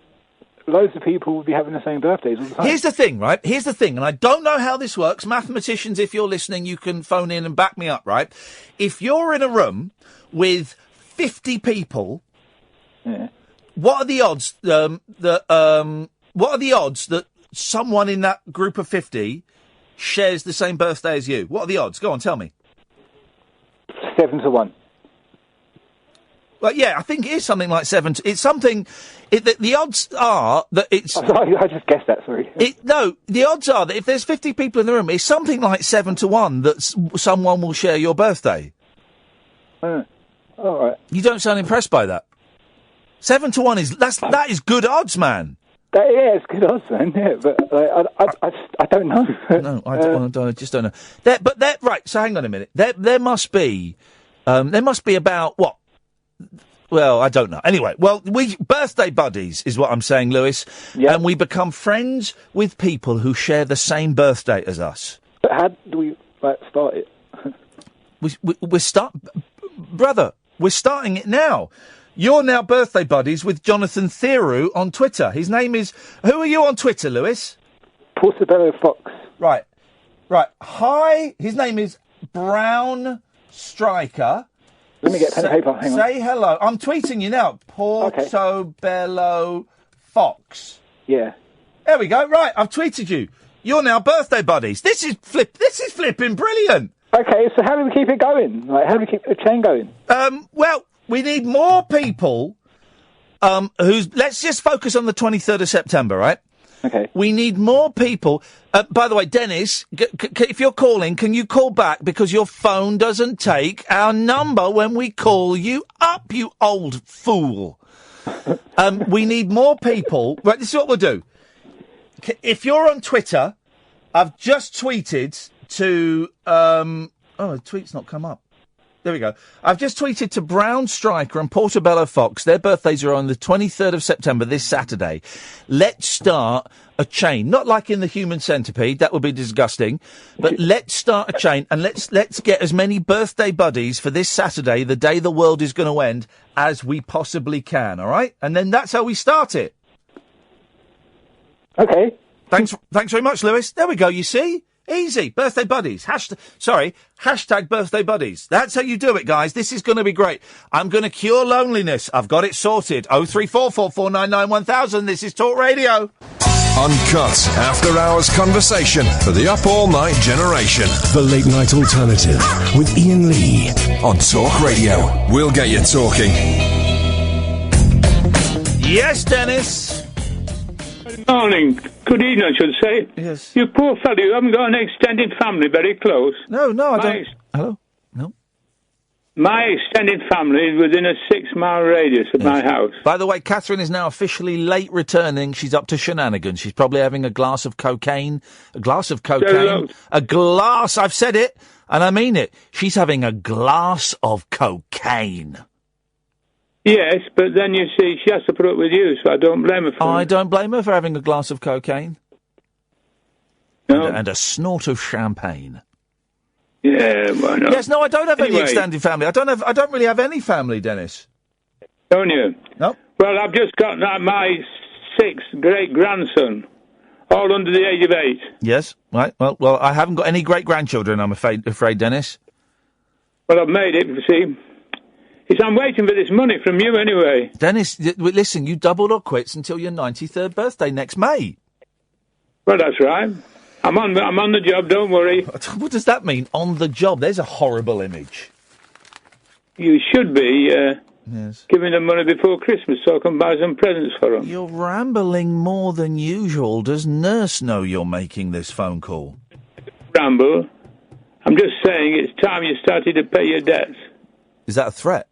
loads of people would be having the same birthdays all the time. Here's the thing, right? Here's the thing, and I don't know how this works. Mathematicians, if you're listening, you can phone in and back me up, right? If you're in a room with 50 people, what are the odds that someone in that group of 50 shares the same birthday as you? What are the odds? Go on, tell me. 7 to 1. Well, yeah, I think it is something like 7 to... It's something... the odds are that it's... I just guessed that, sorry. The odds are that if there's 50 people in the room, it's something like 7 to 1 that someone will share your birthday. All right. You don't sound impressed by that. 7 to 1 that is good odds, man. Yeah, it's good odds, man. Yeah, but I don't know. No, I just don't know. Right. So hang on a minute. There must be about what? Well, I don't know. Anyway, birthday buddies is what I'm saying, Lewis. Yeah. And we become friends with people who share the same birthday as us. But how do we start it? Brother, we're starting it now. You're now birthday buddies with Jonathan Theroux on Twitter. His name is... Who are you on Twitter, Lewis? Portobello Fox. Right. Hi. His name is Brown Striker. Let me get pen and paper. Hang on. Say hello. I'm tweeting you now. Portobello Fox. Yeah. There we go. Right. I've tweeted you. You're now birthday buddies. This is flipping brilliant. Okay. So how do we keep it going? Like, how do we keep the chain going? Well, we need more people. Let's just focus on the 23rd of September, right? Okay. We need more people. By the way, Dennis, if you're calling, can you call back because your phone doesn't take our number when we call you up, you old fool. We need more people. Right, this is what we'll do. If you're on Twitter, I've just tweeted to... the tweet's not come up. There we go. I've just tweeted to Brown Striker and Portobello Fox. Their birthdays are on the 23rd of September, this Saturday. Let's start a chain. Not like in the Human Centipede. That would be disgusting. But let's start a chain and let's get as many birthday buddies for this Saturday, the day the world is going to end, as we possibly can, all right? And then that's how we start it. Okay. Thanks very much, Lewis. There we go, you see? Easy. Birthday buddies. Hashtag birthday buddies. That's how you do it, guys. This is going to be great. I'm going to cure loneliness. I've got it sorted. 03444991000. This is Talk Radio. Uncut, after-hours conversation for the up-all-night generation. The Late Night Alternative with Iain Lee on Talk Radio. We'll get you talking. Yes, Dennis. Good morning. Good evening, I should say. Yes. You poor fellow, you haven't got an extended family very close. No, I don't. Hello? No. My extended family is within a 6-mile radius of my house. By the way, Katherine is now officially late returning. She's up to shenanigans. She's probably having a glass of cocaine. I've said it, and I mean it. She's having a glass of cocaine. Yes, but then you see, she has to put up with you, so I don't blame her for it. I don't blame her for having a glass of cocaine. No. And a snort of champagne. Yeah, why not? Yes, no, I don't have any extended family. I don't really have any family, Dennis. Don't you? No. Well, I've just got my 6th great-grandson, all under the age of 8. Yes, right. Well, I haven't got any great-grandchildren, I'm afraid, Dennis. Well, I've made it, you see. I'm waiting for this money from you anyway. Dennis, listen, you doubled or quits until your 93rd birthday next May. Well, that's right. I'm on the job, don't worry. What does that mean, on the job? There's a horrible image. You should be giving them money before Christmas so I can buy some presents for them. You're rambling more than usual. Does Nurse know you're making this phone call? Ramble. I'm just saying it's time you started to pay your debts. Is that a threat?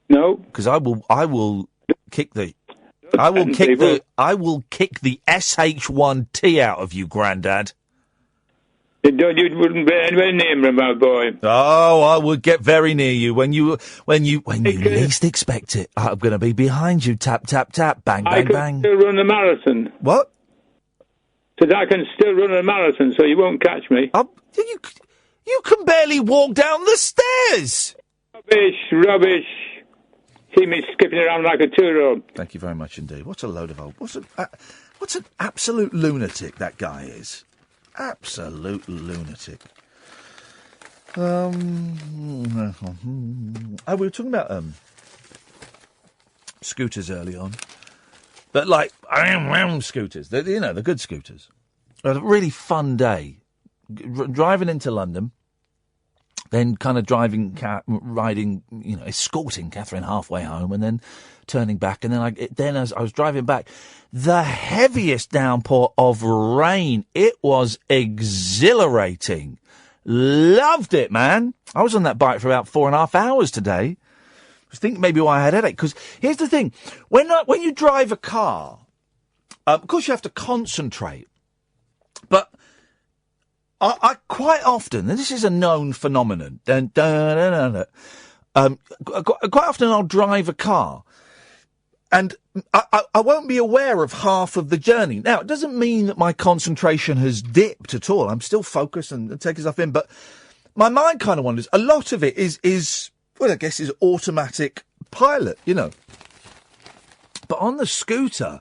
No. Because I will kick the SH1T out of you, Grandad. You wouldn't be anywhere near me, my boy. Oh, I would get very near you when you least expect it. I'm going to be behind you. Tap, tap, tap. Bang, bang, I can bang. still run a marathon. What? Said I can still run a marathon, so you won't catch me. You can barely walk down the stairs. Rubbish. See me skipping around like a 2-year-old. Thank you very much indeed. What a load of old... What's an absolute lunatic that guy is. Absolute lunatic. We were talking about scooters early on. But like, scooters. The good scooters. A really fun day. Driving into London. Then kind of riding, escorting Katherine halfway home and then turning back. And then as I was driving back, the heaviest downpour of rain. It was exhilarating. Loved it, man. I was on that bike for about 4.5 hours today. I was thinking maybe why I had a headache. Because here's the thing. When you drive a car, of course you have to concentrate. But I quite often, and this is a known phenomenon, quite often I'll drive a car and I won't be aware of half of the journey. Now, it doesn't mean that my concentration has dipped at all. I'm still focused and taking stuff in, but my mind kind of wanders. A lot of it is automatic pilot, you know. But on the scooter,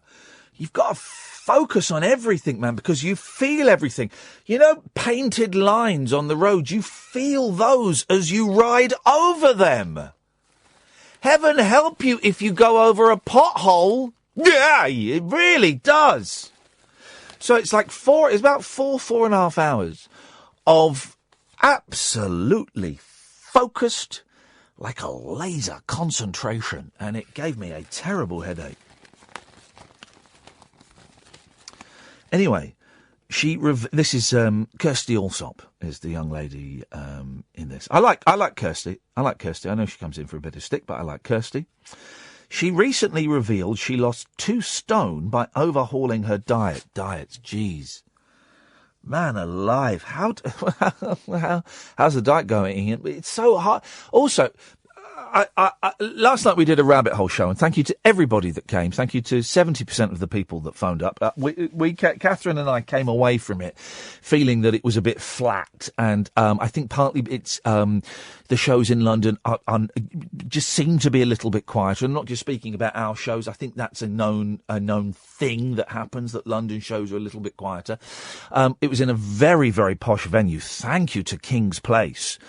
you've got to focus on everything, man, because you feel everything. You know, painted lines on the road, you feel those as you ride over them. Heaven help you if you go over a pothole. Yeah, it really does. So it's like it's about 4.5 hours of absolutely focused, like a laser concentration, and it gave me a terrible headache. Anyway, this is Kirsty Allsop is the young lady in this. I like Kirsty. I know she comes in for a bit of stick, but I like Kirsty. She recently revealed she lost 2 stone by overhauling her diet. Diets, jeez. Man alive. How's the diet going, Ian? It's so hard. Also, last night we did a rabbit hole show, and thank you to everybody that came. Thank you to 70% of the people that phoned up. Katherine and I came away from it feeling that it was a bit flat, and I think partly it's the shows in London just seem to be a little bit quieter. I'm not just speaking about our shows. I think that's a known thing that happens, that London shows are a little bit quieter. It was in a very, very posh venue. Thank you to King's Place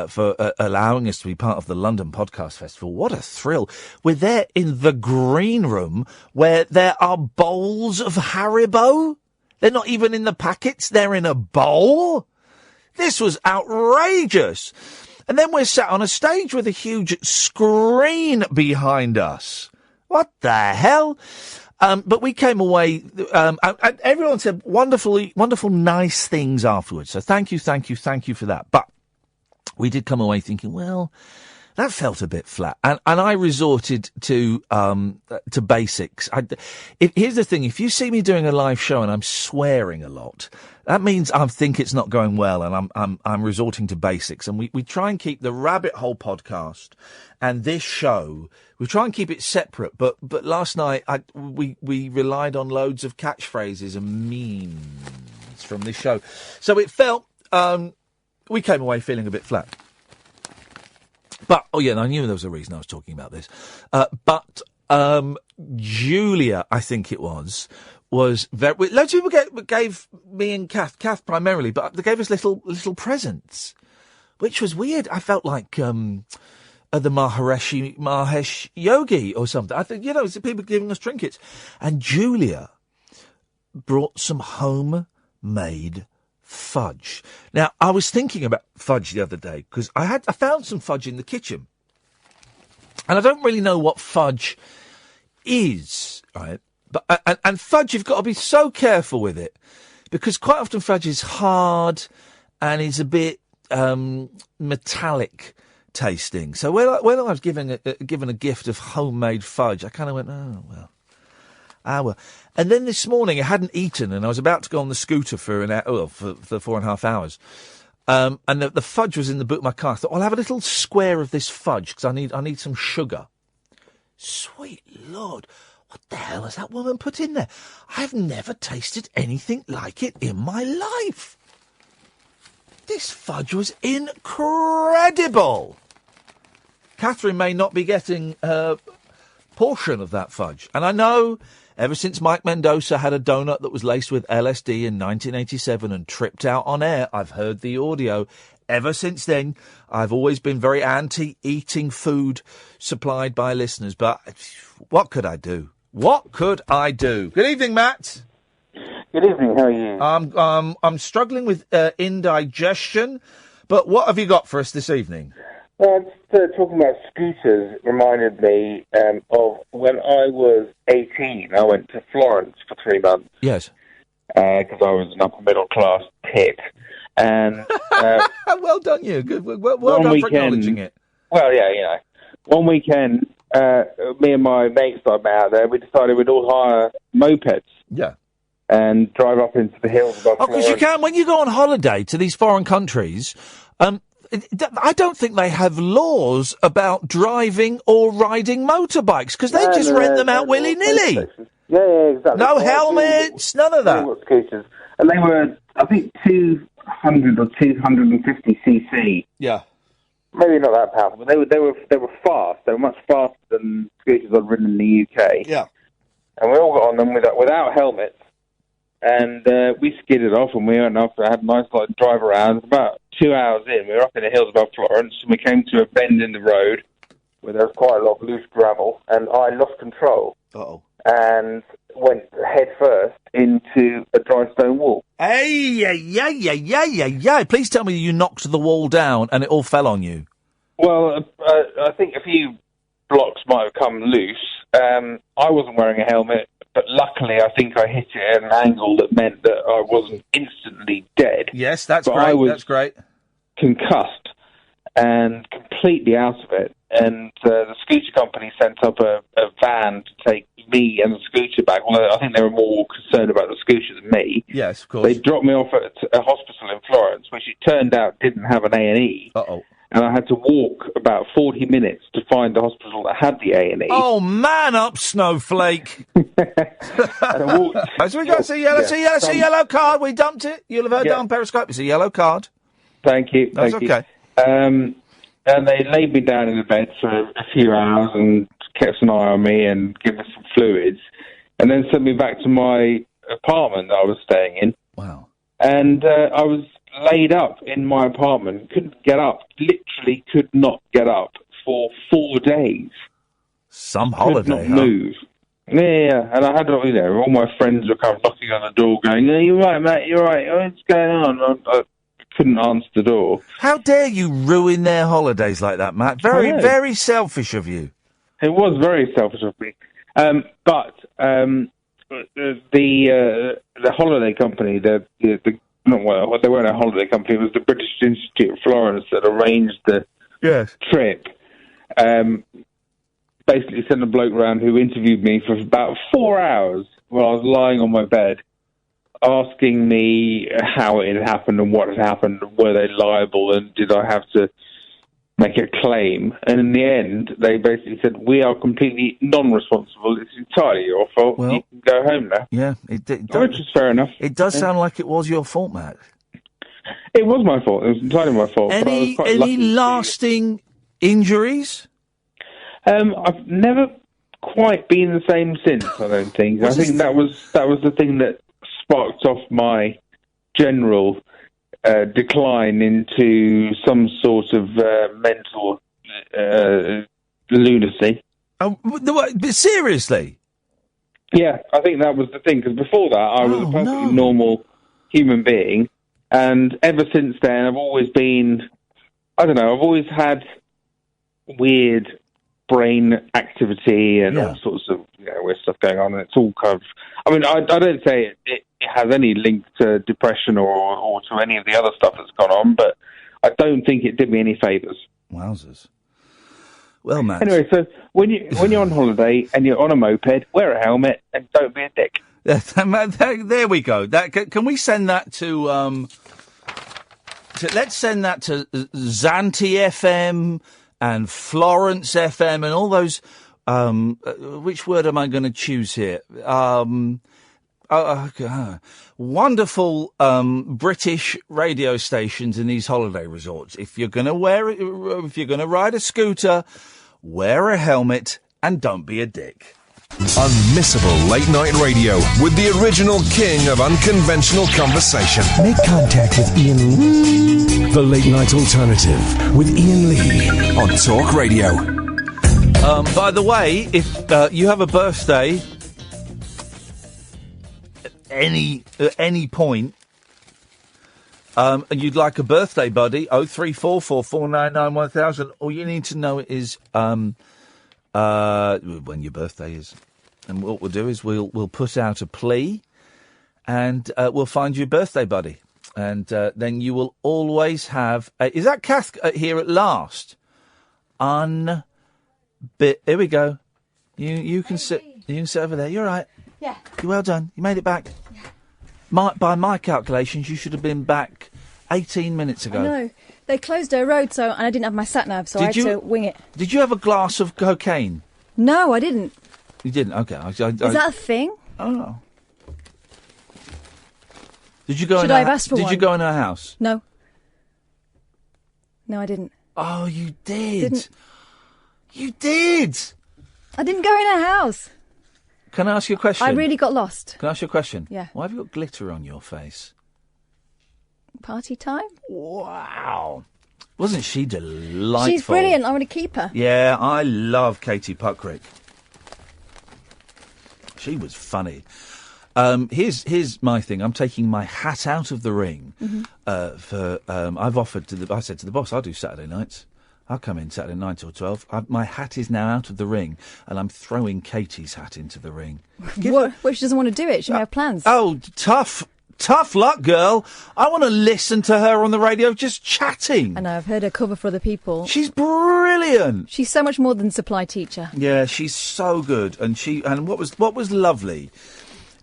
for allowing us to be part of the London Podcast Festival. What a thrill. We're there in the green room where there are bowls of Haribo. They're not even in the packets. They're in a bowl. This was outrageous. And then we're sat on a stage with a huge screen behind us. What the hell? But we came away, and everyone said wonderful, nice things afterwards. So thank you for that. But we did come away thinking, well, that felt a bit flat. And I resorted to basics. Here's the thing. If you see me doing a live show and I'm swearing a lot, that means I think it's not going well, and I'm resorting to basics. And we try and keep the Rabbit Hole podcast and this show, we try and keep it separate. But last night we relied on loads of catchphrases and memes from this show. So it felt, we came away feeling a bit flat. But, I knew there was a reason I was talking about this. But Julia, I think it was very... Loads of people gave me and Kath primarily, but they gave us little presents, which was weird. I felt like the Mahesh Yogi or something. I think, it's people giving us trinkets. And Julia brought some homemade fudge. Now, I was thinking about fudge the other day because I found some fudge in the kitchen, and I don't really know what fudge is, right? But and fudge, you've got to be so careful with it because quite often fudge is hard and is a bit metallic tasting. So when I was given a gift of homemade fudge, I kind of went, oh well. Hour. And then this morning I hadn't eaten and I was about to go on the scooter for an hour, for 4.5 hours. And the fudge was in the boot of my car. I thought, I'll have a little square of this fudge because I need some sugar. Sweet Lord, what the hell has that woman put in there? I've never tasted anything like it in my life. This fudge was incredible. Katherine may not be getting her portion of that fudge. And I know... Ever since Mike Mendoza had a donut that was laced with LSD in 1987 and tripped out on air, I've heard the audio. Ever since then, I've always been very anti-eating food supplied by listeners. But what could I do? Good evening, Matt. Good evening. How are you? I'm struggling with indigestion. But what have you got for us this evening? Well, talking about scooters reminded me of when I was 18. I went to Florence for 3 months. Yes. Because I was an upper middle class tit. And well done, you. Good. Well done for acknowledging it. Well, yeah, One weekend, me and my mates that I met out there, we decided we'd all hire mopeds. Yeah. And drive up into the hills above Florence. Because you can, when you go on holiday to these foreign countries, I don't think they have laws about driving or riding motorbikes because they just rent them out willy-nilly. Yeah, exactly. No helmets, none of that. Scooters. And they were, I think, 200 or 250cc. Yeah. maybe not that powerful, but they were fast. They were much faster than scooters I've ridden in the UK. Yeah. And we all got on them without helmets. And we skidded off, and we went off and had a nice drive around. About 2 hours in, we were up in the hills above Florence, and we came to a bend in the road where there was quite a lot of loose gravel, and I lost control. Uh-oh. And went head first into a dry stone wall. Hey. Please tell me you knocked the wall down and it all fell on you. Well, I think a few blocks might have come loose. I wasn't wearing a helmet, but luckily I think I hit it at an angle that meant that I wasn't instantly dead. Yes, that's but great. I was That's great. concussed and completely out of it. And the scooter company sent up a van to take me and the scooter back. Although I think they were more concerned about the scooter than me. Yes, of course. They dropped me off at a hospital in Florence, which it turned out didn't have an A&E. Uh-oh. And I had to walk about 40 minutes to find the hospital that had the A&E. Oh, man up, snowflake. So we got see yellow card. We dumped it. You'll have heard that on Periscope. It's a yellow card. Thank you. That's thank okay. You. And they laid me down in the bed for a few hours and kept an eye on me and gave me some fluids, and then sent me back to my apartment that I was staying in. Wow. And I was laid up in my apartment, couldn't get up, literally could not get up for 4 days. Some holiday, could not move. Yeah, and I had, all my friends were kind of knocking on the door going, "Are you right, mate? You're right. What's going on?" I couldn't answer the door. How dare you ruin their holidays like that, Matt? Very, very selfish of you. It was very selfish of me. But the holiday company, they weren't a holiday company, it was the British Institute of Florence that arranged the trip. Basically sent a bloke round who interviewed me for about 4 hours while I was lying on my bed, asking me how it had happened and what had happened, and were they liable, and did I have to make a claim. And in the end, they basically said, "We are completely non-responsible. It's entirely your fault. Well, you can go home now." Yeah, which is fair enough. It does sound like it was your fault, Matt. It was my fault. It was entirely my fault. but I was Any quite lucky. lasting injuries? I've never quite been the same since, I don't think. I think that was the thing that sparked off my general decline into some sort of mental lunacy. Oh, but seriously? Yeah, I think that was the thing, because before that I was a perfectly normal human being, and ever since then I've always been, I've always had weird brain activity and all sorts of weird stuff going on, and it's all kind of, I don't say it has any link to depression or to any of the other stuff that's gone on, but I don't think it did me any favours. Wowzers. Well, Matt. Anyway, so when you're on holiday and you're on a moped, wear a helmet and don't be a dick. There we go. Can we send that to let's send that to Zante FM and Florence FM and all those. Which word am I going to choose here? Wonderful British radio stations in these holiday resorts. If you're going to ride a scooter, wear a helmet and don't be a dick. Unmissable late night radio with the original king of unconventional conversation. Make contact with Iain Lee. The Late Night Alternative with Iain Lee on Talk Radio. By the way, if you have a birthday at any point, and you'd like a birthday buddy, 03444991000, all you need to know is when your birthday is. And what we'll do is we'll put out a plea, and we'll find you a birthday buddy. And then you will always have... is that Kath here at last? Here we go. You can sit. You can sit over there. You're right. Yeah. You're well done. You made it back. Yeah. By my calculations, you should have been back 18 minutes ago. I know. They closed our road, and I didn't have my sat-nav, so I had to wing it. Did you have a glass of cocaine? No, I didn't. You didn't? Okay. Is that a thing? Oh, no. Did you go Should I have asked for one? Did you go in her house? No. No, I didn't. Oh, you did. You did. I didn't go in her house. Can I ask you a question? I really got lost. Can I ask you a question? Yeah. Why have you got glitter on your face? Party time? Wow. Wasn't she delightful? She's brilliant. I want to keep her. Yeah, I love Katie Puckrik. She was funny. Here's my thing. I'm taking my hat out of the ring. I've offered I said to the boss, I'll do Saturday nights. I'll come in Saturday 9 till 12. My hat is now out of the ring, and I'm throwing Katie's hat into the ring. Well, she doesn't want to do it. She may have plans. Oh, tough luck, girl. I want to listen to her on the radio just chatting. I know, I've heard her cover for other people. She's brilliant. She's so much more than supply teacher. Yeah, she's so good. And what was lovely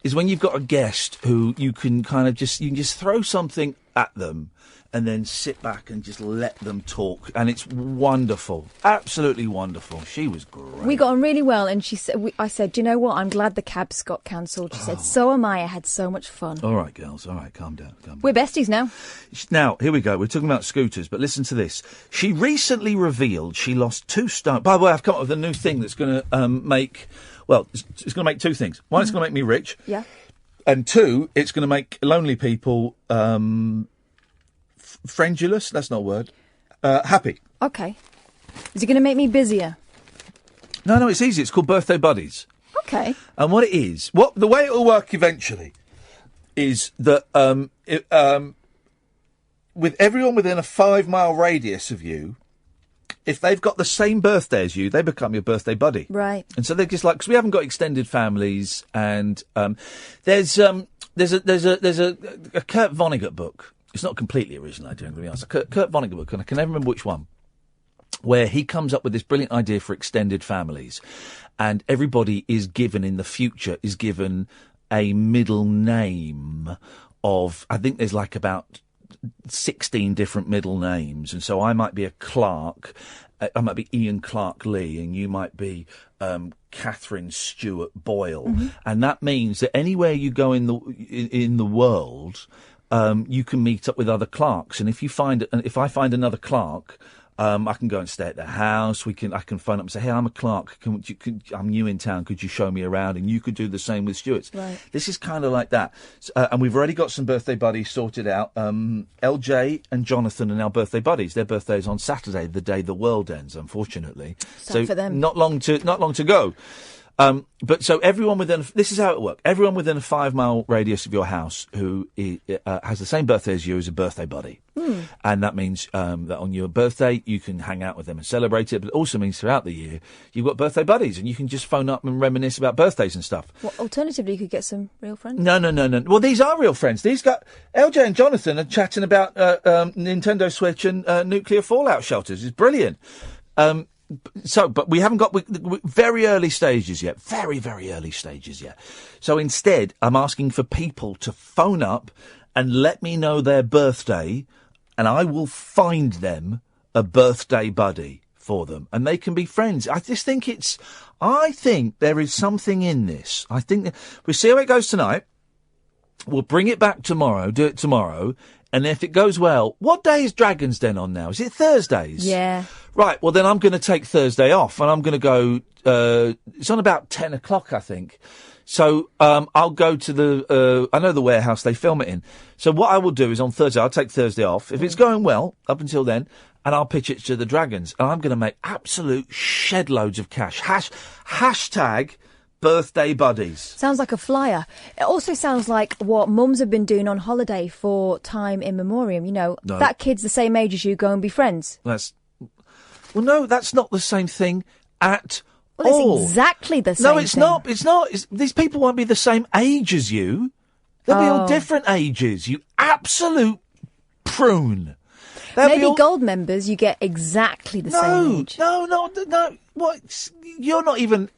is when you've got a guest who you can just throw something at them and then sit back and just let them talk. And it's wonderful. Absolutely wonderful. She was great. We got on really well, and she said, I said, do you know what? I'm glad the cabs got cancelled. She said, so am I. I had so much fun. All right, girls. All right, calm down. We're besties now. Now, here we go. We're talking about scooters, but listen to this. She recently revealed she lost 2 stone. By the way, I've come up with a new thing that's going to make... Well, it's going to make 2 things. One, it's going to make me rich. Yeah. And 2, it's going to make lonely people... friendulous, that's not a word. Happy. Okay. Is it going to make me busier? No, it's easy. It's called Birthday Buddies. Okay. And what it is, the way it will work eventually is that with everyone within a 5-mile radius of you, if they've got the same birthday as you, they become your birthday buddy. Right. And so they're just like, because we haven't got extended families, and there's a Kurt Vonnegut book. It's not completely original, I'm going to be honest. Kurt Vonnegut book, and I can never remember which one, where he comes up with this brilliant idea for extended families, and everybody is given in the future a middle name of, I think there's like about 16 different middle names, and so I might be a Clark, I might be Ian Clark Lee, and you might be Catherine Stewart Boyle, and that means that anywhere you go in the world, you can meet up with other Clarks, and if I find another Clark, I can go and stay at their house. I can phone up and say, "Hey, I'm a Clark. I'm new in town. Could you show me around?" And you could do the same with Stuart's. Right. This is kind of like that, and we've already got some birthday buddies sorted out. LJ and Jonathan are now birthday buddies. Their birthday's on Saturday, the day the world ends. Unfortunately, so for them. not long to go. But so everyone this is how it works. Everyone within a 5-mile radius of your house who has the same birthday as you is a birthday buddy. And that means that on your birthday you can hang out with them and celebrate it, but it also means throughout the year you've got birthday buddies and you can just phone up and reminisce about birthdays and stuff. Well, alternatively, you could get some real friends. No. Well, these are real friends. These got LJ and Jonathan are chatting about Nintendo Switch and nuclear fallout shelters. It's brilliant. But we haven't got very early stages yet. Very, very early stages yet. So instead, I'm asking for people to phone up and let me know their birthday, and I will find them a birthday buddy for them, and they can be friends. I think there is something in this. I think we'll see how it goes tonight. We'll bring it back tomorrow, do it tomorrow. And if it goes well, what day is Dragon's Den on now? Is it Thursdays? Yeah. Right, well then I'm going to take Thursday off and I'm going to go, it's on about 10 o'clock, I think. So, I'll go to I know the warehouse they film it in. So what I will do is on Thursday, I'll take Thursday off. If it's going well, up until then, and I'll pitch it to the Dragons. And I'm going to make absolute shed loads of cash. Hashtag birthday buddies. Sounds like a flyer. It also sounds like what mums have been doing on holiday for time in memoriam. You know, that kid's the same age as you, go and be friends. No, that's not the same thing at all. It's exactly the same thing. No, it's not. It's not. These people won't be the same age as you. They'll be all different ages. You absolute prune. Maybe gold members, you get exactly the same age. No. What? You're not even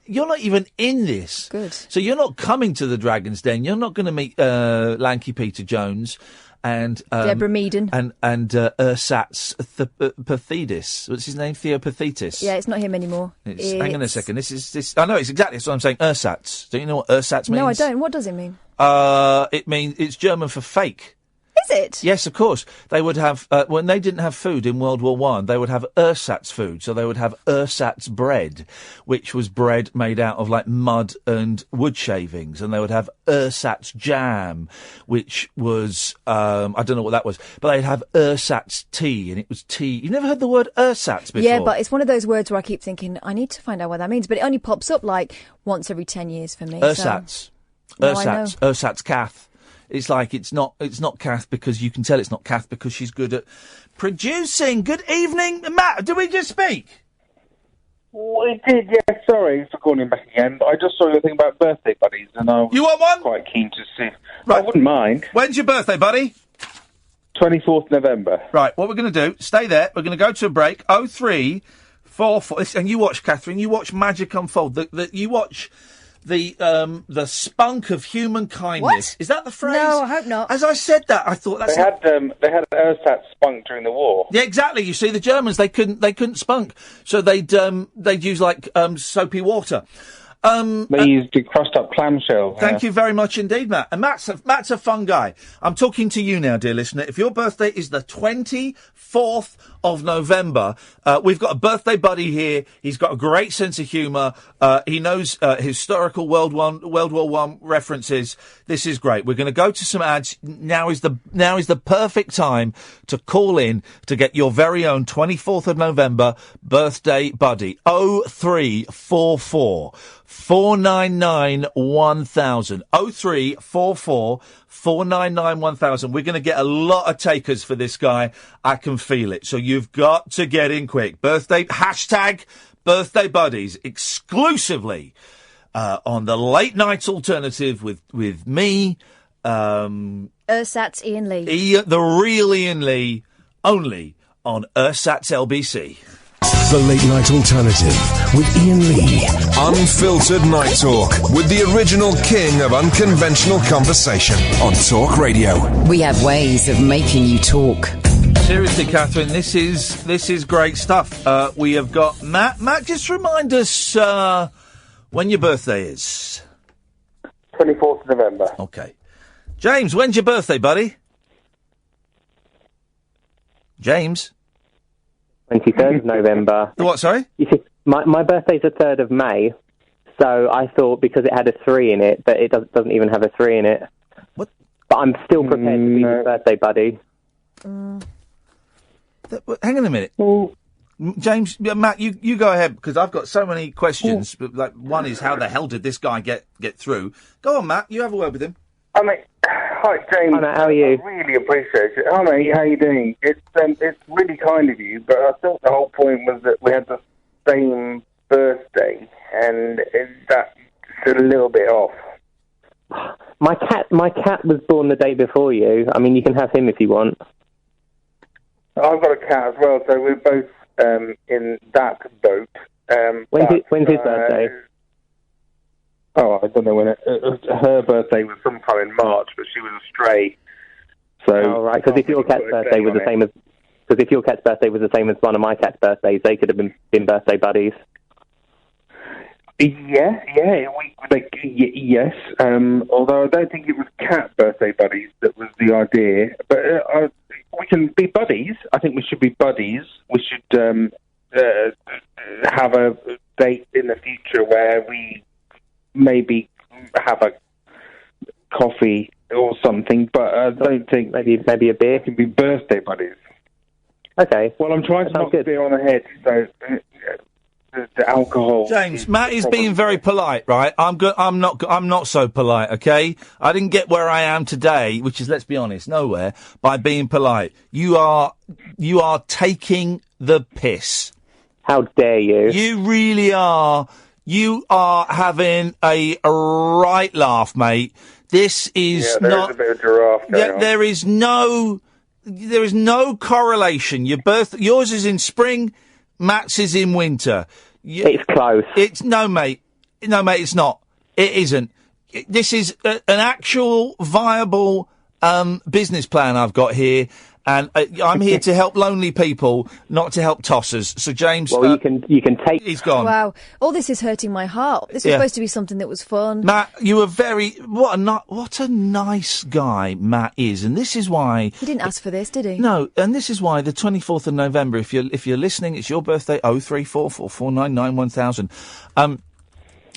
in this. Good. So you're not coming to the Dragon's Den. You're not going to meet Lanky Peter Jones and Deborah Meaden and Ersatz Pathidis. What's his name? Theopathetis. Yeah, it's not him anymore. Hang on a second. This. I know it's exactly what I'm saying. Ersatz. Do you know what Ersatz means? No, I don't. What does it mean? It means it's German for fake. is it? Yes, of course. They would have, when they didn't have food in World War One, they would have ersatz food. So they would have ersatz bread, which was bread made out of like mud and wood shavings. And they would have ersatz jam, which was, I don't know what that was, but they'd have ersatz tea, and it was tea. You've never heard the word ersatz before? Yeah, but it's one of those words where I keep thinking, I need to find out what that means. But it only pops up like once every 10 years for me. Ersatz. So. No, Ersatz Kath. It's like it's not Kath because you can tell it's not Kath because she's good at producing. Good evening, Matt. Did we just speak? We did, yeah. Sorry for calling back again, but I just saw your thing about birthday buddies, and I was you want one? Quite keen to see. Right. I wouldn't mind. When's your birthday, buddy? 24th November. Right, what we're going to do, stay there, we're going to go to a break, 0344, and you watch, Katherine, you watch Magic Unfold, you watch the spunk of human kindness. What? Is that the phrase? No, I hope not. As I said that, I thought that's... They had ersatz spunk during the war. Yeah, exactly, you see, the Germans, they couldn't spunk, so they'd use, like, soapy water. They used crushed up clamshells. Thank you very much indeed, Matt. And Matt's a fun guy. I'm talking to you now, dear listener. If your birthday is the 24th of November, we've got a birthday buddy here. He's got a great sense of humour. He knows historical World War One references. This is great. We're going to go to some ads. Now is the perfect time to call in to get your very own 24th of November birthday buddy. 0344 499 1000. 0344 499 1000. We're going to get a lot of takers for this guy. I can feel it. So you've got to get in quick. Hashtag birthday buddies exclusively on the late night alternative with me. Ersatz Iain Lee. The real Iain Lee, only on Ersatz LBC. The Late Night Alternative with Iain Lee. Unfiltered night talk with the original king of unconventional conversation on Talk Radio. We have ways of making you talk. Seriously, Katherine, this is great stuff. We have got Matt. Matt, just remind us when your birthday is. 24th of November. Okay. James, when's your birthday, buddy? James? 23rd of November. The what, sorry? You see, my birthday's the 3rd of May, so I thought because it had a 3 in it, but it doesn't even have a 3 in it. What? But I'm still prepared to be your birthday buddy. Hang on a minute. James, Matt, you go ahead, because I've got so many questions. But, like, one is, how the hell did this guy get through? Go on, Matt, you have a word with him. Hi, James. Hi, Matt, how are you? I really appreciate it. Hi, mate, how you doing? It's really kind of you, but I thought the whole point was that we had the same birthday, and that's a little bit off. My cat was born the day before you. I mean, you can have him if you want. I've got a cat as well, so we're both in that boat. When's his birthday? Oh, I don't know when her birthday was sometime in March, but she was a stray. So, right, because if your cat's birthday was the same as one of my cat's birthdays, they could have been birthday buddies. Yes. Although I don't think it was cat birthday buddies that was the idea. But we can be buddies. I think we should be buddies. We should have a date in the future where we maybe have a coffee or something. But I don't think maybe a beer. Can be birthday buddies. Okay. Well, I'm trying to knock the beer on the head. So. The alcohol. James, Matt is being very polite, right? I'm not so polite, okay? I didn't get where I am today, which is, let's be honest, nowhere, by being polite. You are taking the piss. How dare you? You really are. You are having a right laugh, mate. This is not. There's a bit of giraffe going on. There is no correlation. Yours is in spring. Matt's is in winter. It's close. No, mate, it's not. It isn't. This is an actual viable business plan I've got here, And I'm here to help lonely people, not to help tossers. So, James... Well, you can take... He's gone. Wow. All this is hurting my heart. This was supposed to be something that was fun. Matt, you were very... What a nice guy Matt is. And this is why... He didn't ask for this, did he? No, and this is why the 24th of November, if you're listening, it's your birthday, 03444991000.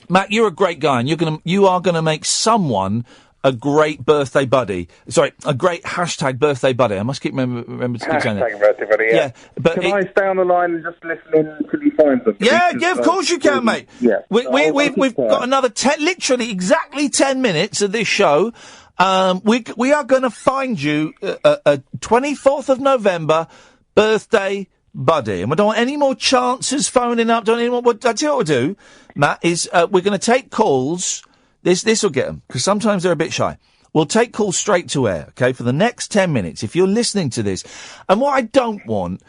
Matt, you're a great guy, and you are gonna make someone a great birthday buddy. Sorry, a great hashtag birthday buddy. I must remember to keep saying that. Hashtag birthday buddy, yeah. But Can I stay on the line and just listen until he finds them? Yeah, of course you can, mate. Yeah. We've got another literally exactly 10 minutes of this show. We are going to find you a 24th of November birthday buddy. And we don't want any more chances phoning up. Don't any more. I'll tell you what we'll do, Matt, is we're going to take calls. This will get them, because sometimes they're a bit shy. We'll take calls straight to air, okay, for the next 10 minutes, if you're listening to this. And what I don't want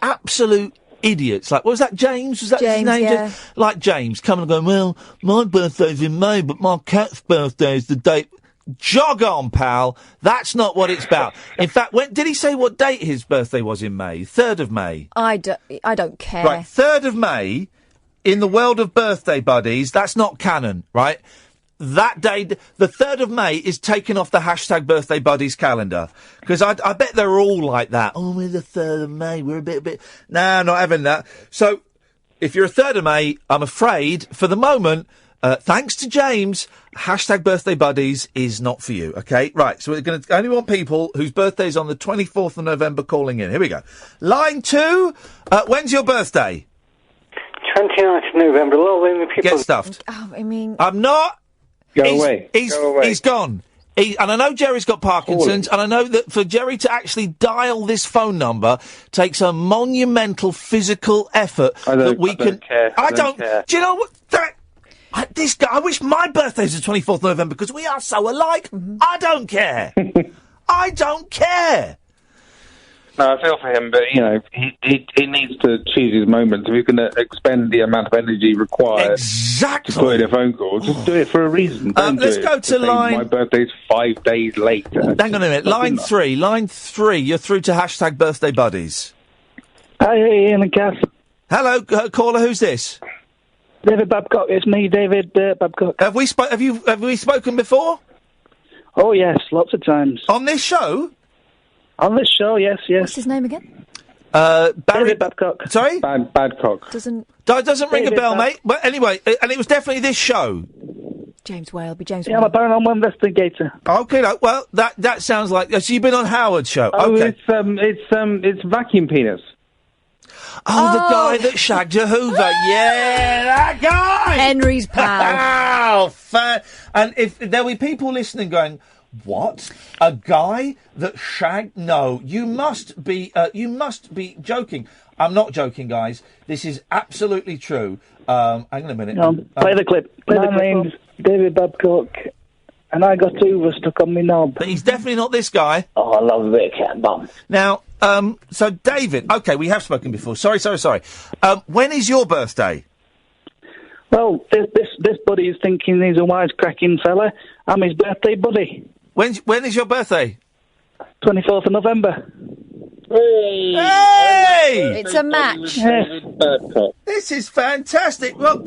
absolute idiots. Like, what was that, James? Was that his name? Yeah. Like James, coming and going, well, my birthday's in May, but my cat's birthday is the date. Jog on, pal. That's not what it's about. In fact, did he say what date his birthday was in May? 3rd of May? I don't care. Right, 3rd of May... In the world of birthday buddies, that's not canon, right? That day, the 3rd of May is taken off the hashtag birthday buddies calendar. Because I bet they're all like that. Oh, we're the 3rd of May, we're a bit... Nah, not having that. So, if you're a 3rd of May, I'm afraid, for the moment, thanks to James, hashtag birthday buddies is not for you, okay? Right, so we're going to only want people whose birthday's on the 24th of November calling in. Here we go. Line 2, when's your birthday? 29th of November. People get stuffed. Oh, I mean... I'm not... Go away. He's gone. And I know Jerry's got Parkinson's, and I know that for Jerry to actually dial this phone number takes a monumental physical effort I don't care. I don't care. Do you know what? This guy, I wish my birthday's the 24th of November, because we are so alike. Mm-hmm. I don't care. I don't care. No, I feel for him, but, he needs to choose his moments. If he's going to expend the amount of energy required to put in a phone call, just do it for a reason. Let's go to line... My birthday's 5 days later. Hang on a minute. Line 3, you're through to hashtag birthday buddies. Hi, Ian and Kath. Hello, caller, who's this? David Babcock. It's me, David Babcock. Have we spoken before? Oh, yes, lots of times. On this show? On this show, yes. What's his name again? David Babcock. Sorry? Badcock. Doesn't ring a bell, mate. But anyway, and it was definitely this show. James Whale, I'm a paranormal investigator. Okay, well, that sounds like... So you've been on Howard's show. Oh, okay. It's Vacuum Penis. Oh, the guy that shagged a Hoover. Yeah, that guy! Henry's pal. And if there'll be people listening going... What? A guy that shagged? No, you must be joking. I'm not joking, guys. This is absolutely true. Hang on a minute. Play the clip. My name's David Babcock, and I got Hoover stuck on my knob. But he's definitely not this guy. Oh, I love a bit of cat bum. Now, so David, okay, we have spoken before. Sorry. When is your birthday? Well, this buddy is thinking he's a wisecracking fella. I'm his birthday buddy. When is your birthday? 24th of November. Hey! It's a match. This is fantastic. Well,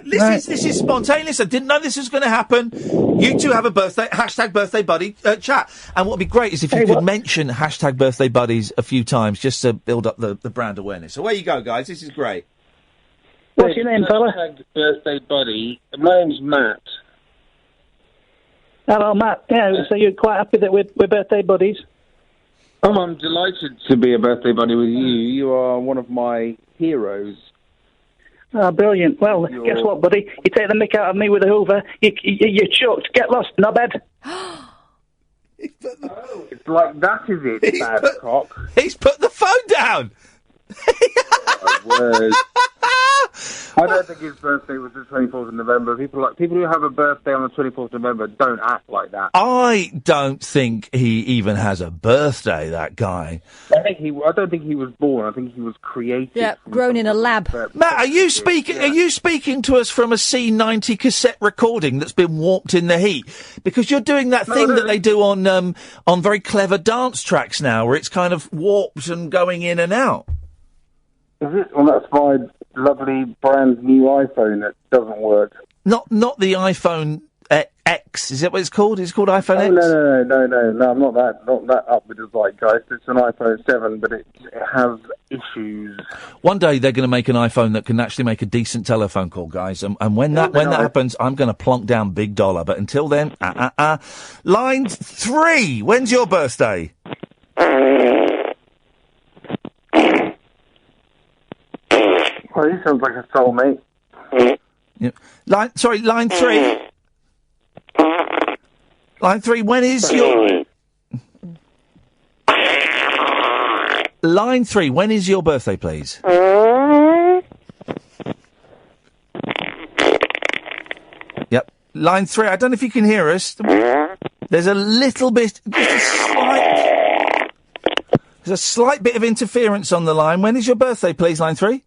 this is spontaneous. I didn't know this was going to happen. You two have a hashtag birthday buddy chat. And what would be great is if you could mention hashtag birthday buddies a few times just to build up the brand awareness. So away you go, guys. This is great. What's your name, fella? Hashtag birthday buddy. My name's Matt. Hello, Matt. Yeah, so you're quite happy that we're birthday buddies? Oh, I'm delighted to be a birthday buddy with you. You are one of my heroes. Oh, brilliant. Well, guess what, buddy? You take the mick out of me with a Hoover, you're chucked. Get lost, knobhead. It's like that, is it, Badcock? He's put the phone down! I don't think his birthday was the 24th of November. People who have a birthday on the 24th of November don't act like that. I don't think he even has a birthday, that guy. I don't think he was born. I think he was created. Yeah, grown in a lab. Matt, are you speaking to us from a C90 cassette recording that's been warped in the heat? Because you're doing that thing that they do on very clever dance tracks now, where it's kind of warped and going in and out. Is it? Well, that's my lovely brand new iPhone that doesn't work. Not the iPhone X. Is that what it's called? Is it called iPhone X? No. I'm not that up with the zeitgeist. It's an iPhone 7, but it has issues. One day they're going to make an iPhone that can actually make a decent telephone call, guys. And when that happens, I'm going to plonk down big dollar. But until then, Line 3. When's your birthday? Well, he sounds like a soulmate. Yeah. Line 3. Line 3, when is your... Line 3, when is your birthday, please? Yep. Line 3, I don't know if you can hear us. There's a little bit... There's a slight bit of interference on the line. When is your birthday, please, line 3?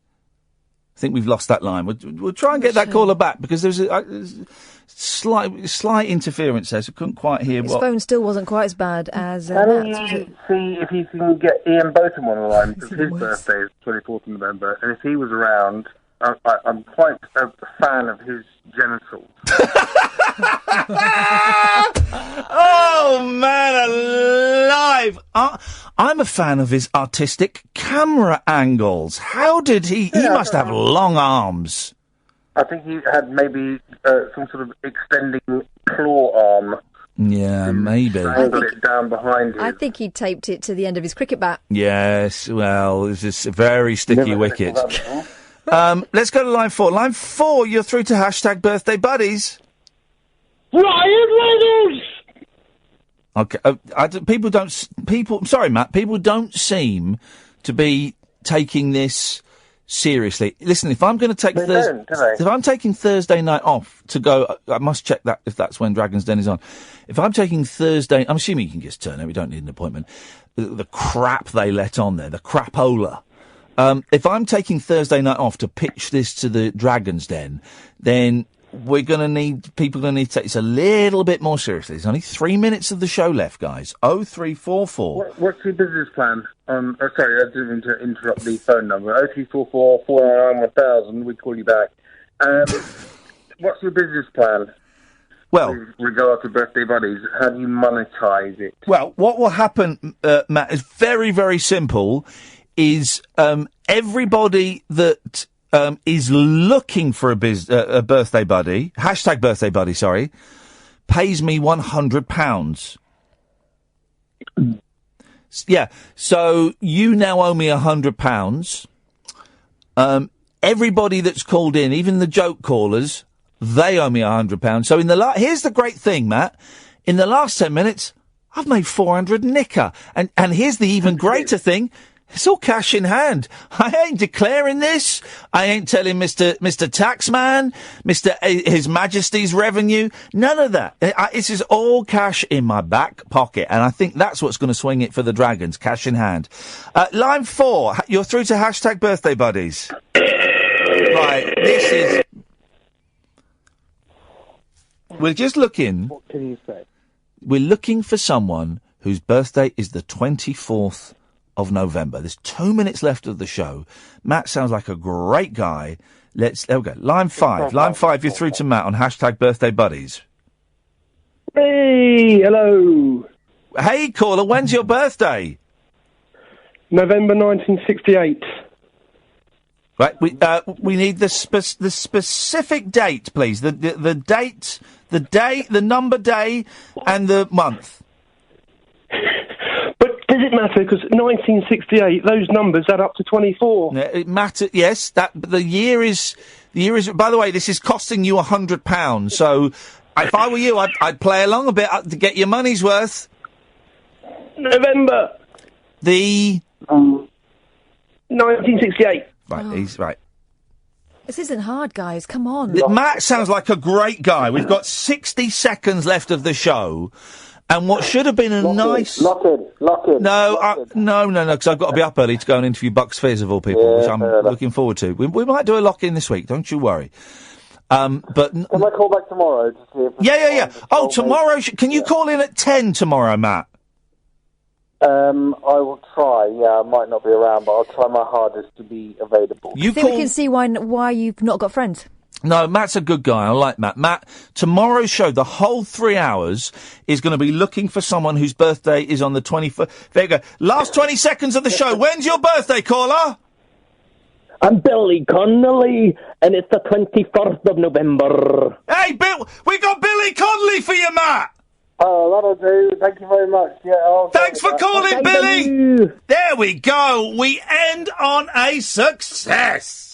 I think we've lost that line. We'll try and get that caller back, because there's a slight interference there, so I couldn't quite hear His phone still wasn't quite as bad as Matt's, was it? See if you can get Iain Botham on the line, because his birthday is 24th of November, and if he was around, I'm quite a fan of his genitals. Oh, man alive! I'm a fan of his artistic camera angles. How did he... He must have long arms. I think he had maybe some sort of extending claw arm. Yeah, maybe. It down behind him. I think he taped it to the end of his cricket bat. Yes, well, it's just a very sticky wicket. Let's go to line 4. Line 4, you're through to hashtag birthday buddies. Ryan Reynolds! Okay, I'm sorry, Matt, people don't seem to be taking this seriously. Listen, if I'm going to take if I'm taking Thursday night off to go, I must check that if that's when Dragon's Den is on. If I'm taking Thursday, I'm assuming you can just turn it, we don't need an appointment. The crap they let on there, the crapola. If I'm taking Thursday night off to pitch this to the Dragon's Den, then people are going to need to take this a little bit more seriously. There's only 3 minutes of the show left, guys. 0344. What's your business plan? Sorry, I didn't mean to interrupt the phone number. 0344 499 1000. We call you back. What's your business plan? Well, with regard to birthday buddies, how do you monetize it? Well, what will happen, Matt, is very, very simple. Is everybody that is looking for a birthday buddy, hashtag birthday buddy, sorry, pays me £100. Yeah, so you now owe me £100. Everybody that's called in, even the joke callers, they owe me £100. So here's the great thing, Matt. In the last 10 minutes, I've made 400 nicker. And here's the even greater thing. It's all cash in hand. I ain't declaring this. I ain't telling Mr. Taxman, His Majesty's Revenue. None of that. This is all cash in my back pocket. And I think that's what's going to swing it for the Dragons. Cash in hand. Line 4. You're through to hashtag birthday buddies. Right. This is... We're just looking... What can you say? We're looking for someone whose birthday is the 24th of November. There's 2 minutes left of the show. Matt sounds like a great guy. There we go. Line 5. Line 5, you're through to Matt on hashtag birthday buddies. Hey, hello. Hey, caller, when's your birthday? November 1968. Right, we need the specific date, please. The date, the day, the number day, and the month. Does it matter? Because 1968, those numbers add up to 24. It matters. Yes, the year is. By the way, this is costing you £100. So, if I were you, I'd play along a bit to get your money's worth. November. 1968. Right, he's right. This isn't hard, guys. Come on. Matt sounds like a great guy. We've got 60 seconds left of the show. And what should have been a nice... Lock in. No, because I've got to be up early to go and interview Bucks Fizz, of all people, which I'm looking forward to. We might do a lock-in this week, don't you worry. But can I call back tomorrow to see if... Yeah. Oh, tomorrow... Can you call in at 10 tomorrow, Matt? I will try. Yeah, I might not be around, but I'll try my hardest to be available. I think we can see why you've not got friends. No, Matt's a good guy. I like Matt. Matt, tomorrow's show, the whole 3 hours, is going to be looking for someone whose birthday is on the 21st. There you go. Last 20 seconds of the show. When's your birthday, caller? I'm Billy Connolly, and it's the 21st of November. Hey, Bill, we got Billy Connolly for you, Matt. Oh, that'll do. Thank you very much. Yeah. Thanks for calling, Billy. There we go. We end on a success.